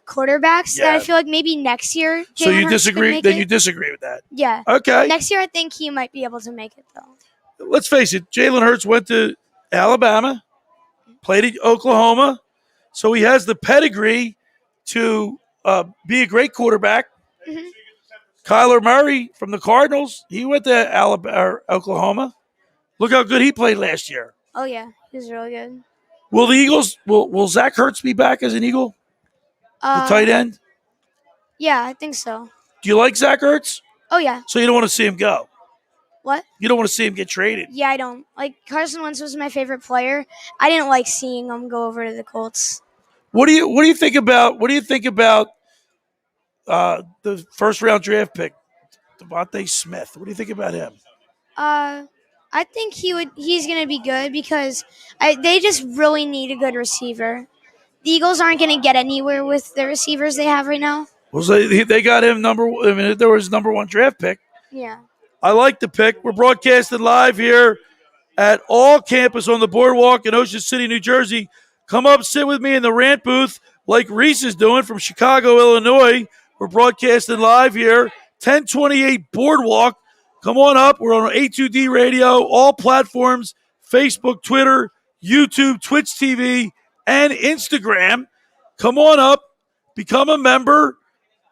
quarterbacks that I feel like maybe next year. So you Jalen Hurts could disagree? make Then it. you disagree with that? Yeah. Okay. Next year, I think he might be able to make it though. Let's face it. Jalen Hurts went to Alabama, played at Oklahoma, so he has the pedigree to be a great quarterback. Mhm. Kyler Murray from the Cardinals, he went to Oklahoma. Look how good he played last year. Oh yeah, he's really good. Will the Eagles? Will Zach Ertz be back as an Eagle? The tight end. Yeah, I think so. Do you like Zach Ertz? Oh yeah. So you don't want to see him go. What? You don't want to see him get traded. Yeah, I don't like Carson Wentz was my favorite player. I didn't like seeing him go over to the Colts. What do you think about the first round draft pick, Devontae Smith? What do you think about him? I think he's gonna be good because they just really need a good receiver. The Eagles aren't gonna get anywhere with the receivers they have right now. Well, so they got him there was number 1 draft pick. Yeah. I like the pick. We're broadcasting live here at All Campus on the Boardwalk in Ocean City, New Jersey. Come up, sit with me in the Rant booth like Reese is doing from Chicago, Illinois. We're broadcasting live here, 1028 Boardwalk. Come on up. We're on A2D Radio, all platforms, Facebook, Twitter, YouTube, Twitch TV, and Instagram. Come on up, become a member,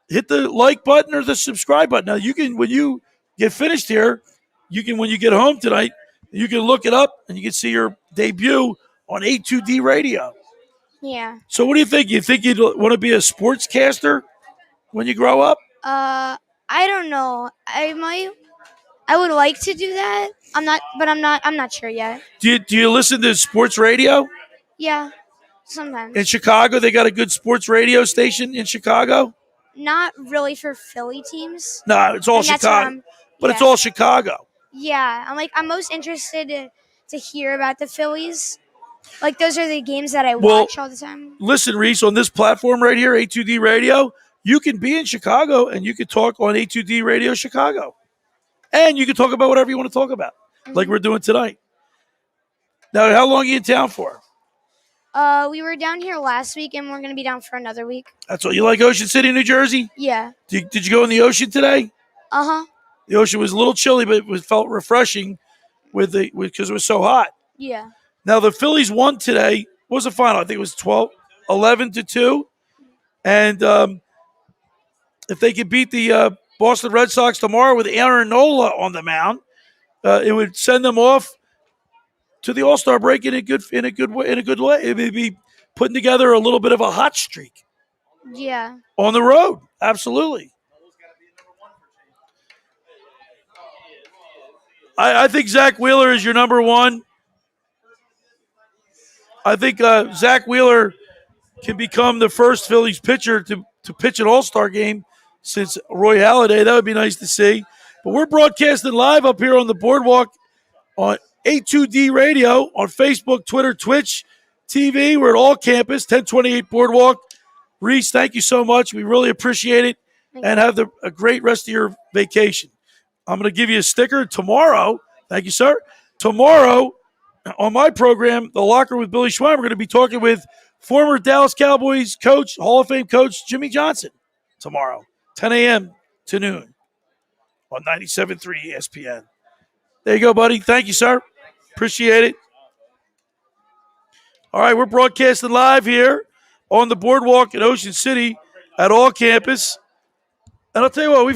hit the like button or the subscribe button. Now, you can, when you get finished here, you can, when you get home tonight, you can look it up and you can see your debut on A2D radio. Yeah. So what do you think? You think you'd want to be a sportscaster when you grow up? I don't know. I would like to do that. I'm not sure yet. Do you listen to sports radio? Yeah. Sometimes. In Chicago, they got a good sports radio station in Chicago? Not really for Philly teams. No, it's all And that's what Chicago. But it's yeah. all Chicago. Yeah, I'm most interested to hear about the Phillies. Like those are the games that I watch all the time. Listen, Reese, on this platform right here, A2D Radio, you can be in Chicago and you can talk on A2D Radio Chicago. And you can talk about whatever you want to talk about, like we're doing tonight. Now, how long are you in town for? We were down here last week, and we're going to be down for another week. That's all. You like Ocean City, New Jersey? Yeah. Did you go in the ocean today? Uh-huh. The ocean was a little chilly, but it felt refreshing because it was so hot. Yeah. Now, the Phillies won today. What was the final? I think it was 11-2. And if they could beat the Boston Red Sox tomorrow with Aaron Nola on the mound, it would send them off to the All-Star break in a good way. It would be putting together a little bit of a hot streak. Yeah. On the road. Absolutely. I think Zach Wheeler is your number one. I think Zach Wheeler can become the first Phillies pitcher to pitch an All-Star game since Roy Halladay. That would be nice to see. But we're broadcasting live up here on the boardwalk on A2D Radio on Facebook, Twitter, Twitch, TV. We're at all campus, 1028 Boardwalk. Reese, thank you so much. We really appreciate it. And have a great rest of your vacation. I'm going to give you a sticker tomorrow. Thank you, sir. Tomorrow on my program, The Locker with Billy Schweim, we're going to be talking with former Dallas Cowboys coach, Hall of Fame coach Jimmy Johnson tomorrow, 10 a.m. to noon on 97.3 ESPN. There you go, buddy. Thank you, sir. Appreciate it. All right, we're broadcasting live here on the boardwalk in Ocean City at all campus. And I'll tell you what,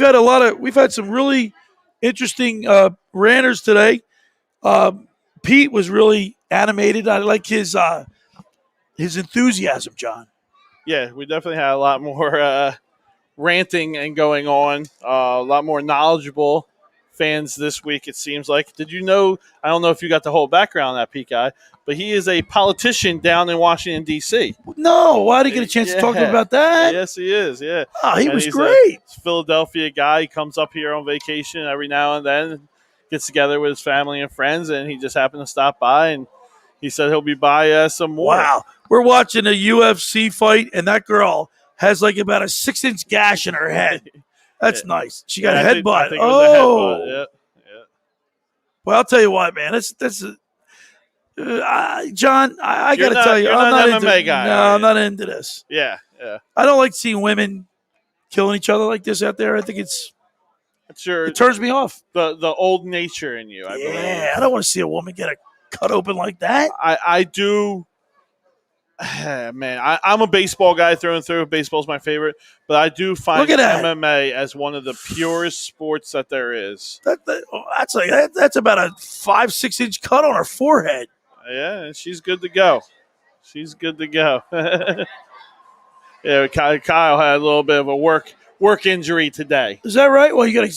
we've had some really interesting ranters today. Pete was really animated. I like his enthusiasm, John. Yeah, we definitely had a lot more ranting and going on. A lot more knowledgeable fans this week, it seems like. Did you know, I don't know if you got the whole background on that Pete guy, but he is a politician down in Washington, D.C. No, why did he get a chance to talk about that? Yes, he is, yeah. Oh, he and was he's great. A Philadelphia guy. He comes up here on vacation every now and then, gets together with his family and friends, and he just happened to stop by, and he said he'll be by some more. Wow. We're watching a UFC fight, and that girl has like about a 6-inch gash in her head. That's nice. She got a headbutt. I think it was a headbutt. Yeah. Well, I'll tell you what, man. John, I got to tell you, I'm not an into MMA guy. No, I'm not into this. Yeah. I don't like seeing women killing each other like this out there. I think it turns me off. The old nature in you, I believe. Yeah, I don't want to see a woman get cut open like that. I do. Man, I'm a baseball guy through and through. Baseball's my favorite, but I do find MMA as one of the purest sports that there is. That's about a 5-6 inch cut on her forehead. Yeah, and she's good to go. Yeah, Kyle had a little bit of a work injury today. Is that right? Well, you got to.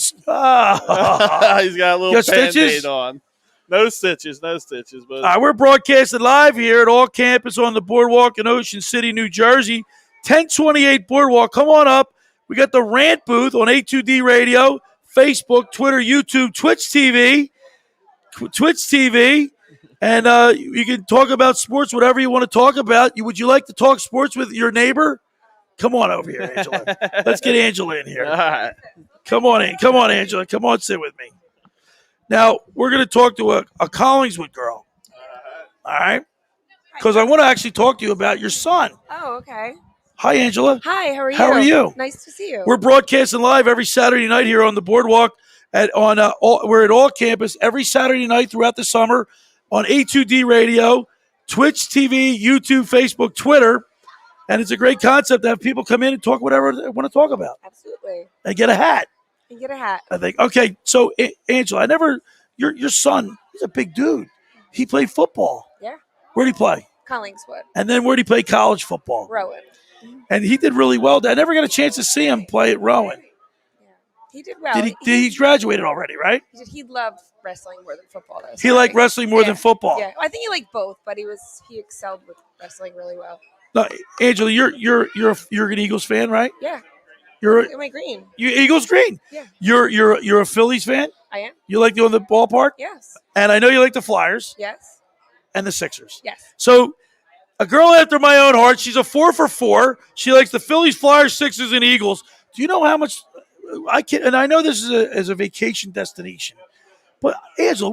He's got a little Band-Aid stitches on. No stitches. But all right, we're broadcasting live here at all campus on the boardwalk in Ocean City, New Jersey. 1028 Boardwalk. Come on up. We got the Rant booth on A2D Radio, Facebook, Twitter, YouTube, Twitch TV. And you can talk about sports, whatever you want to talk about. Would you like to talk sports with your neighbor? Come on over here, Angela. Let's get Angela in here. All right. Come on, Angela. Come on, sit with me. Now, we're going to talk to a Collingswood girl. All right? Because I want to actually talk to you about your son. Oh, okay. Hi, Angela. Hi, how are you? How are you? Nice to see you. We're broadcasting live every Saturday night here on the boardwalk. We're at all campus every Saturday night throughout the summer on A2D Radio, Twitch TV, YouTube, Facebook, Twitter. And it's a great concept to have people come in and talk whatever they want to talk about. Absolutely. And get a hat. You get a hat. I think. Okay, so Angela, your son, he's a big dude. He played football. Yeah. Where'd he play? Collingswood. And then where'd he play college football? Rowan. And he did really well. I never got a chance to see him play at Rowan. He did well. He graduated already, right? He loved wrestling more than football. Though, He liked wrestling more than football. Yeah, I think he liked both, but he excelled with wrestling really well. No, Angela, you're an Eagles fan, right? Yeah. You're Am I green? You Eagles green. Yeah. You're a Phillies fan. I am. You like going to the ballpark. Yes. And I know you like the Flyers. Yes. And the Sixers. Yes. So, a girl after my own heart. She's a 4 for 4. She likes the Phillies, Flyers, Sixers, and Eagles. Do you know how much I can? And I know this is a vacation destination, but Angela,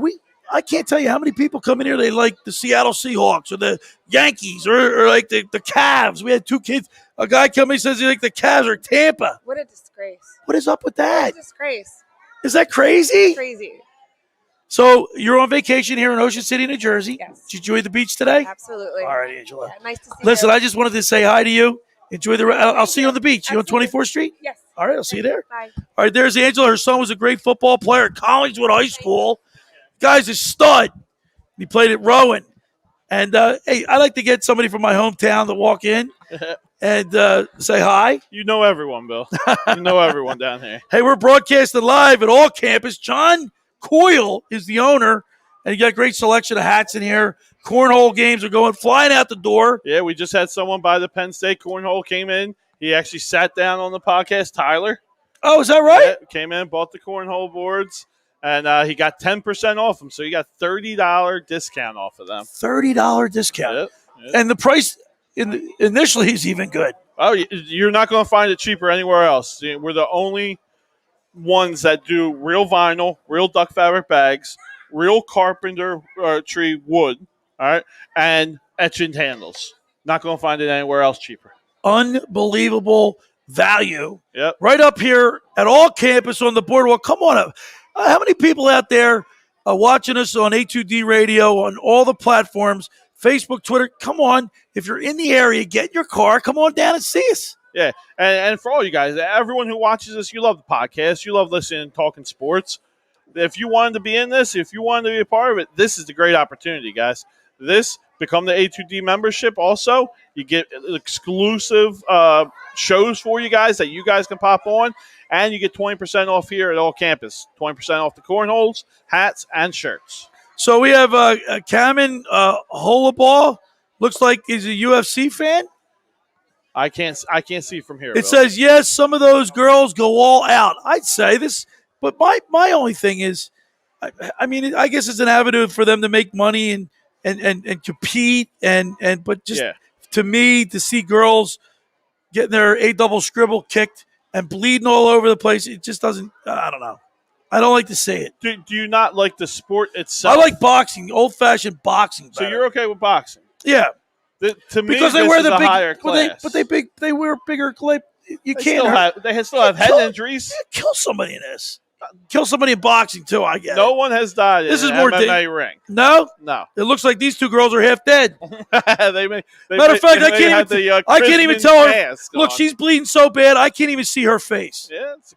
I can't tell you how many people come in here. They like the Seattle Seahawks or the Yankees or like the Cavs. We had 2 kids. A guy come in and says he like the Cavs or Tampa. What a disgrace. What is up with that? What a disgrace. Is that crazy? Crazy. So you're on vacation here in Ocean City, New Jersey. Yes. Did you enjoy the beach today? Absolutely. All right, Angela. Yeah, nice to see Listen, you. I just wanted to say hi to you. Enjoy I'll see you on the beach. You on 24th Street? Yes. All right, I'll see you there. Bye. All right, there's Angela. Her son was a great football player at Collingswood High School. Guy's a stud. He played at Rowan. And, hey, I like to get somebody from my hometown to walk in and say hi. You know everyone, Bill. You know everyone down here. Hey, we're broadcasting live at all campus. John Coyle is the owner, and you got a great selection of hats in here. Cornhole games are flying out the door. Yeah, we just had someone by the Penn State cornhole came in. He actually sat down on the podcast, Tyler. Oh, is that right? Yeah, came in, bought the cornhole boards, and he got 10% off them. So you got $30 discount off of them. $30 discount. Yep. And the price initially is even good. Oh, you're not going to find it cheaper anywhere else. We're the only ones that do real vinyl, real duck fabric bags, real carpenter tree wood, all right, and etchant handles. Not going to find it anywhere else cheaper. Unbelievable value. Yep. Right up here at all campus on the boardwalk. Come on up. How many people out there are watching us on A2D radio, on all the platforms, Facebook, Twitter? Come on. If you're in the area, get in your car. Come on down and see us. Yeah, and for all you guys, everyone who watches us, you love the podcast. You love listening and talking sports. If you wanted to be in this, if you wanted to be a part of it, this is the great opportunity, guys. Become the A2D membership also. You get exclusive shows for you guys that you guys can pop on, and you get 20% off here at all campus. 20% off the cornholes, hats, and shirts. So we have Kamen Holaball. Looks like he's a UFC fan. I can't see from here. It says, yes, some of those girls go all out. I'd say this, but my only thing is, I mean, I guess it's an avenue for them to make money and compete but just to me, to see girls getting their A double scribble kicked and bleeding all over the place, it just doesn't. I don't know. I don't like to see it. Do you not like the sport itself? I like boxing, old fashioned boxing. So you're okay with boxing? Yeah. To me, because they wear the big, higher class. But they wear bigger clip. You They can't. still have head injuries. Kill somebody in this. Kill somebody in boxing too. I guess. No one has died. This in is an more MMA ring. No. It looks like these two girls are half dead. Matter of fact, I can't even tell her. Look, on. she's bleeding so bad, I can't even see her face. Yeah, it's a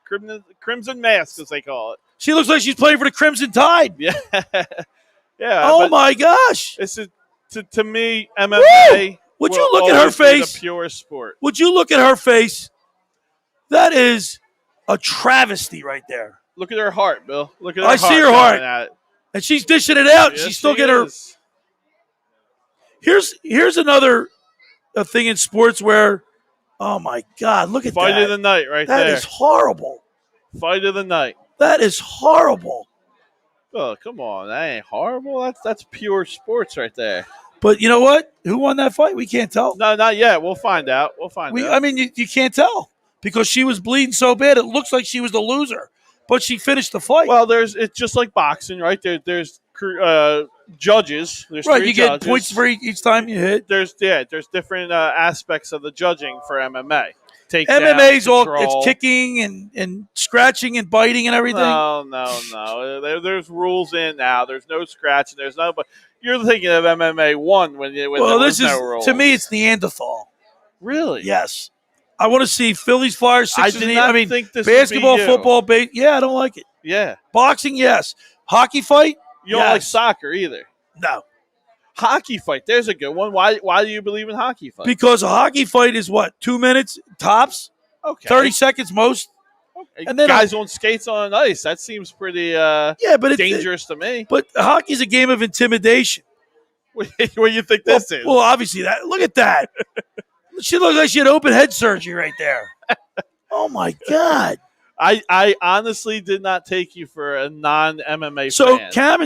crimson mask, as they call it. She looks like she's playing for the Crimson Tide. Yeah. Oh my gosh. This is to me MMA. Would you look at her face? The purest sport. Would you look at her face? That is a travesty right there. Look at her heart, Bill. Look at her I heart. see her heart. And she's dishing it out. Yes, She's still she getting her. is. Here's another thing in sports where, oh my God, look at Fight that. of the night right That there. is horrible. Fight of the night. That is horrible. Oh, come on. That ain't horrible. That's pure sports right there. But you know what? Who won that fight? We can't tell. No, not yet. We'll find out. out. I mean, you can't tell because she was bleeding so bad. It looks like she was the loser, but she finished the fight. Well, it's just like boxing, right? There's judges. There's right, three you judges. get points for each time you hit. There's different aspects of the judging for MMA. MMA's it's kicking and scratching and biting and everything. No. There's rules in now. There's no scratching. There's no. But you're thinking of MMA 1 when there was no rules. To me, it's Neanderthal. Really? Yes. I want to see Phillies, Flyers, I Sixers. did not think this would basketball, be you. football, yeah, I don't like it. Yeah. Boxing, yes. Hockey fight, You don't like soccer either. No. Hockey fight. There's a good one. Why do you believe in hockey fight? Because a hockey fight is what, 2 minutes tops, Okay. 30 seconds most. And then guys on skates on ice. That seems pretty but it's dangerous to me. But hockey's a game of intimidation. What do you think this is? Well, obviously that. Look at that. She looked like she had open head surgery right there. Oh my God. I honestly did not take you for a non-MMA So fan.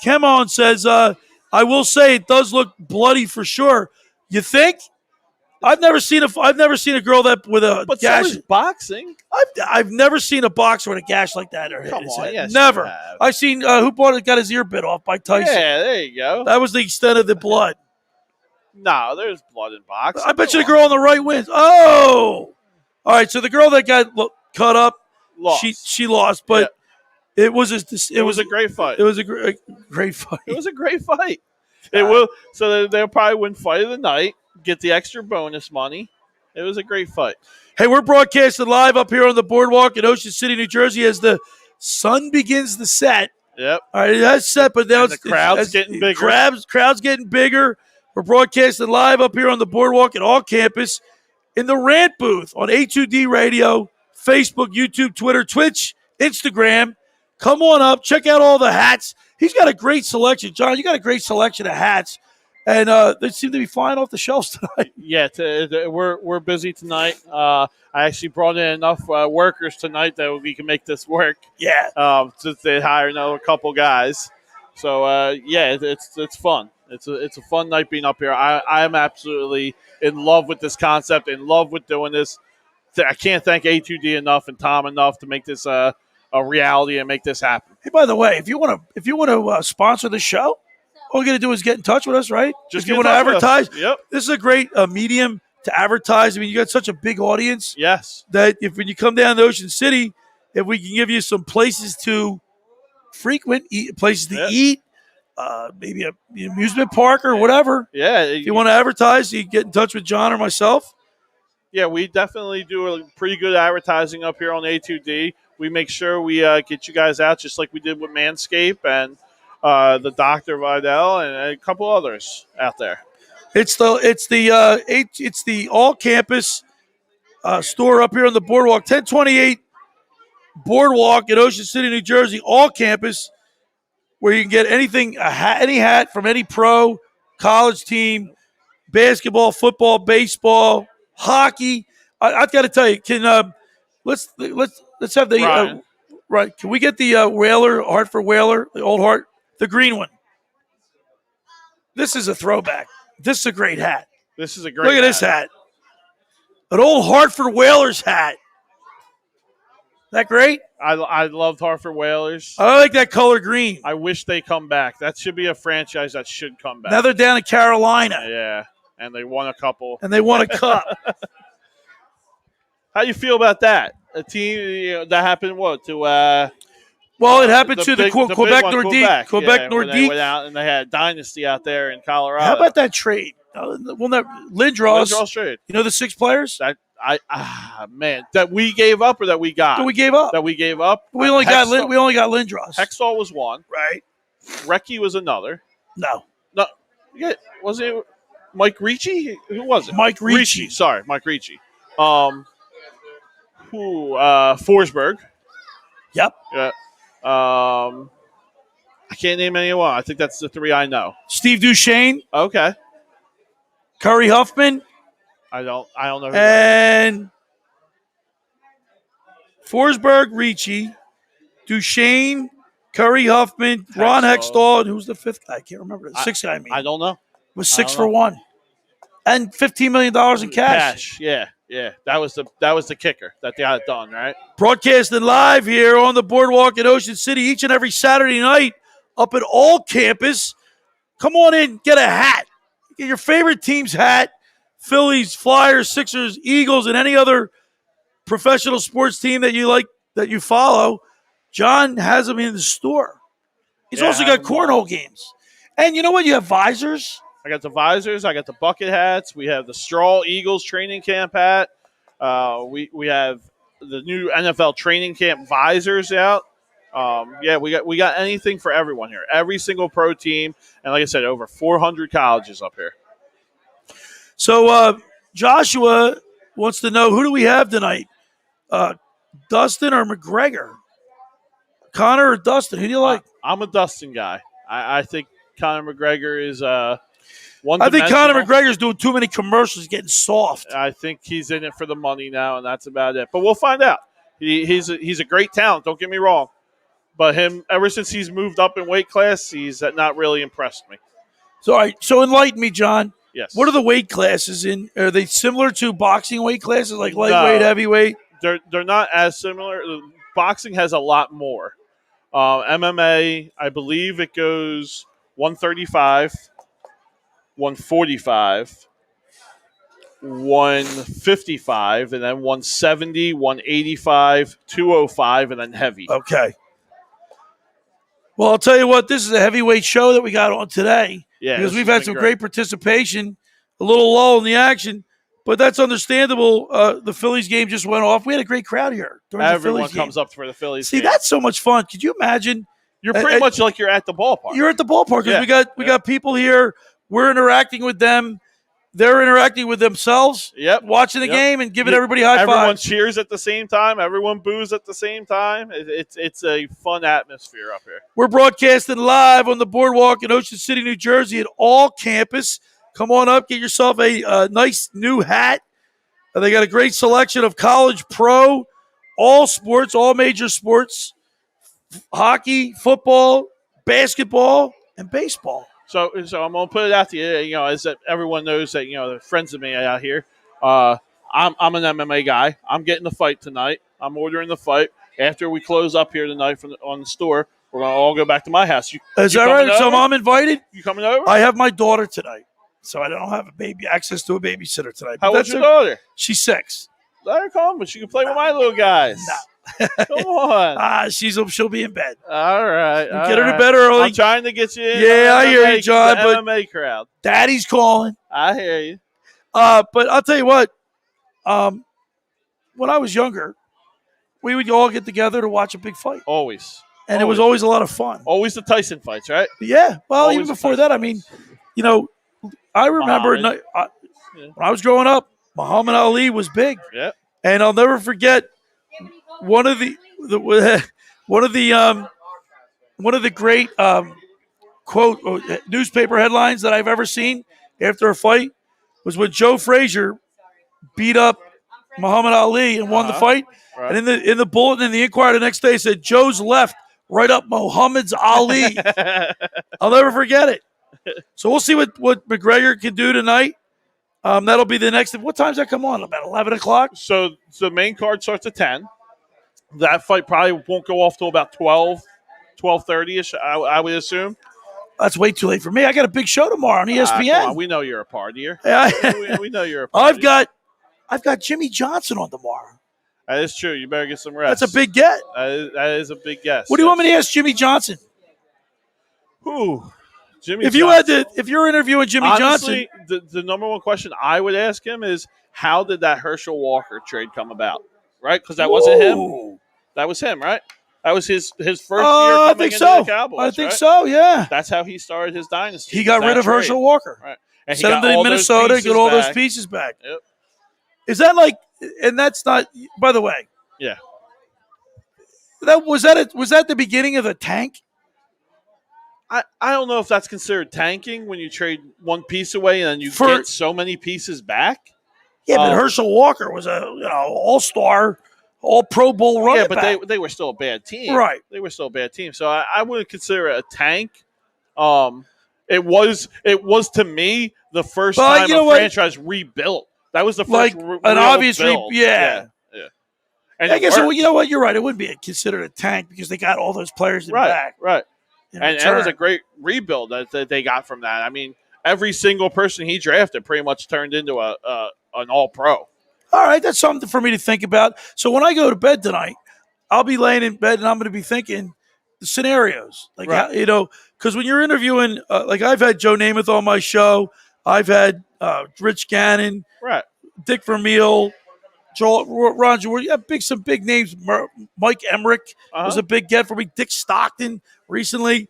Kemon says, I will say it does look bloody for sure. You think? I've never seen a girl that with a But gash. so is boxing. I've never seen a boxer with a gash like that. Come on, yes, never. you have. I've seen who got his ear bit off by Tyson. Yeah, there you go. That was the extent of the blood. No, there's blood in boxing. I bet you the girl on the right wins. Oh, all right. So the girl that got cut up, Lost. she lost, but it was a great fight. It was a great fight. It was a great fight. It will. So they'll probably win fight of the night. Get the extra bonus money. It was a great fight. Hey, we're broadcasting live up here on the boardwalk in Ocean City, New Jersey, as the sun begins to set. Yep. All right, that's set, but now the crowd's getting bigger. Crowd's getting bigger. We're broadcasting live up here on the boardwalk at all campus in the Rant booth on A2D Radio, Facebook, YouTube, Twitter, Twitch, Instagram. Come on up. Check out all the hats. He's got a great selection. John, you got a great selection of hats. And they seem to be flying off the shelves tonight. Yeah, we're busy tonight. I actually brought in enough workers tonight that we can make this work. Yeah. Since they hire another couple guys. So it's fun. It's a fun night being up here. I'm absolutely in love with this concept. In love with doing this. I can't thank A2D enough and Tom enough to make this a reality and make this happen. Hey, by the way, if you want to sponsor the show, all you got to do is get in touch with us, right? Just if you get want in to touch with us. advertise, Yep. This is a great medium to advertise. I mean, you got such a big audience. Yes. That when you come down to Ocean City, if we can give you some places to frequent, places to eat, maybe an amusement park or whatever. Yeah. If you want to advertise, you can get in touch with John or myself. Yeah, we definitely do a pretty good advertising up here on A2D. We make sure we get you guys out just like we did with Manscaped and the Dr. Vidal and a couple others out there. It's the all campus store up here on the boardwalk, 1028 Boardwalk in Ocean City, New Jersey, all campus, where you can get anything, any hat from any pro, college team, basketball, football, baseball, hockey. I've got to tell you, let's have the right. Can we get the Hartford Whaler, the old Hart, the green one? This is a throwback. This is a great hat. This is a great Look at this hat. An old Hartford Whalers hat. That great? I loved Hartford Whalers. I like that color green. I wish they come back. That should be a franchise that should come back. Now they're down in Carolina. Yeah, and they won a couple. And they won a cup. How do you feel about that? A team that happened to well, it happened to the Quebec Nordique. Quebec Nordique. They went out and they had a dynasty out there in Colorado. How about that trade? Lindros trade. You know the 6 players? That we gave up or that we got? That we gave up. That we gave up. We only got Lindros. Hextall was one. Right. Recky was another. No. Yeah, was it Mike Ricci? Who was it? Mike Ricci. Sorry, Mike Ricci. Forsberg. Yep. Yeah. I can't name anyone. I think that's the 3 I know. Steve Duchesne. Okay. Curry Huffman. I don't know. And Forsberg, Ricci, Duchesne, Curry Huffman, Ron Hextall, and who's the 5th guy? I can't remember. The 6th guy, I don't know. It was 6 for 1. And $15 million in cash. Yeah. That was the kicker that they got it done, right? Broadcasting live here on the boardwalk in Ocean City each and every Saturday night up at all campus. Come on in, get a hat. Get your favorite team's hat. Phillies, Flyers, Sixers, Eagles, and any other professional sports team that you like, that you follow. John has them in the store. He's also got cornhole games. And you know what? You have visors. I got the visors. I got the bucket hats. We have the Straw Eagles training camp hat. We have the new NFL training camp visors out. We got anything for everyone here. Every single pro team, and like I said, over 400 colleges up here. So Joshua wants to know, who do we have tonight? Dustin or McGregor? Connor or Dustin? Who do you like? I'm a Dustin guy. I think Conor McGregor is one. I think Conor McGregor's doing too many commercials, getting soft. I think he's in it for the money now, and that's about it. But we'll find out. He's a great talent. Don't get me wrong, but ever since he's moved up in weight class, he's not really impressed me. So, all right, so enlighten me, John. Yes. What are the weight classes in? Are they similar to boxing weight classes, like lightweight, heavyweight? They're not as similar. Boxing has a lot more. MMA, I believe it goes 135, 145, 155, and then 170, 185, 205, and then heavy. Okay. Well, I'll tell you what, this is a heavyweight show that we got on today. Yeah, because we've had some great participation, a little lull in the action, but that's understandable. The Phillies game just went off. We had a great crowd here during Everyone the Phillies comes game. up for the Phillies See, game. that's so much fun. Could you imagine? You're pretty much like you're at the ballpark. You're at the ballpark because we got people here. We're interacting with them. They're interacting with themselves. Yep. Watching the game and giving everybody high fives. Everyone cheers at the same time. Everyone boos at the same time. It's a fun atmosphere up here. We're broadcasting live on the boardwalk in Ocean City, New Jersey at all campus. Come on up, get yourself a nice new hat. They got a great selection of college, pro, all sports, all major sports, hockey, football, basketball, and baseball. So I'm gonna put it out to you. As that everyone knows that the friends of me out here. I'm an MMA guy. I'm getting the fight tonight. I'm ordering the fight. After we close up here tonight on the store, we're gonna all go back to my house. Is that right? So I'm invited. You coming over? I have my daughter tonight, so I don't have access to a babysitter tonight. How old's your daughter? She's 6. Let her come, but she can play with my little guys. Come on. She'll be in bed. All right. Get her to bed early. I'm trying to get you in. Yeah, I hear you, John. The But MMA crowd. Daddy's calling. I hear you. But I'll tell you what. When I was younger, we would all get together to watch a big fight. Always. And it was always a lot of fun. Always the Tyson fights, right? Yeah. Well, Always even before that, I mean, I remember when I was growing up, Muhammad Ali was big. Yeah. And I'll never forget one of the great quote newspaper headlines that I've ever seen after a fight was when Joe Frazier beat up Muhammad Ali and won the fight. Right. And in the bulletin in the Inquirer the next day, it said Joe's left right up Muhammad's Ali. I'll never forget it. So we'll see what McGregor can do tonight. That'll be the next. What time's that come on? About 11 o'clock? So the main card starts at 10. That fight probably won't go off till about 12, 12:30ish, I would assume. That's way too late for me. I got a big show tomorrow on ESPN. Come on, we know you're a partier. we know you're a partier. I've got Jimmy Johnson on tomorrow. That is true. You better get some rest. That's a big get. That is a big guess. What do you want me to ask Jimmy Johnson? Who? Jimmy if Johnson. If you're interviewing Jimmy Honestly, Johnson, the number one question I would ask him is, how did that Herschel Walker trade come about? Right? Because that wasn't him. That was him, right? That was his first year coming into the Cowboys. I think right? so, yeah. That's how he started his dynasty. He got rid of Herschel Walker. Right. And sent him to Minnesota, get all those pieces back. Yep. Is that like, and that's not, by the way. Yeah. Was that the beginning of the tank? I don't know if that's considered tanking when you trade one piece away and then you get so many pieces back. Yeah, but Herschel Walker was a all-star, all-Pro Bowl running back. Yeah, but they were still a bad team. Right. They were still a bad team. So I wouldn't consider it a tank. It was to me the first time a franchise rebuilt. That was the first an obvious build. Yeah. And I guess you know what? You're right. It wouldn't be considered a tank because they got all those players back. Right. And that was a great rebuild that they got from that. I mean, every single person he drafted pretty much turned into an all-pro. All right, that's something for me to think about. So when I go to bed tonight, I'll be laying in bed and I'm going to be thinking, scenarios, like Right. because when you're interviewing, like I've had Joe Namath on my show, I've had Rich Gannon, Right. Dick Vermeil, Joel, Ron George, some big names. Mike Emmerich was a big get for me. Dick Stockton recently.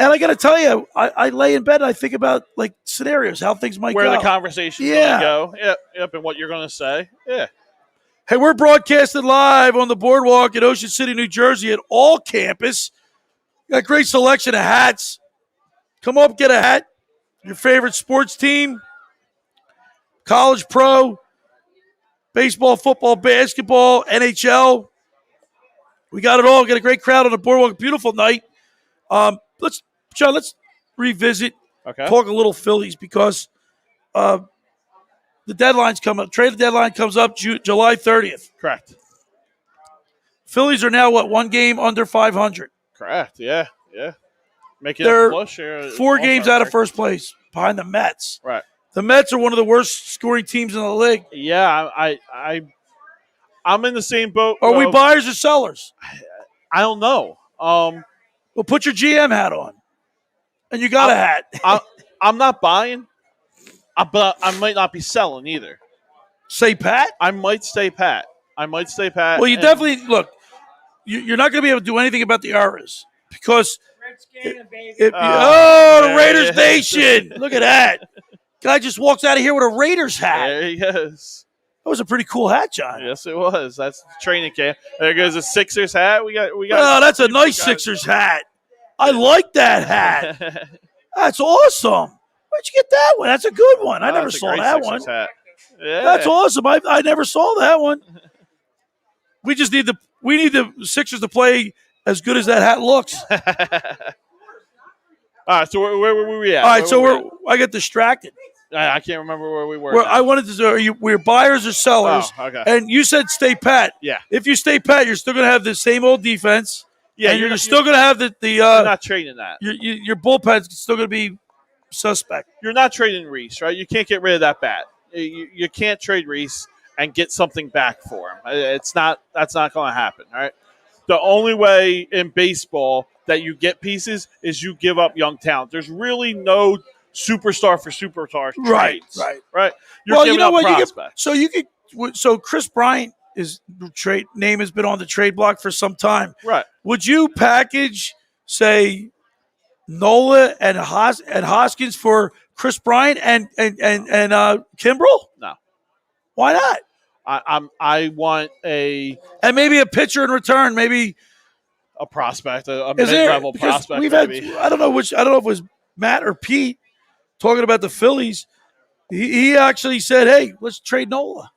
And I got to tell you, I lay in bed and I think about like scenarios, how things might Where go. the conversation's going to go. Yep, and what you're going to say. Yeah. Hey, we're broadcasting live on the boardwalk in Ocean City, New Jersey at All Campus. Got a great selection of hats. Come up, get a hat. Your favorite sports team, college, pro, baseball, football, basketball, NHL. We got it all. Got a great crowd on the boardwalk. Beautiful night. Let's revisit, talk a little Phillies because the deadline's coming up. Trade deadline comes up July 30th. Correct. Phillies are now, one game under 500. Correct. Yeah. Making They're a push here. 4 games out of first place behind the Mets. Right. The Mets are one of the worst scoring teams in the league. Yeah, I'm in the same boat. Are we buyers or sellers? I don't know. Well, put your GM hat on. And you got a hat. I'm not buying, but I might not be selling either. Say pat? I might stay pat. Well, you definitely, look, you're not going to be able to do anything about the errors because the Raiders Nation. Look at that. Guy just walks out of here with a Raiders hat. There he goes. That was a pretty cool hat, John. Yes, it was. That's the training camp. There goes a Sixers hat. We got. Oh, that's a nice Sixers hat. I like that hat. That's awesome. Where'd you get that one? That's a good one. I never saw that one. Hat. Yeah. That's awesome. I never saw that one. We need the Sixers to play as good as that hat looks. All right, so where were we at? All right, I get distracted. I can't remember where we were. I wanted to know, we're buyers or sellers. Oh, okay. And you said stay pat. Yeah. If you stay pat, you're still going to have the same old defense. Yeah, and you're still going to have the you're not trading that. Your bullpen's still going to be suspect. You're not trading Reese, right? You can't get rid of that bat. You can't trade Reese and get something back for him. That's not going to happen, all right? The only way in baseball that you get pieces is you give up young talent. There's really no superstar for superstar trades. Right. You're giving up prospects. So Chris Bryant name has been on the trade block for some time. Right. Would you package, say, Nola and Hoskins for Chris Bryant and Kimbrel? No. Why not? I want and maybe a pitcher in return, maybe a prospect, a mid-level prospect. We've had, I don't know if it was Matt or Pete talking about the Phillies. He actually said, "Hey, let's trade Nola."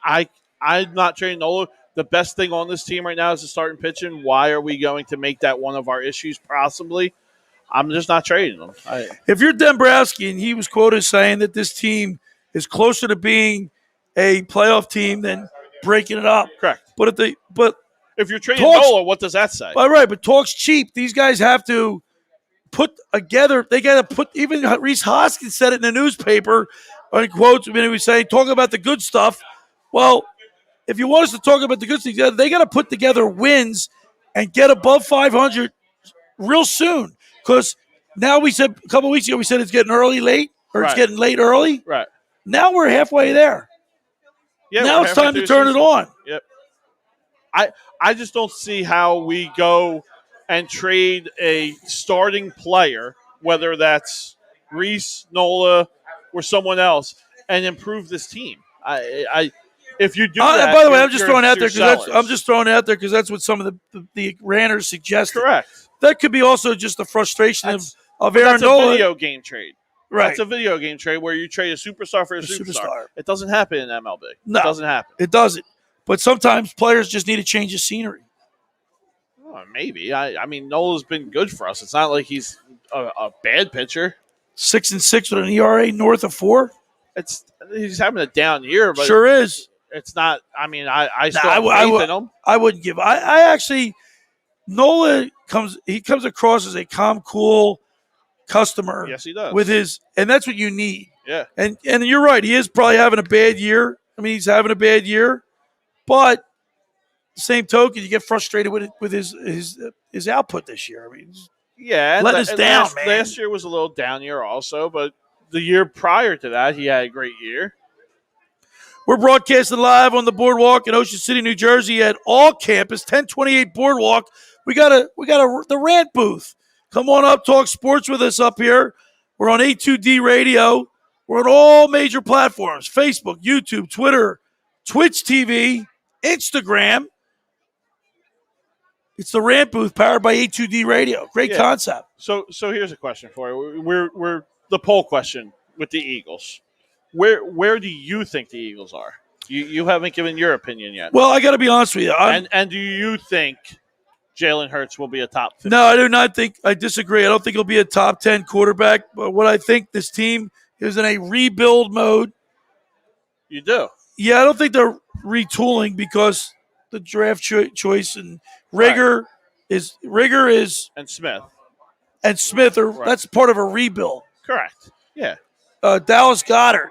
I'm not trading Nola. The best thing on this team right now is the starting pitching. Why are we going to make that one of our issues? Possibly. I'm just not trading them. If you're Dombrowski, and he was quoted saying that this team is closer to being a playoff team than breaking it up. Correct. But if you're trading Nola, what does that say? Right, but talk's cheap. These guys have to put together. They got to put. Even Reese Hoskins said it in the newspaper. In quotes, when he was saying, talking about the good stuff. Well, if you want us to talk about the good stuff, they got to put together wins and get above 500 real soon. Because now we said a couple weeks ago, we said it's getting early, late, or it's getting late, early. Right. Now we're halfway there. Yeah, now it's time to turn it on. Yep. I just don't see how we go and trade a starting player, whether that's Reese, Nola, or someone else, and improve this team. If you do that, by the way, I'm just throwing it out there because that's what some of the ranters suggested. Correct. That could be also just the frustration of Aaron Nola. That's a video game trade. Right. That's a video game trade where you trade a superstar for a superstar. It doesn't happen in MLB. No, it doesn't happen. It doesn't. But sometimes players just need a change of scenery. Oh, maybe. I mean, Nola's been good for us. It's not like he's a bad pitcher. 6-6 with an ERA north of 4. He's having a down year, but sure is. It's not. I mean, I still have faith in him. I wouldn't give. I actually, Nola comes across as a calm, cool customer. Yes, he does. And that's what you need. Yeah. And you're right. He is probably having a bad year. I mean, he's having a bad year, but the same token, you get frustrated with his output this year. I mean, Yeah, and letting us down, last, man. Last year was a little down year also, but the year prior to that, he had a great year. We're broadcasting live on the boardwalk in Ocean City, New Jersey at All Campus, 1028 Boardwalk. We got the Rant booth. Come on up, talk sports with us up here. We're on A2D Radio. We're on all major platforms: Facebook, YouTube, Twitter, Twitch TV, Instagram. It's the Rant booth powered by A2D Radio. Great concept. So here's a question for you. We're the poll question with the Eagles. Where do you think the Eagles are? You haven't given your opinion yet. Well, I got to be honest with you. And do you think Jalen Hurts will be a top 15? No, I do not think. I disagree. I don't think he'll be a top 10 quarterback. But what I think, this team is in a rebuild mode. You do? Yeah, I don't think they're retooling because the draft choice and Rigger is and Smith are that's part of a rebuild. Correct. Yeah. Dallas Goedert.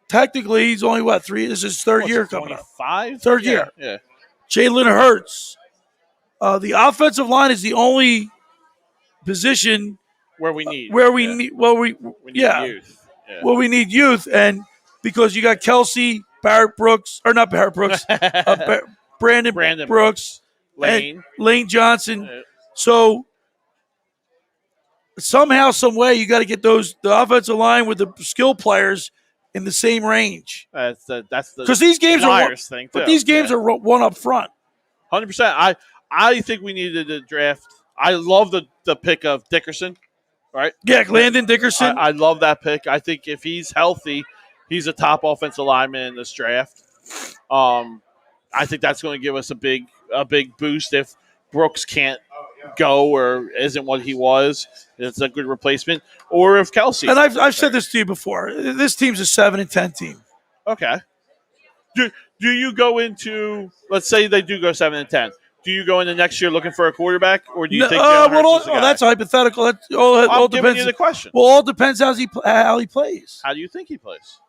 Technically, he's only three. This is his third year coming up. Third year. Yeah. Jalen Hurts. The offensive line is the only position where we need need youth. Yeah. Well, we need youth, and because you got Kelsey, Barrett Brooks, or not Barrett Brooks, Brandon Brooks, Lane Johnson. So somehow, some way, you got to get the offensive line with the skill players in the same range. That's the because these games thing too. But these games are one up front. 100%. I think we needed to draft. I love the pick of Dickerson. Right? Yeah, Landon Dickerson. I love that pick. I think if he's healthy, he's a top offensive lineman in this draft. I think that's going to give us a big boost if Brooks can't go or isn't what he was. It's a good replacement. Or if Kelsey. And I've said this to you before. This team's a 7-10 team. Okay. Do you go into, let's say they do go 7-10. Do you go into next year looking for a quarterback, or do you think Jalen Hurts is the guy? That's hypothetical. That all giving depends. You the question. Well, all depends how he plays. How do you think he plays?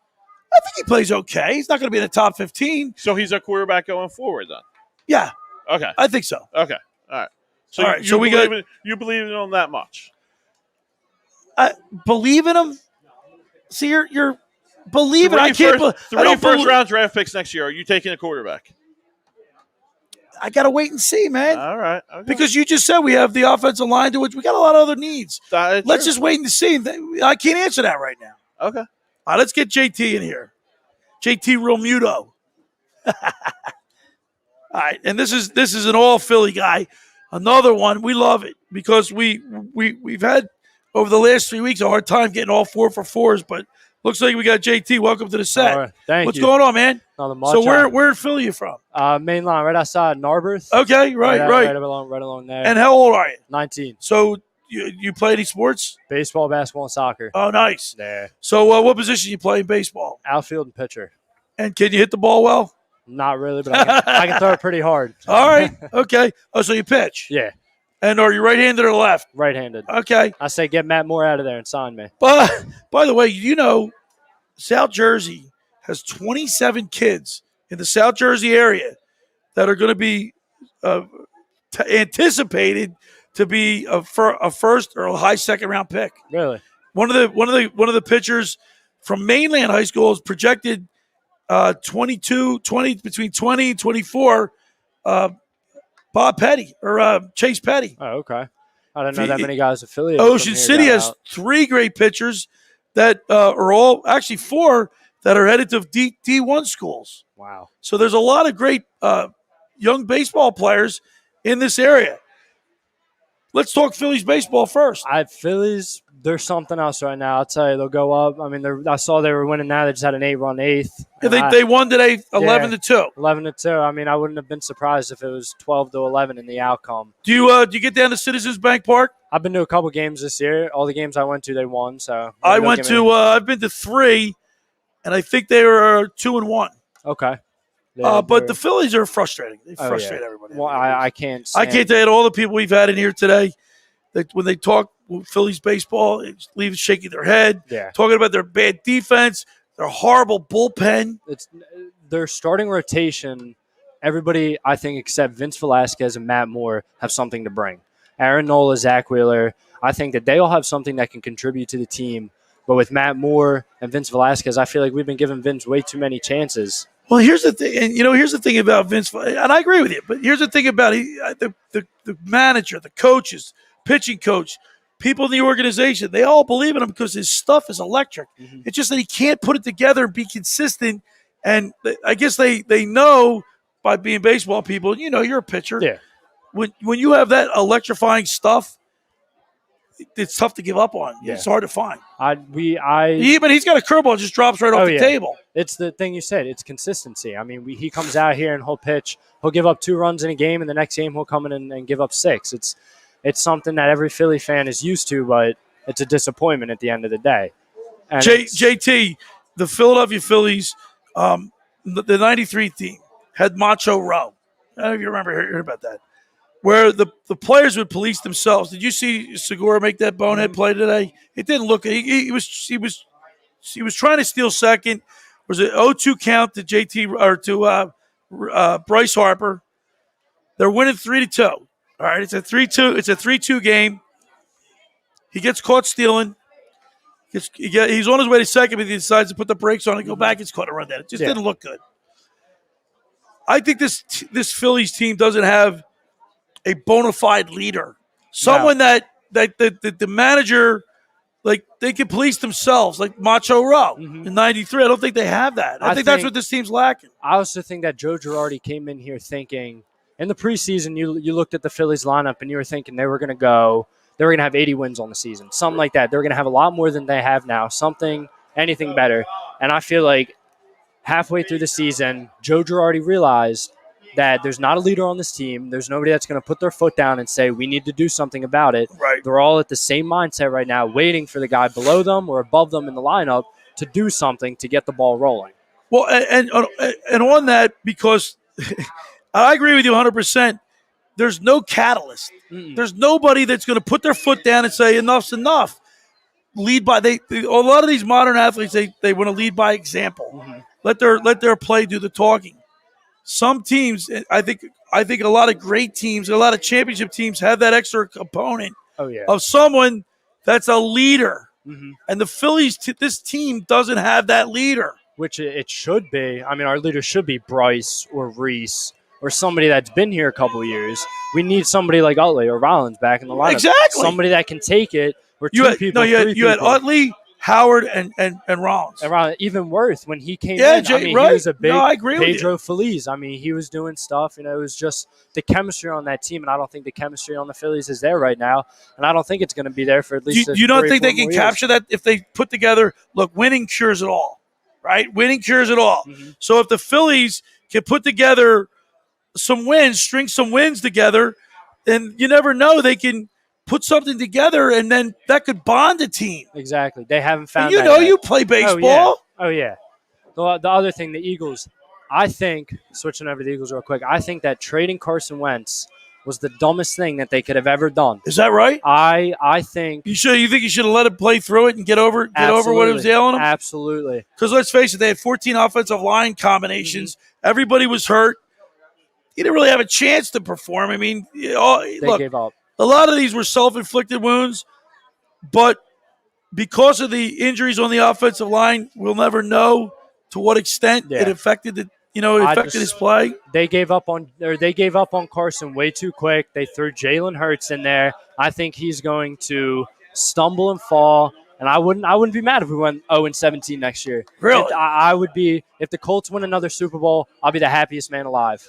I think he plays okay. He's not going to be in the top 15. So he's a quarterback going forward, then. Yeah. Okay. I think so. Okay. All right. So all right. So you believe in him that much? I believe in him. See, you're believing. I can't. Three first-round draft picks next year. Are you taking a quarterback? I got to wait and see, man. All right. Okay. Because you just said we have the offensive line to which we got a lot of other needs. Let's just wait and see. I can't answer that right now. Okay. All right, let's get JT in here. JT Real Muto. All right, and this is an all Philly guy. Another one. We love it because we've had over the last 3 weeks a hard time getting all 4 for 4s, but looks like we got JT. Welcome to the set. Right, thank What's you. going on, man? Not much. So where in Philly you from? Main line, right outside Narberth. Okay, right. Right along there. And how old are you? 19. So you play any sports? Baseball, basketball, and soccer. Oh, nice. Yeah. So what position you play in baseball? Outfield and pitcher. And can you hit the ball well? Not really, but I can throw it pretty hard. All right. Okay. Oh, so you pitch? Yeah. And are you right-handed or left? Right-handed. Okay. I say get Matt Moore out of there and sign me. But by the way, South Jersey has 27 kids in the South Jersey area that are going to be anticipated to be a first or a high second-round pick. Really? One of the pitchers from Mainland High School is projected 20 between 20 and 24. Bob Petty or Chase Petty. Oh, okay. I didn't know that many guys affiliated. Ocean City has 3 great pitchers that are all actually 4 that are headed to D1 schools. Wow. So there's a lot of great young baseball players in this area. Let's talk Phillies baseball first. Phillies, there's something else right now. I'll tell you, they'll go up. I mean, I saw they were winning now. They just had an 8-run 8th. Yeah, they won today 11-2. 11-2. I mean, I wouldn't have been surprised if it was 12-11 in the outcome. Do you get down to Citizens Bank Park? I've been to a couple games this year. All the games I went to, they won. So I've been to 3, and I think they were 2-1. Okay. But the Phillies are frustrating. They frustrate everybody. Well, I can't. I can't tell you all the people we've had in here today that when they talk Phillies baseball, they just leave shaking their head, talking about their bad defense, their horrible bullpen. Their starting rotation everybody, I think, except Vince Velasquez and Matt Moore have something to bring. Aaron Nola, Zach Wheeler, I think that they all have something that can contribute to the team. But with Matt Moore and Vince Velasquez, I feel like we've been giving Vince way too many chances. Well, here's the thing, and here's the thing about Vince, and I agree with you. But here's the thing about the manager, the coaches, pitching coach, people in the organization. They all believe in him because his stuff is electric. Mm-hmm. It's just that he can't put it together and be consistent. And I guess they know by being baseball people. You're a pitcher. Yeah. When you have that electrifying stuff, it's tough to give up on. Yeah. It's hard to find. But he's got a curveball, just drops right off the table. It's the thing you said. It's consistency. I mean, he comes out here and he'll pitch. He'll give up 2 runs in a game, and the next game he'll come in and give up 6. It's something that every Philly fan is used to, but it's a disappointment at the end of the day. And JT, the Philadelphia Phillies, the 93 team had Macho Row. I don't know if you remember hearing about that. Where the players would police themselves. Did you see Segura make that bonehead play today? It didn't look. He was trying to steal second. It was an 0-2 count to JT or to Bryce Harper. They're winning 3-2. All right, it's a 3-2. It's a 3-2 game. He gets caught stealing. He's on his way to second, but he decides to put the brakes on and go back. It's caught a run that. It just didn't look good. I think this Phillies team doesn't have a bona fide leader, someone that the manager, like, they can police themselves, like Macho Row in '93. I don't think they have that. I think that's what this team's lacking. I also think that Joe Girardi came in here thinking in the preseason. You looked at the Phillies lineup and you were thinking they were going to have 80 wins on the season, something like that. They were going to have a lot more than they have now, anything better. And I feel like halfway through the season, Joe Girardi realized that there's not a leader on this team. There's nobody that's going to put their foot down and say, we need to do something about it. Right. They're all at the same mindset right now, waiting for the guy below them or above them in the lineup to do something to get the ball rolling. Well, and on that, because I agree with you 100%, there's no catalyst. There's nobody that's going to put their foot down and say, enough's enough. Lead by a lot of these modern athletes, they want to lead by example. Let their play do the talking. Some teams, I think a lot of great teams, a lot of championship teams have that extra component of someone that's a leader. And the Phillies, this team doesn't have that leader. Which it should be. I mean, our leader should be Bryce or Reese or somebody that's been here a couple of years. We need somebody like Utley or Rollins back in the lineup. Exactly. Somebody that can take it. Or you had Utley, Howard, and Rollins. And Rollins, even Worth when he came in. He was a big Pedro Feliz. I mean, he was doing stuff. It was just the chemistry on that team, and I don't think the chemistry on the Phillies is there right now. And I don't think it's going to be there for at least. You don't think they can capture that if they put together? Look, winning cures it all, right? Winning cures it all. So if the Phillies can put together some wins, string some wins together, and you never know, they can put something together, and then that could bond a team. Exactly. They haven't found that yet. You play baseball. Oh, yeah. The other thing, the Eagles, I think, switching over to the Eagles real quick, I think that trading Carson Wentz was the dumbest thing that they could have ever done. Is that right? I think. You think you should have let him play through it and get over what it was ailing him? Absolutely. Because let's face it, they had 14 offensive line combinations. Everybody was hurt. He didn't really have a chance to perform. I mean, they gave up. A lot of these were self-inflicted wounds, but because of the injuries on the offensive line, we'll never know to what extent it affected his play. They gave up on Carson way too quick. They threw Jalen Hurts in there. I think he's going to stumble and fall, and I wouldn't be mad if we went 0-17 next year. Really? I would be. If the Colts win another Super Bowl, I'll be the happiest man alive.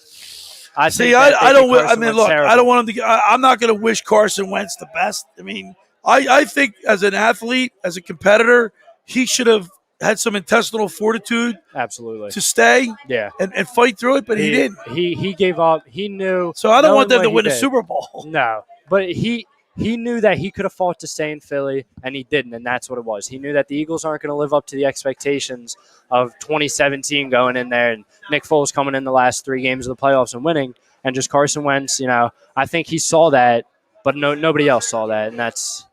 I don't want him to. I'm not going to wish Carson Wentz the best. I mean, I think as an athlete, as a competitor, he should have had some intestinal fortitude. Absolutely. To stay. Yeah. And fight through it, but he didn't. He gave up. He knew. So I don't want them to win a Super Bowl. No, but he knew that he could have fought to stay in Philly, and he didn't, and that's what it was. He knew that the Eagles aren't going to live up to the expectations of 2017 going in there, and Nick Foles coming in the last 3 games of the playoffs and winning, and just Carson Wentz, I think he saw that, but nobody else saw that, and that's...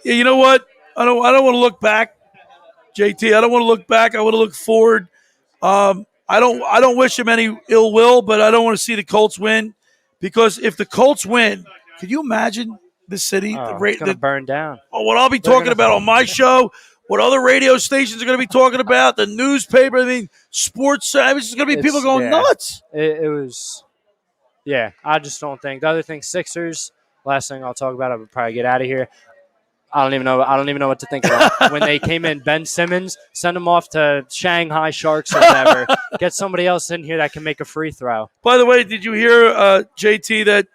Yeah, you know what? I don't want to look back, JT. I don't want to look back. I want to look forward. I don't wish him any ill will, but I don't want to see the Colts win because if the Colts win, could you imagine the city? It's going to burn down. What I'll be talking about on my show, what other radio stations are going to be talking about, the newspaper, I mean, sports. It's going to be people going nuts. It was, yeah. I just don't think. The other thing, Sixers. Last thing I'll talk about, I would probably get out of here. I don't even know what to think about. When they came in, Ben Simmons, send him off to Shanghai Sharks or whatever. Get somebody else in here that can make a free throw. By the way, did you hear, JT, that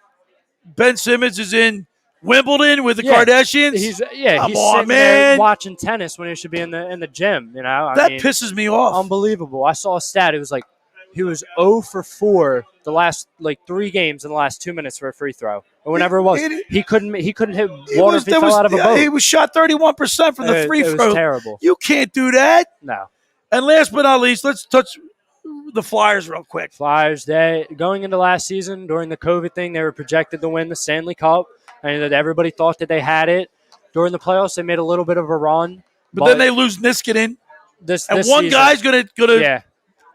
Ben Simmons is in Wimbledon with the Kardashians? He's Come sitting on, there man. watching tennis when he should be in the gym. You know, That pisses me off. Unbelievable. I saw a stat. It was like he was 0 for 4 the last 3 games in the last 2 minutes for a free throw or whenever it was. He couldn't hit water if he fell out of a boat. He was shot 31% from the free throw. It was terrible. You can't do that. No. And last but not least, let's touch the Flyers real quick. Flyers, they going into last season during the COVID thing, they were projected to win the Stanley Cup, and that everybody thought that they had it. During the playoffs, they made a little bit of a run, but then they lose Niskanen. This one season, guy's gonna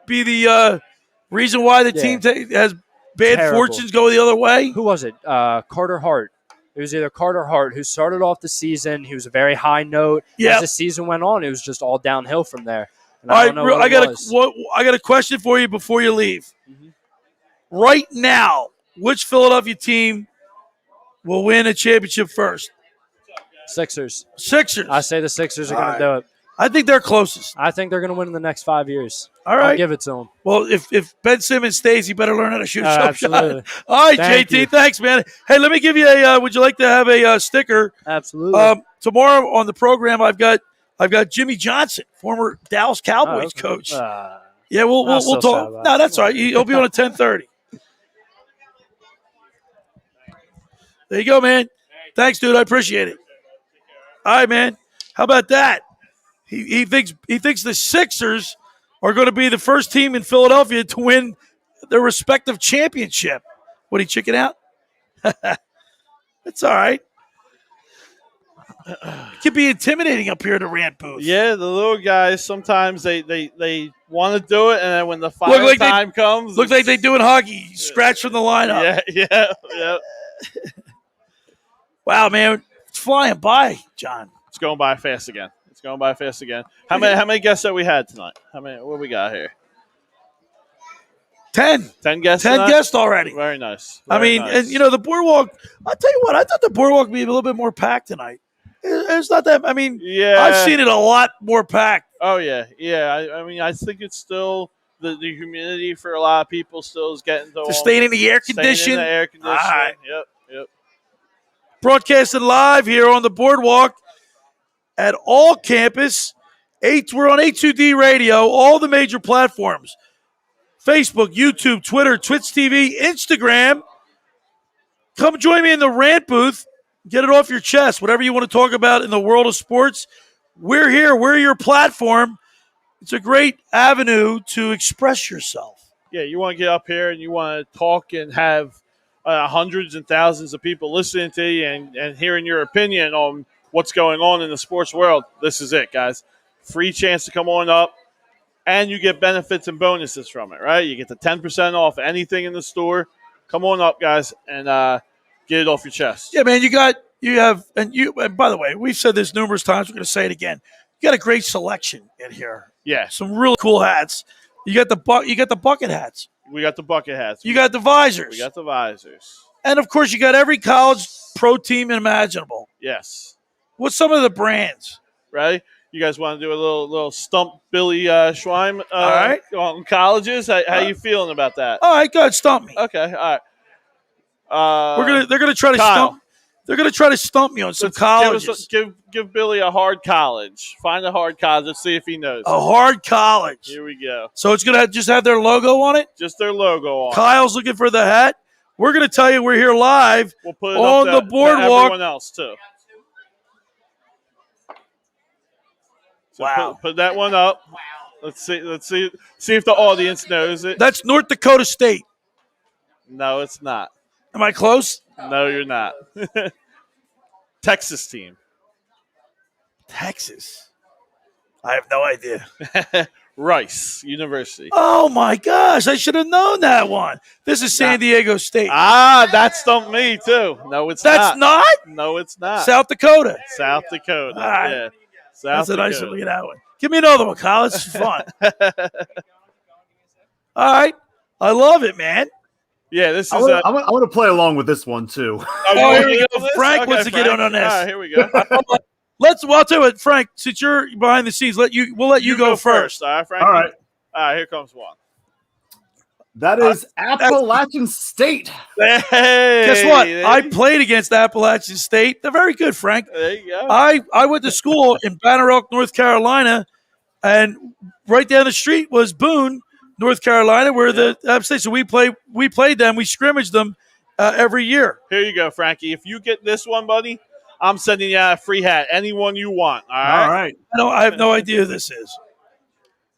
be the reason why the team has bad fortunes go the other way. Who was it? Carter Hart. It was either Carter Hart who started off the season. He was a very high note. As the season went on, it was just all downhill from there. And All right, I got a question for you before you leave. Mm-hmm. Right now, which Philadelphia team will win a championship first? Sixers. I say the Sixers are going to do it. I think they're closest. I think they're going to win in the next 5 years. All right. I'll give it to them. Well, if Ben Simmons stays, he better learn how to shoot a jump absolutely. shot. All right, Thank JT, you. thanks, man. Hey, let me give you a would you like to have a sticker? Absolutely. Tomorrow on the program, I've got Jimmy Johnson, former Dallas Cowboys coach. Yeah, we'll talk. No, that's all right. He'll be on at 10:30. There you go, man. Thanks, dude. I appreciate it. All right, man. How about that? He thinks the Sixers are going to be the first team in Philadelphia to win their respective championship. What, he chicken out? That's all right. It can be intimidating up here in the Rant booth. Yeah, the little guys, sometimes they want to do it, and then when the final time comes. Looks like they doing hockey. Scratch from the lineup. Yeah. Wow, man. It's flying by, John. It's going by fast again. How many guests that we had tonight? What we got here? 10. 10 guests. 10 tonight? guests already. Very nice. And the boardwalk. I'll tell you what. I thought the boardwalk would be a little bit more packed tonight. It's not that. I mean, I've seen it a lot more packed. Oh yeah. I think it's still the humidity for a lot of people still is getting to staying in the air conditioning. All right. Yep. Broadcasting live here on the boardwalk at all campus. We're on A2D radio, all the major platforms. Facebook, YouTube, Twitter, Twitch TV, Instagram. Come join me in the Rant booth. Get it off your chest. Whatever you want to talk about in the world of sports, we're here. We're your platform. It's a great avenue to express yourself. Yeah, you want to get up here and you want to talk and have hundreds and thousands of people listening to you and hearing your opinion on what's going on in the sports world. This is it, guys. Free chance to come on up, and you get benefits and bonuses from it, right? You get the 10% off anything in the store. Come on up, guys, and get it off your chest. Yeah, man, and by the way, we've said this numerous times. We're going to say it again. You got a great selection in here. Yeah. Some really cool hats. You got the bucket hats. We got the bucket hats. You got the visors. We got the visors. And, of course, you got every college pro team imaginable. Yes. What's some of the brands? Right? You guys want to do a little stump Billy Schweim all right. on colleges? How you feeling about that? All right, go ahead, stump me. Okay, all right. They're gonna try to stump. They're gonna try to stump me on some colleges. Give Billy a hard college. Find a hard college. Let's see if he knows. A hard college. Here we go. So it's gonna just have their logo on it. Just their logo on. Kyle's looking for the hat. We're gonna tell you we're here live we'll put it on the boardwalk. Everyone else too. So wow. Put that one up. Let's see if the audience knows it. That's North Dakota State. No, it's not. Am I close? No, you're not. Texas team. Texas. I have no idea. Rice University. Oh my gosh, I should have known that one. This is San Diego State. That stumped me too. No, it's That's not? No, it's not. South Dakota. South Dakota. All right. Yeah. That's South a nice Dakota. one. Look at that one. Give me another one, Kyle. This is fun. All right. I love it, man. Yeah, this is. I want to play along with this one too. Oh, here we go. Frank wants to get in on this. All right, here we go. I'll tell you what, Frank, since you're behind the scenes, we'll let you go first. All right, Frank. All right. All right, here comes one. That is Appalachian State. Hey, guess what? I played against Appalachian State. They're very good, Frank. There you go. I went to school in Banner Oak, North Carolina, and right down the street was Boone, North Carolina, where the App State. So we played them. We scrimmaged them every year. Here you go, Frankie. If you get this one, buddy, I'm sending you a free hat. Anyone you want. All right. All right. I have no idea who this is.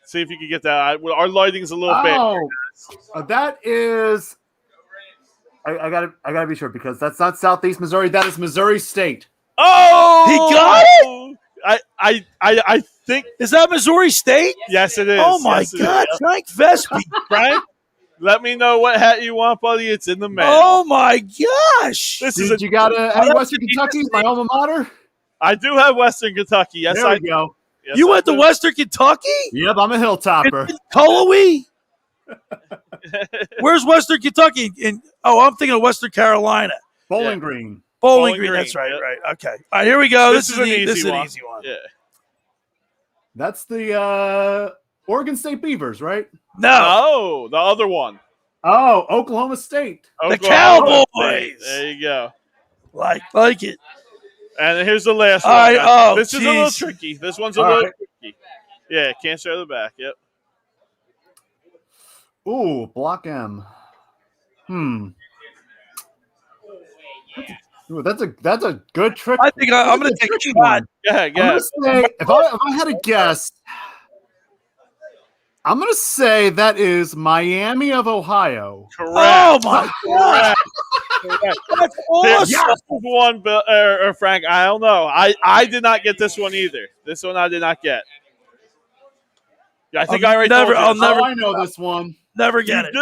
See if you can get that. Our lighting's a little bit. That is. I gotta be sure because that's not Southeast Missouri. That is Missouri State. Oh, he got it. I think is that Missouri State? Yes, it is. Oh my God, Frank Vespi. Frank, let me know what hat you want, buddy. It's in the mail. Oh my gosh! Did you got any Western Kentucky? My alma mater. I do have Western Kentucky. Yes, there we go. Yes, you went to Western Kentucky? Yep, I'm a hilltopper. Cullowhee? Where's Western Kentucky? I'm thinking of Western Carolina. Bowling Green. Bowling Green. That's right. Yep. Right. Okay. All right. Here we go. This is an easy one. Yeah. That's the Oregon State Beavers, right? No. The other one. Oh, Oklahoma State. The Cowboys. State. There you go. Like it. And here's the last All one. right, this is a little tricky. This one's a little tricky. Yeah, can't show the back. Yep. Ooh, Block M. Ooh, that's a good trick. I think I'm going to take a shot. Yeah. I'm gonna say, if I had to guess, I'm going to say that is Miami of Ohio. Correct. Oh my God. Correct. That's awesome. Yes. One, Frank. I don't know. I did not get this one either. This one I did not get. Yeah, I think I already told you. I know this one. Never get it.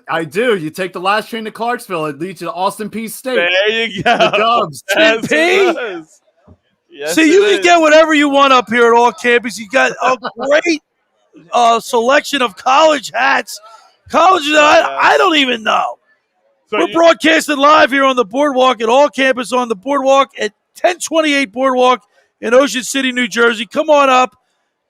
I do. You take the last train to Clarksville. It leads you to Austin Peay State. There you go. The Dubs. Yes, yes, See, you can get whatever you want up here at all campus. You got a great selection of college hats. Colleges that I don't even know. So We're broadcasting live here on the Boardwalk at all campus on the Boardwalk at 1028 Boardwalk in Ocean City, New Jersey. Come on up.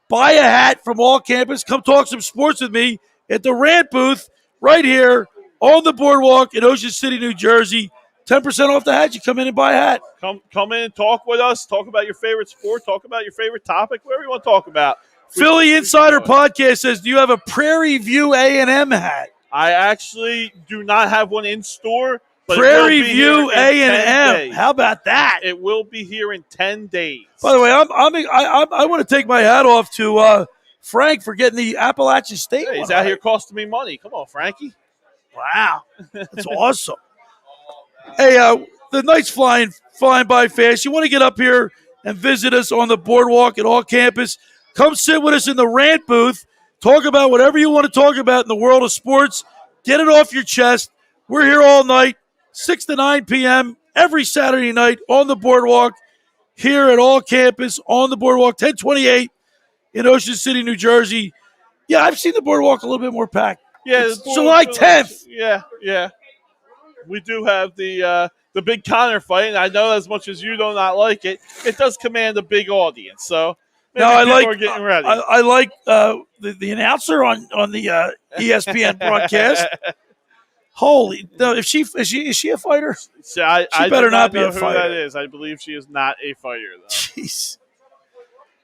Buy a hat from all campus. Come talk some sports with me at the Rant booth right here on the Boardwalk in Ocean City, New Jersey. 10% off the hat. You come in and buy a hat. Come in and talk with us. Talk about your favorite sport. Talk about your favorite topic. Whatever you want to talk about. Philly Insider Podcast says, do you have a Prairie View A&M hat? I actually do not have one in store. But Prairie View A&M. How about that? It will be here in 10 days. By the way, I want to take my hat off to Frank for getting the Appalachian State Hey, he's one out right. here costing me money. Come on, Frankie. Wow. That's awesome. Hey, the night's flying by fast. You want to get up here and visit us on the Boardwalk at all campus, come sit with us in the Rant booth. Talk about whatever you want to talk about in the world of sports. Get it off your chest. We're here all night, 6 to 9 p.m. every Saturday night on the Boardwalk here at all campus on the Boardwalk, 1028 in Ocean City, New Jersey. Yeah, I've seen the Boardwalk a little bit more packed. Yeah, It's July 10th. Yeah. We do have the big Connor fight, and I know as much as you do not like it, it does command a big audience. So maybe people are getting ready. I like the announcer on the ESPN broadcast. Holy, no! Is she a fighter? So I better do not be know a who fighter. that is. I believe she is not a fighter, though. Jeez,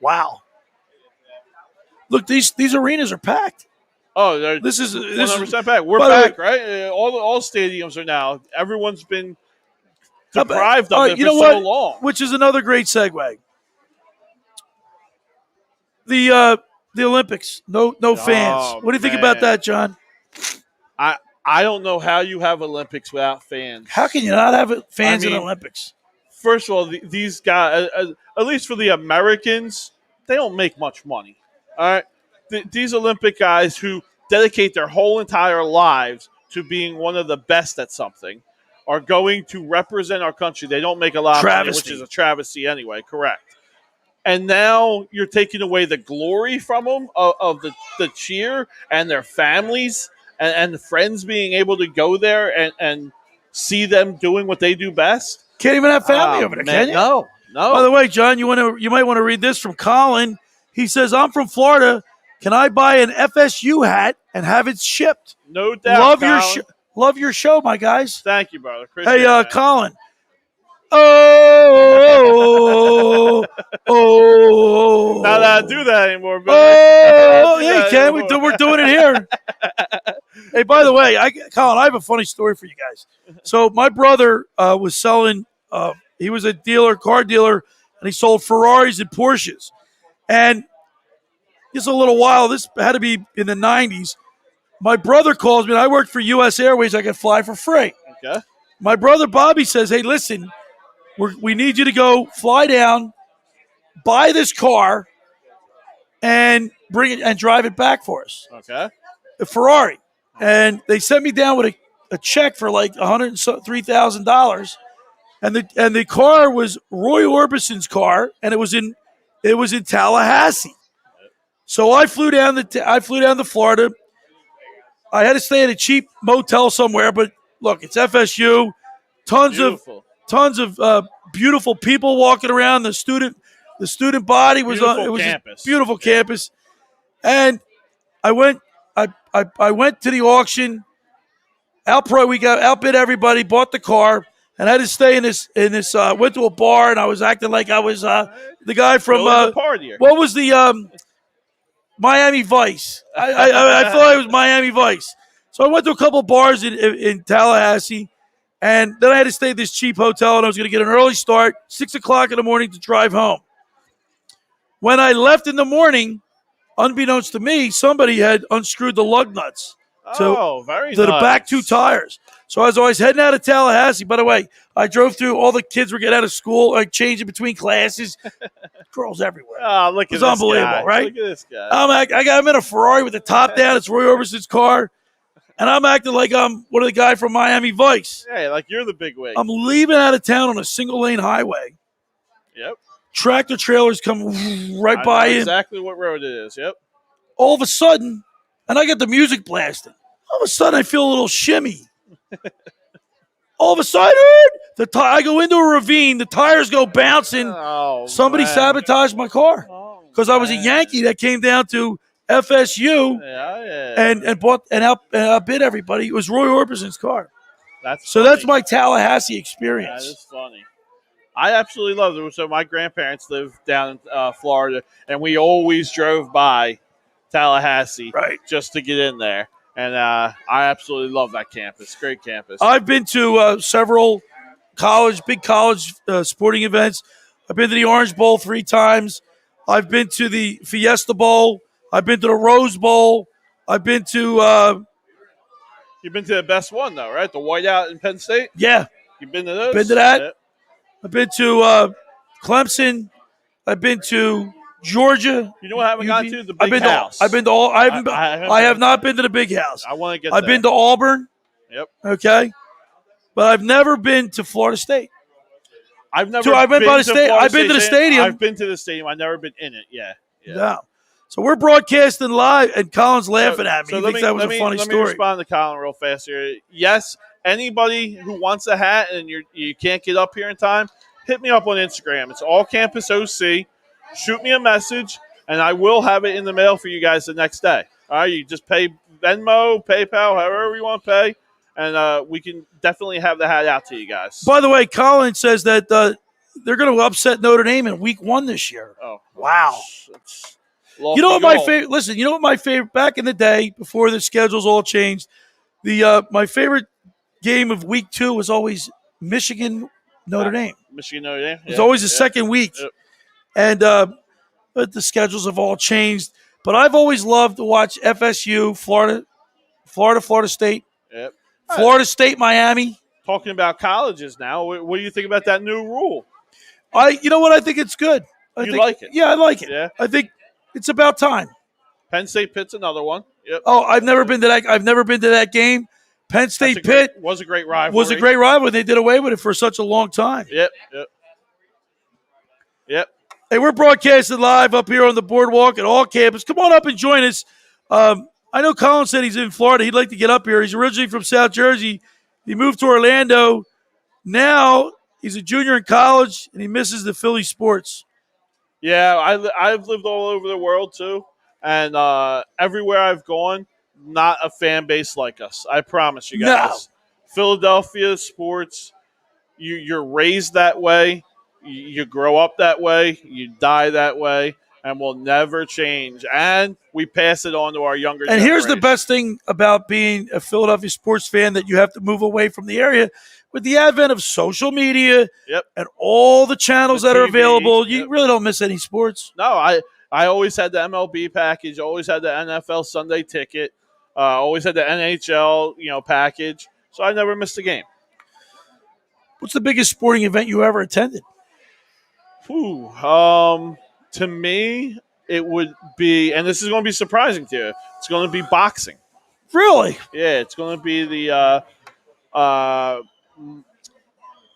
wow! Look, these arenas are packed. Oh, this is 100% back. We're by the back, right? All stadiums are now. Everyone's been deprived of it you for know so what? long. Which is another great segue. The Olympics, no fans. What do you think about that, John? I don't know how you have Olympics without fans. How can you not have fans in the Olympics? First of all, these guys, at least for the Americans, they don't make much money. All right, these Olympic guys who dedicate their whole entire lives to being one of the best at something are going to represent our country. They don't make a lot of money, which is a travesty anyway, correct. And now you're taking away the glory from them of the cheer and their families and friends being able to go there and see them doing what they do best. Can't even have family over there, can you? No. By the way, John, you might want to read this from Colin. He says, "I'm from Florida. Can I buy an FSU hat and have it shipped?" No doubt. Love your show, my guys. Thank you, brother. Appreciate Hey, that. Colin. Oh. Not that I do that anymore, brother. Oh, yeah, you can. We're doing it here. Hey, by the way, Colin, I have a funny story for you guys. So my brother was selling. He was a car dealer, and he sold Ferraris and Porsches. And just a little while. This had to be in the 90s. My brother calls me, and I worked for U.S. Airways. I could fly for free. Okay. My brother Bobby says, "Hey, listen, we need you to go fly down, buy this car, and bring it and drive it back for us." Okay. A Ferrari. And they sent me down with a check for like $103,000. And the car was Roy Orbison's car, and it was in Tallahassee. So I flew down to Florida. I had to stay at a cheap motel somewhere, but look, it's FSU. Tons of beautiful people walking around. The student body was Beautiful it was campus. a beautiful campus. And I went to the auction. We got outbid everybody, bought the car, and I had to stay in this went to a bar, and I was acting like I was the guy from what was the Miami Vice. I thought it was Miami Vice. So I went to a couple bars in Tallahassee, and then I had to stay at this cheap hotel, and I was going to get an early start, 6 o'clock in the morning to drive home. When I left in the morning, unbeknownst to me, somebody had unscrewed the lug nuts to the back two tires. So as I was heading out of Tallahassee, by the way, I drove through, all the kids were getting out of school, like changing between classes. Girls everywhere. Oh, look at It was this unbelievable, guy. right? Look at this guy. I'm in a Ferrari with the top down. It's Roy Orbison's car. And I'm acting like I'm one of the guy from Miami Vice. Hey, like you're the big wig. I'm leaving out of town on a single-lane highway. Yep. Tractor trailers come right by you. Exactly what road it is. Yep. All of a sudden, and I get the music blasting. All of a sudden, I feel a little shimmy. All of a sudden, I go into a ravine. The tires go bouncing. Somebody sabotaged my car because I was a Yankee that came down to FSU and bought and outbid everybody. It was Roy Orbison's car. That's my Tallahassee experience. That is funny. I absolutely love it. So my grandparents live down in Florida, and we always drove by Tallahassee just to get in there. And I absolutely love that campus. Great campus. I've been to several big college sporting events. I've been to the Orange Bowl 3 times. I've been to the Fiesta Bowl. I've been to the Rose Bowl. I've been to You've been to the best one, though, right? The whiteout in Penn State? Yeah. You've been to those? Been to that. Yeah. I've been to Clemson. I've been to Georgia. You know what I haven't gone to? The big house. I've been to all. I have not been to the big house. I want to get I've been to Auburn. Yep. Okay. But I've never been to Florida State. I've never I've been been by to the state. Florida I've been to the stadium. I've been to the stadium. I've never been in it. Yeah. No. So we're broadcasting live, and Colin's laughing at me. So He thinks that was a funny Let me story. respond to Colin real fast here. Yes, anybody who wants a hat and you can't get up here in time, hit me up on Instagram. It's All Campus OC. Shoot me a message, and I will have it in the mail for you guys the next day. All right, you just pay Venmo, PayPal, however you want to pay, and we can definitely have the hat out to you guys. By the way, Colin says that they're going to upset Notre Dame in Week 1 this year. Oh, wow! You know what my favorite? Listen, you know what my favorite? Back in the day, before the schedules all changed, my favorite game of Week 2 was always Michigan Notre Dame. Michigan Notre Dame. It was always the second week, and but the schedules have all changed. But I've always loved to watch FSU, Florida State, Florida State, Miami. Talking about colleges now, what do you think about that new rule? You know what? I think it's good. I think, like it? Yeah, I like it. Yeah. I think it's about time. Penn State Pitt's another one. Yep. Oh, I've never been to that game. Penn State Pitt was a great rivalry. Was a great rivalry. They did away with it for such a long time. Yep. Hey, we're broadcasting live up here on the boardwalk at all campus. Come on up and join us. I know Colin said he's in Florida. He'd like to get up here. He's originally from South Jersey. He moved to Orlando. Now he's a junior in college, and he misses the Philly sports. Yeah, I've lived all over the world too, and everywhere I've gone, not a fan base like us. I promise you guys. No. Philadelphia sports, you're raised that way, you grow up that way, you die that way, and will never change. And we pass it on to our younger And generation. here's the best thing about being a Philadelphia sports fan, that you have to move away from the area. With the advent of social media and all the channels that are TV, available, you really don't miss any sports. No, I always had the MLB package, always had the NFL Sunday ticket, always had the NHL package, so I never missed a game. What's the biggest sporting event you ever attended? To me, it would be, and this is going to be surprising to you, it's going to be boxing. Really? Yeah, it's going to be the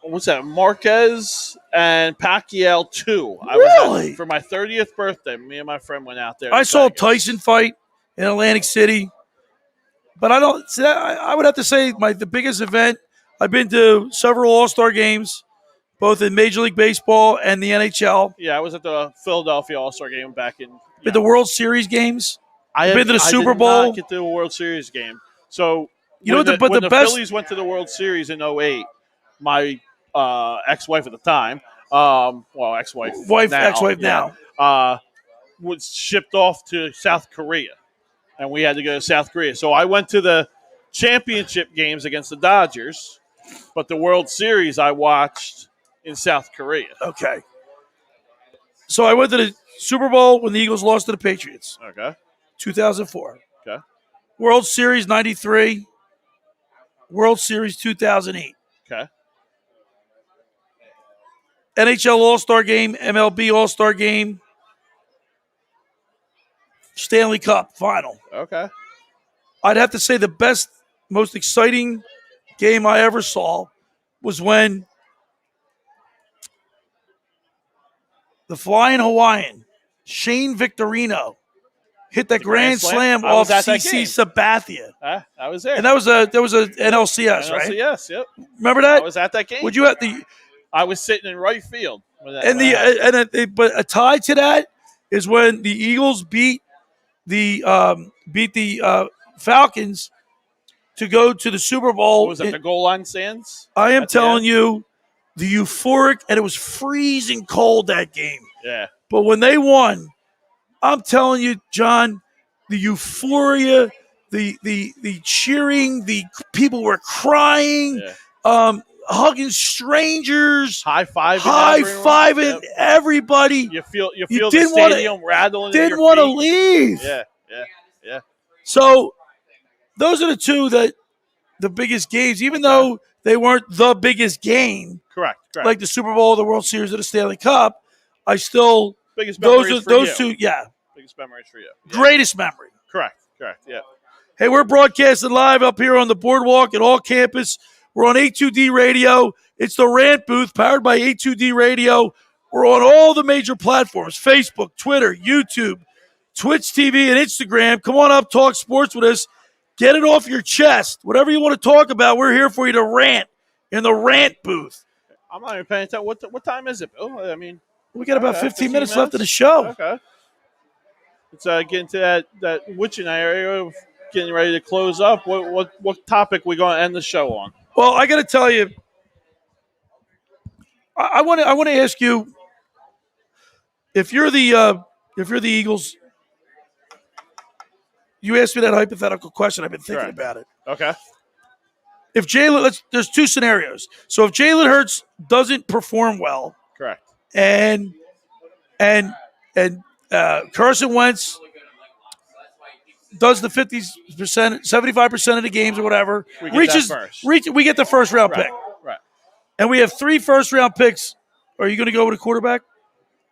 what's that? Marquez and Pacquiao 2. Really? For my 30th birthday, me and my friend went out there. I saw a Tyson fight in Atlantic City, but I don't. See, I would have to say the biggest event. I've been to several All-Star games, both in Major League Baseball and the NHL. Yeah, I was at the Philadelphia All-Star game back in. Been to World Series games. I've been to the Super did Bowl. Not get to a World Series game. So when the best Phillies went to the World Series in 2008, my ex-wife at the time, ex-wife now, was shipped off to South Korea, and we had to go to South Korea. So I went to the championship games against the Dodgers, but the World Series I watched in South Korea. Okay. So I went to the Super Bowl when the Eagles lost to the Patriots. Okay. 2004. Okay. World Series 93. World Series 2008. Okay. NHL All-Star Game, MLB All-Star Game, Stanley Cup Final. Okay. I'd have to say the best, most exciting game I ever saw was when the Flying Hawaiian, Shane Victorino, hit that grand slam off CC Sabathia. I was there. And that was a NLCS, right? NLCS, yep. Remember that? I was at that game. Would you have the? I was sitting in right field. But a tie to that is when the Eagles beat the Falcons to go to the Super Bowl. Was it the goal line stands? I am telling you, the euphoric, and it was freezing cold that game. Yeah. But when they won, I'm telling you, John, the euphoria, the cheering, the people were crying, hugging strangers, high-fiving everybody. You feel the stadium rattling. Didn't want to leave. Yeah. So those are the biggest games, even though they weren't the biggest game. Correct. Like the Super Bowl, the World Series, or the Stanley Cup. I still biggest memories for those you. two. Yeah, biggest memories for you. Yeah. Greatest memory. Correct. Yeah. Hey, we're broadcasting live up here on the boardwalk at all campus. We're on A2D Radio. It's the Rant booth powered by A2D Radio. We're on all the major platforms: Facebook, Twitter, YouTube, Twitch TV, and Instagram. Come on up, talk sports with us. Get it off your chest. Whatever you want to talk about, we're here for you to rant in the Rant booth. I'm not even paying attention. What time is it, Bill? I mean, we got about 15 minutes left of the show. Okay. Let's get into that witching area of getting ready to close up. What topic we going to end the show on? Well, I got to tell you, I want to ask you, if you're the Eagles, you asked me that hypothetical question. I've been thinking about it. Okay. If Jalen, there's two scenarios. So if Jalen Hurts doesn't perform well, correct, and Carson Wentz does the 50%, 75% of the games or whatever, we get the first round pick. Right. And we have 3 first-round picks. Are you going to go with a quarterback?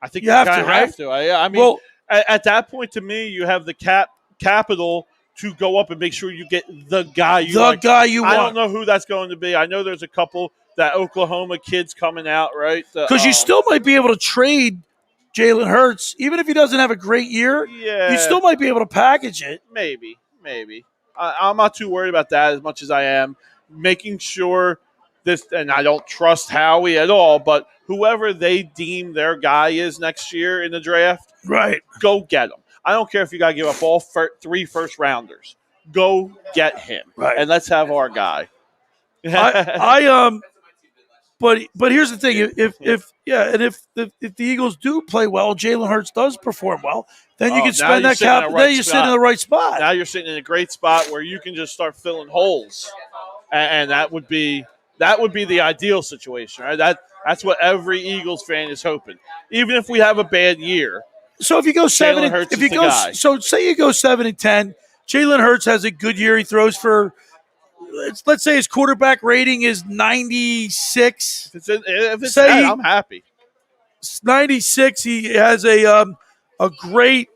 I think you have to, right? I mean, at that point, to me, you have the cap capital to go up and make sure you get the guy you The like. guy you I want. don't know who that's going to be. I know there's a couple that Oklahoma kids coming out, right? Because you still might be able to trade Jalen Hurts, even if he doesn't have a great year. Yeah. You still might be able to package it. Maybe. I'm not too worried about that as much as I am making sure this, and I don't trust Howie at all, but whoever they deem their guy is next year in the draft, right? Go get him. I don't care if you got to give up all 3 first rounders. Go get him, right? And let's have our guy. But here's the thing: if the Eagles do play well, Jalen Hurts does perform well, then you can spend that cap. Then you're sitting in the right spot. Now you're sitting in a great spot where you can just start filling holes, and that would be the ideal situation, right? That's what every Eagles fan is hoping. Even if we have a bad year. So if you go 7, if you go, so say you go 7-10, Jalen Hurts has a good year. He throws for, let's say his quarterback rating is 96. If it's that, I'm happy. 96. He has a great,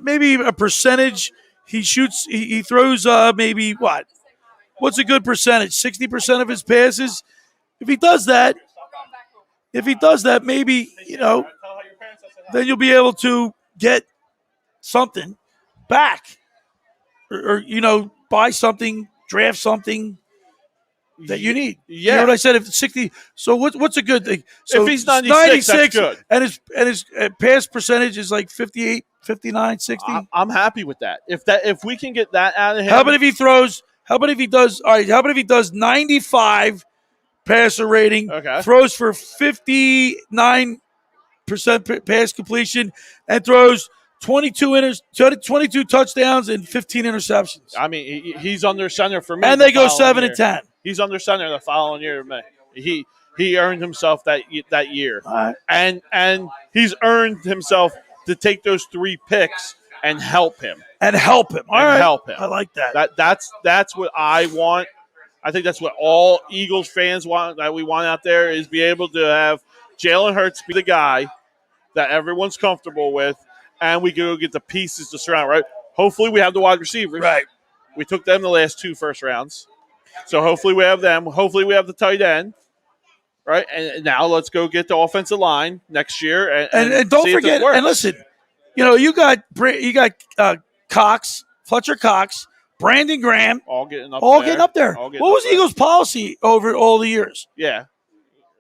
maybe a percentage. He shoots. He throws maybe what? What's a good percentage? 60% of his passes. If he does that, maybe then you'll be able to get something back, or buy something, draft something that you need. Yeah. You know what I said? If it's 60, so what's a good thing? So if he's 96, that's good. And his pass percentage is like 58, 59, 60. I'm happy with that. If we can get that out of him. How about if he throws? How about if he does? All right. How about if he does 95 passer rating, throws for 59% pass completion, and throws 22 touchdowns and 15 interceptions. I mean, he's under center for me. And they go 7-10. He's under center the following year. He earned himself that year, and he's earned himself to take those 3 picks and help him. All right. Help him. I like that. That's what I want. I think that's what all Eagles fans want. That we want out there is be able to have Jalen Hurts be the guy that everyone's comfortable with, and we go get the pieces to surround. Right. Hopefully, we have the wide receivers. Right. We took them the last 2 first rounds, so hopefully we have them. Hopefully, we have the tight end. Right. And now let's go get the offensive line next year, and don't see if forget. this works. And listen, you got Cox, Fletcher Cox, Brandon Graham, all getting up there. What was the Eagles' policy over all the years? Yeah.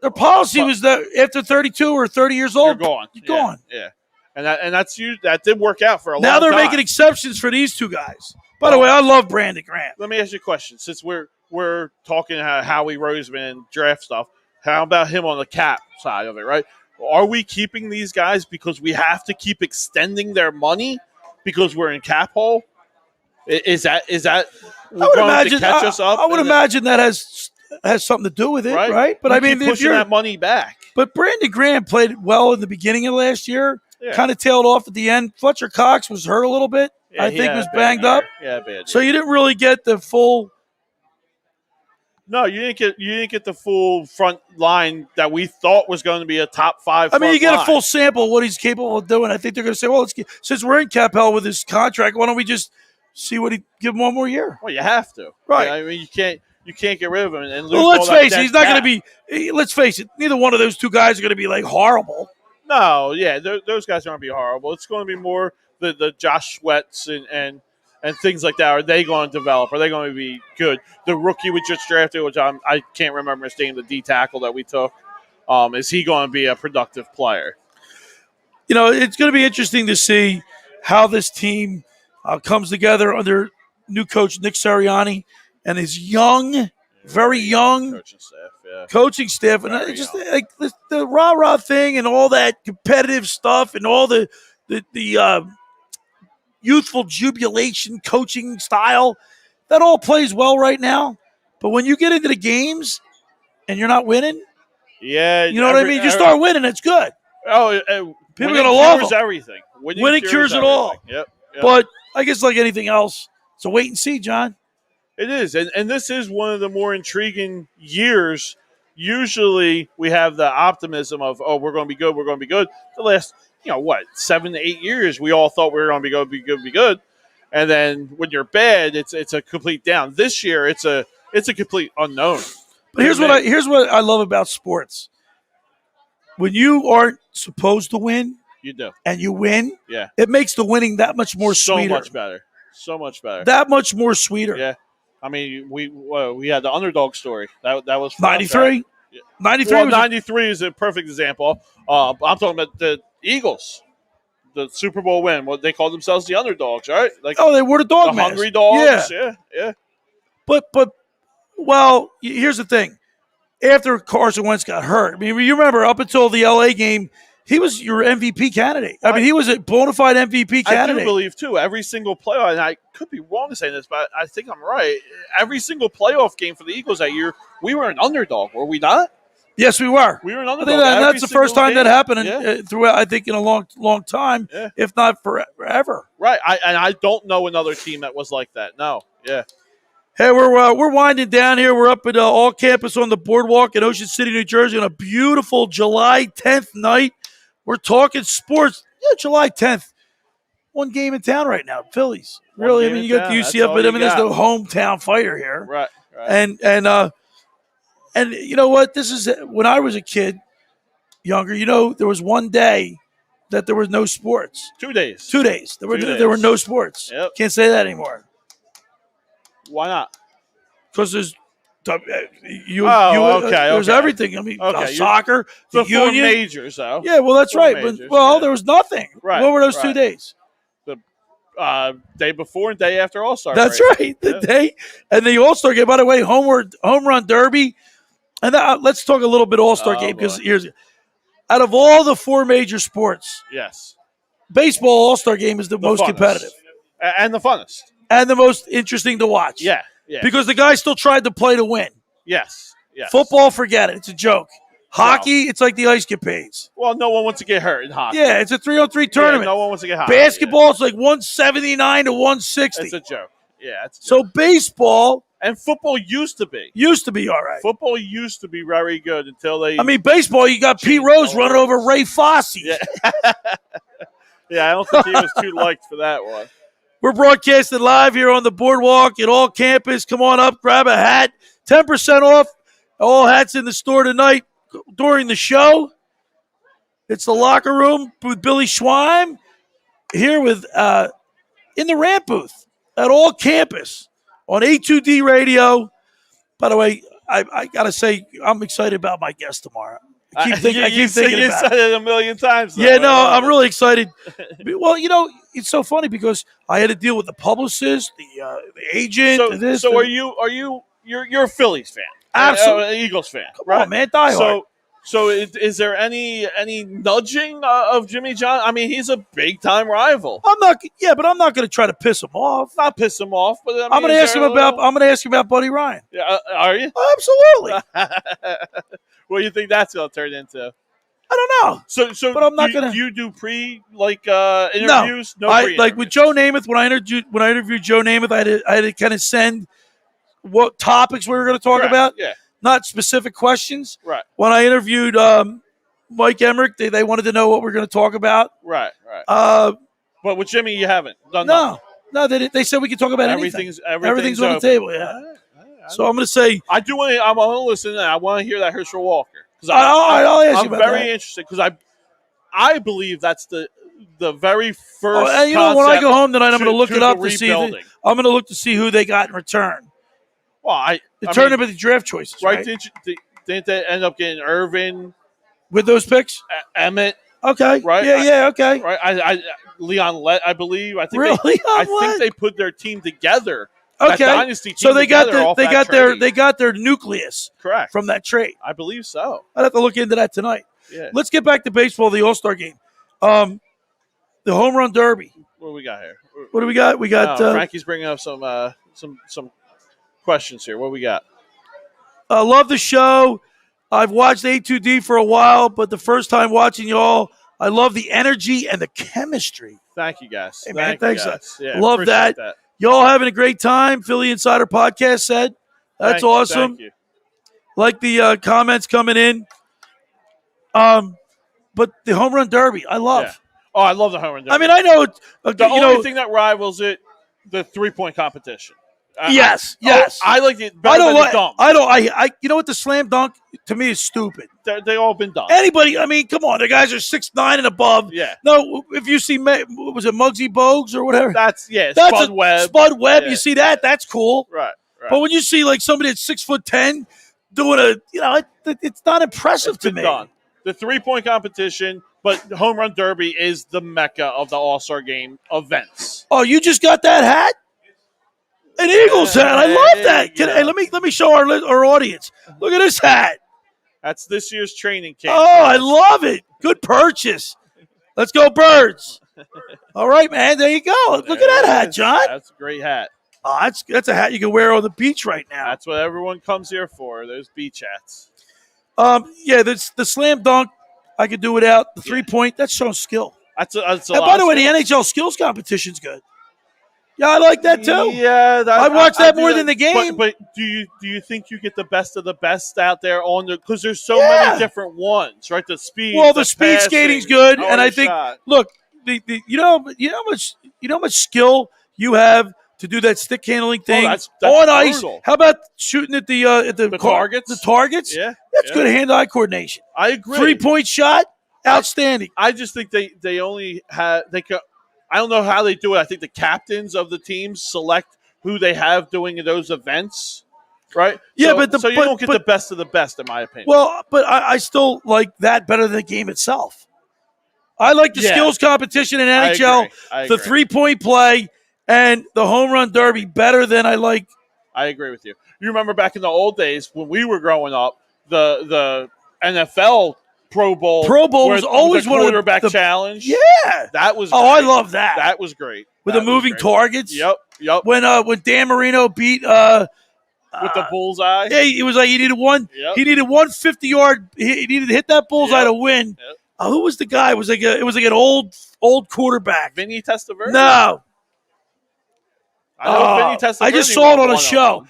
Their policy was that after 32 or 30 years old, you're gone. You're gone. Yeah. And that did work out for a long time. Now they're making exceptions for these 2 guys. By the way, I love Brandon Graham. Let me ask you a question. Since we're talking Howie Roseman and draft stuff, how about him on the cap side of it, right? Are we keeping these guys because we have to keep extending their money because we're in cap hole? Is that going to catch us up? I would imagine that has something to do with it, right? But I mean, keep pushing that money back. But Brandon Graham played well in the beginning of last year, Yeah. kind of tailed off at the end. Fletcher Cox was hurt a little bit. Yeah, I think was banged up. Yeah, bad. So you didn't really get the full. No, you didn't get the full front line that we thought was going to be a top 5. I mean, you get line. a full sample of what he's capable of doing. I think they're going to say, well, since we're in cap hell with his contract, why don't we just see what he give him one more year? Well, you have to, right? I mean, you can't get rid of him and lose. Well, let's all that face it, he's not going to be. Let's face it, neither one of those 2 guys are going to be like horrible. No, yeah, those guys aren't going to be horrible. It's going to be more the Josh Sweats and things like that. Are they going to develop? Are they going to be good? The rookie we just drafted, which I can't remember his name, the D tackle that we took, is he going to be a productive player? It's going to be interesting to see how this team comes together under new coach Nick Sirianni and his young, very young coaching staff. And I just like the rah-rah thing and all that competitive stuff and all the youthful jubilation coaching style, that all plays well right now. But when you get into the games and you're not winning, you know what I mean? You start winning, it's good. Oh, people are going to love them. Everything. Winning cures it all. Yep. But I guess like anything else, it's a wait and see, John. It is. And this is one of the more intriguing years. Usually we have the optimism of, we're going to be good, we're going to be good. The last, 7 to 8 years, we all thought we were going to be good. And then when you're bad, it's a complete down. This year, it's a complete unknown. But here's what I love about sports. When you aren't supposed to win, you do, and you win, yeah, it makes the winning that much more sweeter. So much better. That much more sweeter. Yeah. I mean, we had the underdog story. That was fun, 93. right? 93. Well, 93 is a perfect example. I'm talking about the Eagles, the Super Bowl win. What they called themselves, the underdogs, right? Like, they wore the dog mask. Hungry dogs. Yeah. But well, here's the thing. After Carson Wentz got hurt, I mean, you remember up until the LA game, he was your MVP candidate. I mean, he was a bona fide MVP candidate. I do believe, too, every single playoff, and I could be wrong in saying this, but I think I'm right. Every single playoff game for the Eagles that year, we were an underdog, were we not? Yes, we were. We were an I underdog. think that's the first time game. that happened throughout, I think, in a long time, if not forever. Right. I don't know another team that was like that. No. Yeah. Hey, we're winding down here. We're up at All Campus on the boardwalk in Ocean City, New Jersey on a beautiful July 10th night. We're talking sports. Yeah, July 10th. One game in town right now, Phillies. Really, I mean, you got the UCF, but I mean, there's no hometown fighter here. Right. And you know what? This is when I was a kid, younger. You know, there was one day that there was no sports. 2 days. 2 days. There were no sports. Yep. Can't say that anymore. Why not? Because there's there's everything. I mean, soccer, the four union. majors, though. Yeah, well, that's right. Majors, but there was nothing. Right. What were those 2 days? The day before and day after All-Star That's break. right. The day and the All-Star game. By the way, home run derby. And let's talk a little bit All-Star game because out of all the four major sports, yes, baseball All-Star game is the most funnest. competitive and the funnest and the most interesting to watch. Yeah. Because the guy still tried to play to win. Yes. Football, forget it. It's a joke. Hockey, it's like the ice capades. Well, no one wants to get hurt in hockey. Yeah, it's a 3-on-3 tournament. No one wants to get hurt. Basketball, it's like 179 to 160. It's a joke. Yeah, it's a joke. So baseball and football used to be all right. Football used to be very good until they. I mean, baseball, you got Pete Rose running over Ray Fosse. Yeah. Yeah, I don't think he was too liked for that one. We're broadcasting live here on the boardwalk at All Campus. Come on up, grab a hat. 10% off. All hats in the store tonight during the show. It's the locker room with Billy Schweim here with in the Rant booth at All Campus on A2D radio. By the way, I got to say, I'm excited about my guest tomorrow. I keep thinking You about said it a million times. Though. Yeah, no, I'm really excited. Well, you know, it's so funny because I had to deal with the publicist, the agent. So you're a Phillies fan, absolutely, Eagles fan, Come right? on, man, die hard. So is there any nudging of Jimmy John? I mean, he's a big time rival. I'm not going to try to piss him off. Not piss him off, but I mean, I'm going to ask him about. I'm going to ask him about Buddy Ryan. Yeah, are you? Absolutely. What do you think that's going to turn into? I don't know. So, but I'm not going to. Do you do interviews? No, like with Joe Namath. When I interviewed Joe Namath, I had to kind of send what topics we were going to talk about. Yeah. Not specific questions. Right. When I interviewed Mike Emmerich, they wanted to know what we're going to talk about. Right. But with Jimmy, you haven't done no. They said we could talk about anything. Everything's on the table. Yeah. So I'm going to say I do want to. I want to listen. I want to hear that Herschel Walker because I'll ask you about I'm very that. interested because I believe that's the very first. And you know, when I go home tonight, I'm going to look it up to see. I'm going to look to see who they got in return. Well, turn them into draft choices, right? Didn't they end up getting Irvin with those picks? Emmett. Okay. Right. Yeah. Okay. Right. Leon Lett, I believe. I think really? They put their team together. Okay. That dynasty team so they got their trade. nucleus. Correct. From that trade. I believe so. I'd have to look into that tonight. Yeah. Let's get back to baseball, the All-Star game. The home run derby. What do we got here? What do we got? We got Frankie's bringing up some questions here. What we got? I love the show. I've watched A2D for a while, but the first time watching y'all, I love the energy and the chemistry. Thank you, guys. Hey, man, thanks. Yeah, love that. Y'all having a great time. Philly Insider Podcast said. That's awesome. Thank you. Like the comments coming in. But the home run derby, I love. Yeah. Oh, I love the home run derby. I mean, I know the only thing that rivals it the 3-point competition. Yes. I like it I better don't than like. the dunk. I don't. I. You know what? The slam dunk to me is stupid. They all been done. Anybody? I mean, come on. The guys are 6'9" and above. Yeah. No, if you see, was it Muggsy Bogues or whatever? That's Spud Webb. Spud Webb. Yeah. You see that? That's cool. Right. But when you see like somebody at 6'10" doing it's not impressive to me. Done. The 3-point competition, but the home run derby is the mecca of the All-Star Game events. Oh, you just got that hat? An Eagles hat. I love that. Hey, let me show our audience. Look at this hat. That's this year's training camp. Oh, I love it. Good purchase. Let's go, Birds. All right, man. There you go. Look at that hat, John. That's a great hat. Oh, that's a hat you can wear on the beach right now. That's what everyone comes here for. Those beach hats. Yeah, the slam dunk I could do without. The 3-point, that's showing skill. That's a And lot by the of way, the skill. NHL skills competition's good. Yeah, I like that too. Yeah, I watch that more than the game. But do you think you get the best of the best out there on the? Because there's so many different ones, right? The speed. Well, the speed passing, skating's good, and I power think shot. look, you know how much skill you have to do that stick handling thing that's on ice. brutal. How about shooting at the targets? The targets. Yeah, that's good hand-eye coordination. I agree. 3-point shot, outstanding. I just think they only have they could. I don't know how they do it. I think the captains of the teams select who they have doing those events, right? Yeah, so you don't get the best of the best, in my opinion. Well, but I still like that better than the game itself. I like the skills competition in NHL, I the agree. 3-point play, and the home run derby better than I like. I agree with you. You remember back in the old days when we were growing up, the NFL Pro Bowl was always the one of the quarterback challenge. Yeah, that was. Oh, great. I love that. That was great. With That the was moving great. targets. Yep. When Dan Marino beat With the bullseye. Yeah, it was like he needed one. Yep. He needed 150-yard. He needed to hit that bullseye to win. Yep. Who was the guy? It was like an old quarterback. Vinny Testaverde. No. Vinny Testaverde I just saw it on a won show.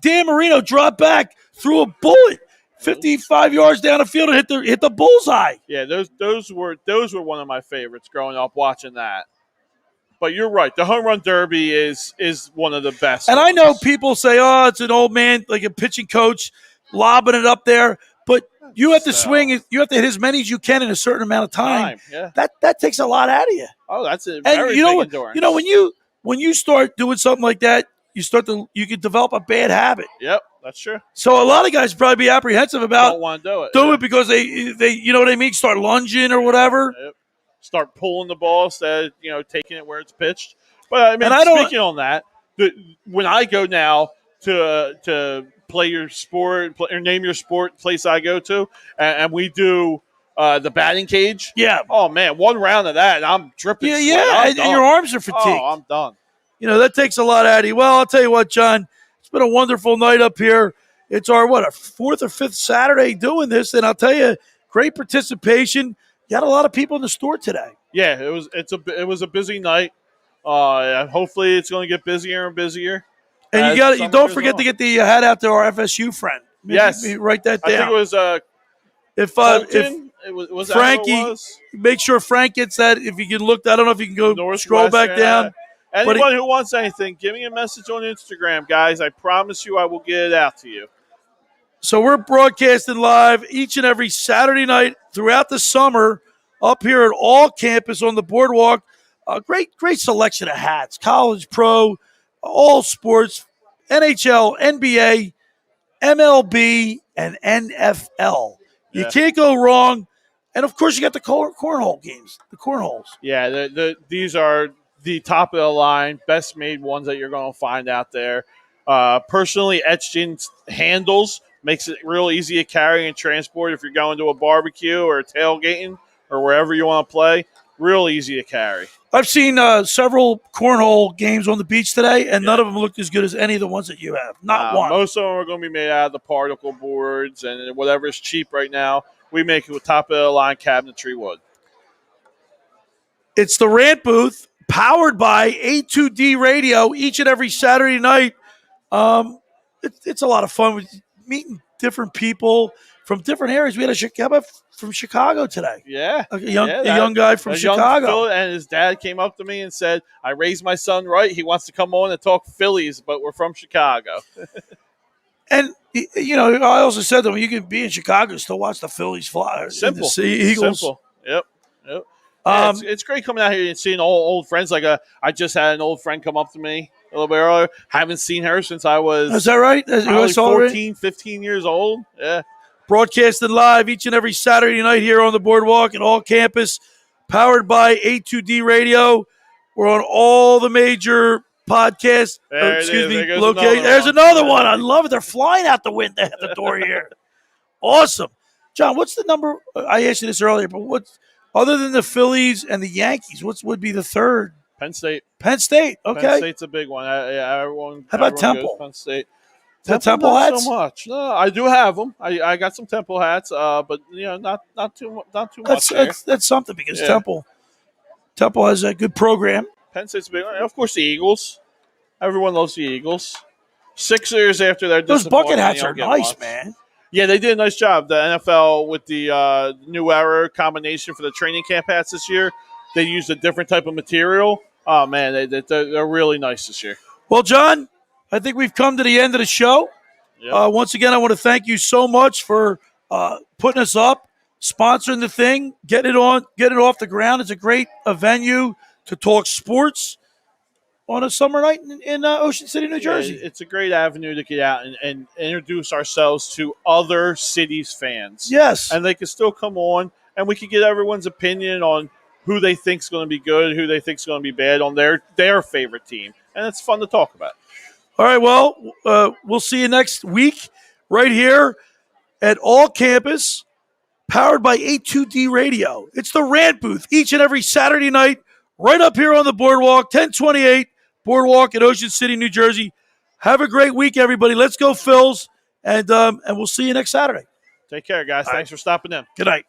Dan Marino dropped back, threw a bullet 55 yards down the field and hit the bullseye. Yeah, those were one of my favorites growing up watching that. But you're right. The home run derby is one of the best. And ones. I know people say, "Oh, it's an old man, like a pitching coach, lobbing it up there." But you have to swing it. You have to hit as many as you can in a certain amount of time. Yeah. That takes a lot out of you. Oh, that's a And very you know big what? endurance. You know when you start doing something like that, you can develop a bad habit. Yep, that's true. So a lot of guys probably be apprehensive about Don't want to do it. do it because they you know what I mean, start lunging or whatever. Yep. Start pulling the ball instead of taking it where it's pitched. But I mean, And I don't- speaking on that, when I go now to play your sport or name your sport place I go to, and we do the batting cage. Yeah. Oh man, one round of that, and I'm dripping. sweat. I'm and done. your arms are fatigued. Oh, I'm done. You know, that takes a lot out of you. Well, I'll tell you what, John, it's been a wonderful night up here. It's our, a fourth or fifth Saturday doing this, and I'll tell you, great participation. You had a lot of people in the store today. Yeah, it was a busy night. Hopefully, it's going to get busier and busier. And you don't forget to get the hat out to our FSU friend. Yes. Write that down. I think it was if Fulton. Was that who Frankie, it was? make sure Frank gets that. If you can look, I don't know if you can go scroll back down. Anyone who wants anything, give me a message on Instagram, guys. I promise you I will get it out to you. So we're broadcasting live each and every Saturday night throughout the summer up here at all campus on the boardwalk. A great selection of hats, college, pro, all sports, NHL, NBA, MLB, and NFL. You can't go wrong. And, of course, you got the cornhole games, the cornholes. Yeah, these are the top of the line, best made ones that you're going to find out there. Personally etched in handles makes it real easy to carry and transport if you're going to a barbecue or tailgating or wherever you want to play. Real easy to carry. I've seen several cornhole games on the beach today, and none of them looked as good as any of the ones that you have. Not one. Most of them are going to be made out of the particle boards and whatever's cheap right now. We make it with top of the line cabinetry wood. It's the Rant booth powered by A2D radio each and every Saturday night. It's a lot of fun with meeting different people from different areas. We had how about from Chicago today? Yeah. A young guy from Chicago. Phil, and his dad came up to me and said, I raised my son right. He wants to come on and talk Phillies, but we're from Chicago. And, I also said to him, you can be in Chicago and still watch the Phillies fly. Simple. The Eagles. Simple. Yep. Yeah, it's great coming out here and seeing old friends. Like I just had an old friend come up to me a little bit earlier. Haven't seen her since I was Is that right? probably 14, 15 years old. Yeah. Broadcasted live each and every Saturday night here on the boardwalk and all campus, powered by A2D Radio. We're on all the major podcasts. Locations. There's another one. I love it. They're flying out the door here. Awesome. John, what's the number? I asked you this earlier, but what's other than the Phillies and the Yankees, what would be the third? Penn State. Okay. Penn State's a big one. How about Temple? Penn State. Temple not hats? So much. No, I do have them. I got some Temple hats, but not too much. That's something because Temple has a good program. Penn State's a big one. And of course, the Eagles. Everyone loves the Eagles. 6 years after their those bucket hats are nice, man. Yeah, they did a nice job. The NFL with the new era combination for the training camp hats this year, they used a different type of material. Oh, man, they're really nice this year. Well, John, I think we've come to the end of the show. Yep. Once again, I want to thank you so much for putting us up, sponsoring the thing, getting it off the ground. It's a great venue to talk sports on a summer night in Ocean City, New Jersey. It's a great avenue to get out and introduce ourselves to other cities' fans. Yes. And they can still come on, and we can get everyone's opinion on who they think is going to be good, who they think is going to be bad on their favorite team. And it's fun to talk about. All right, well, we'll see you next week right here at All Campus, powered by A2D Radio. It's the Rant booth each and every Saturday night right up here on the boardwalk, 1028 Boardwalk in Ocean City, New Jersey. Have a great week, everybody. Let's go, Phils, and we'll see you next Saturday. Take care, guys. Thanks for stopping in. Good night.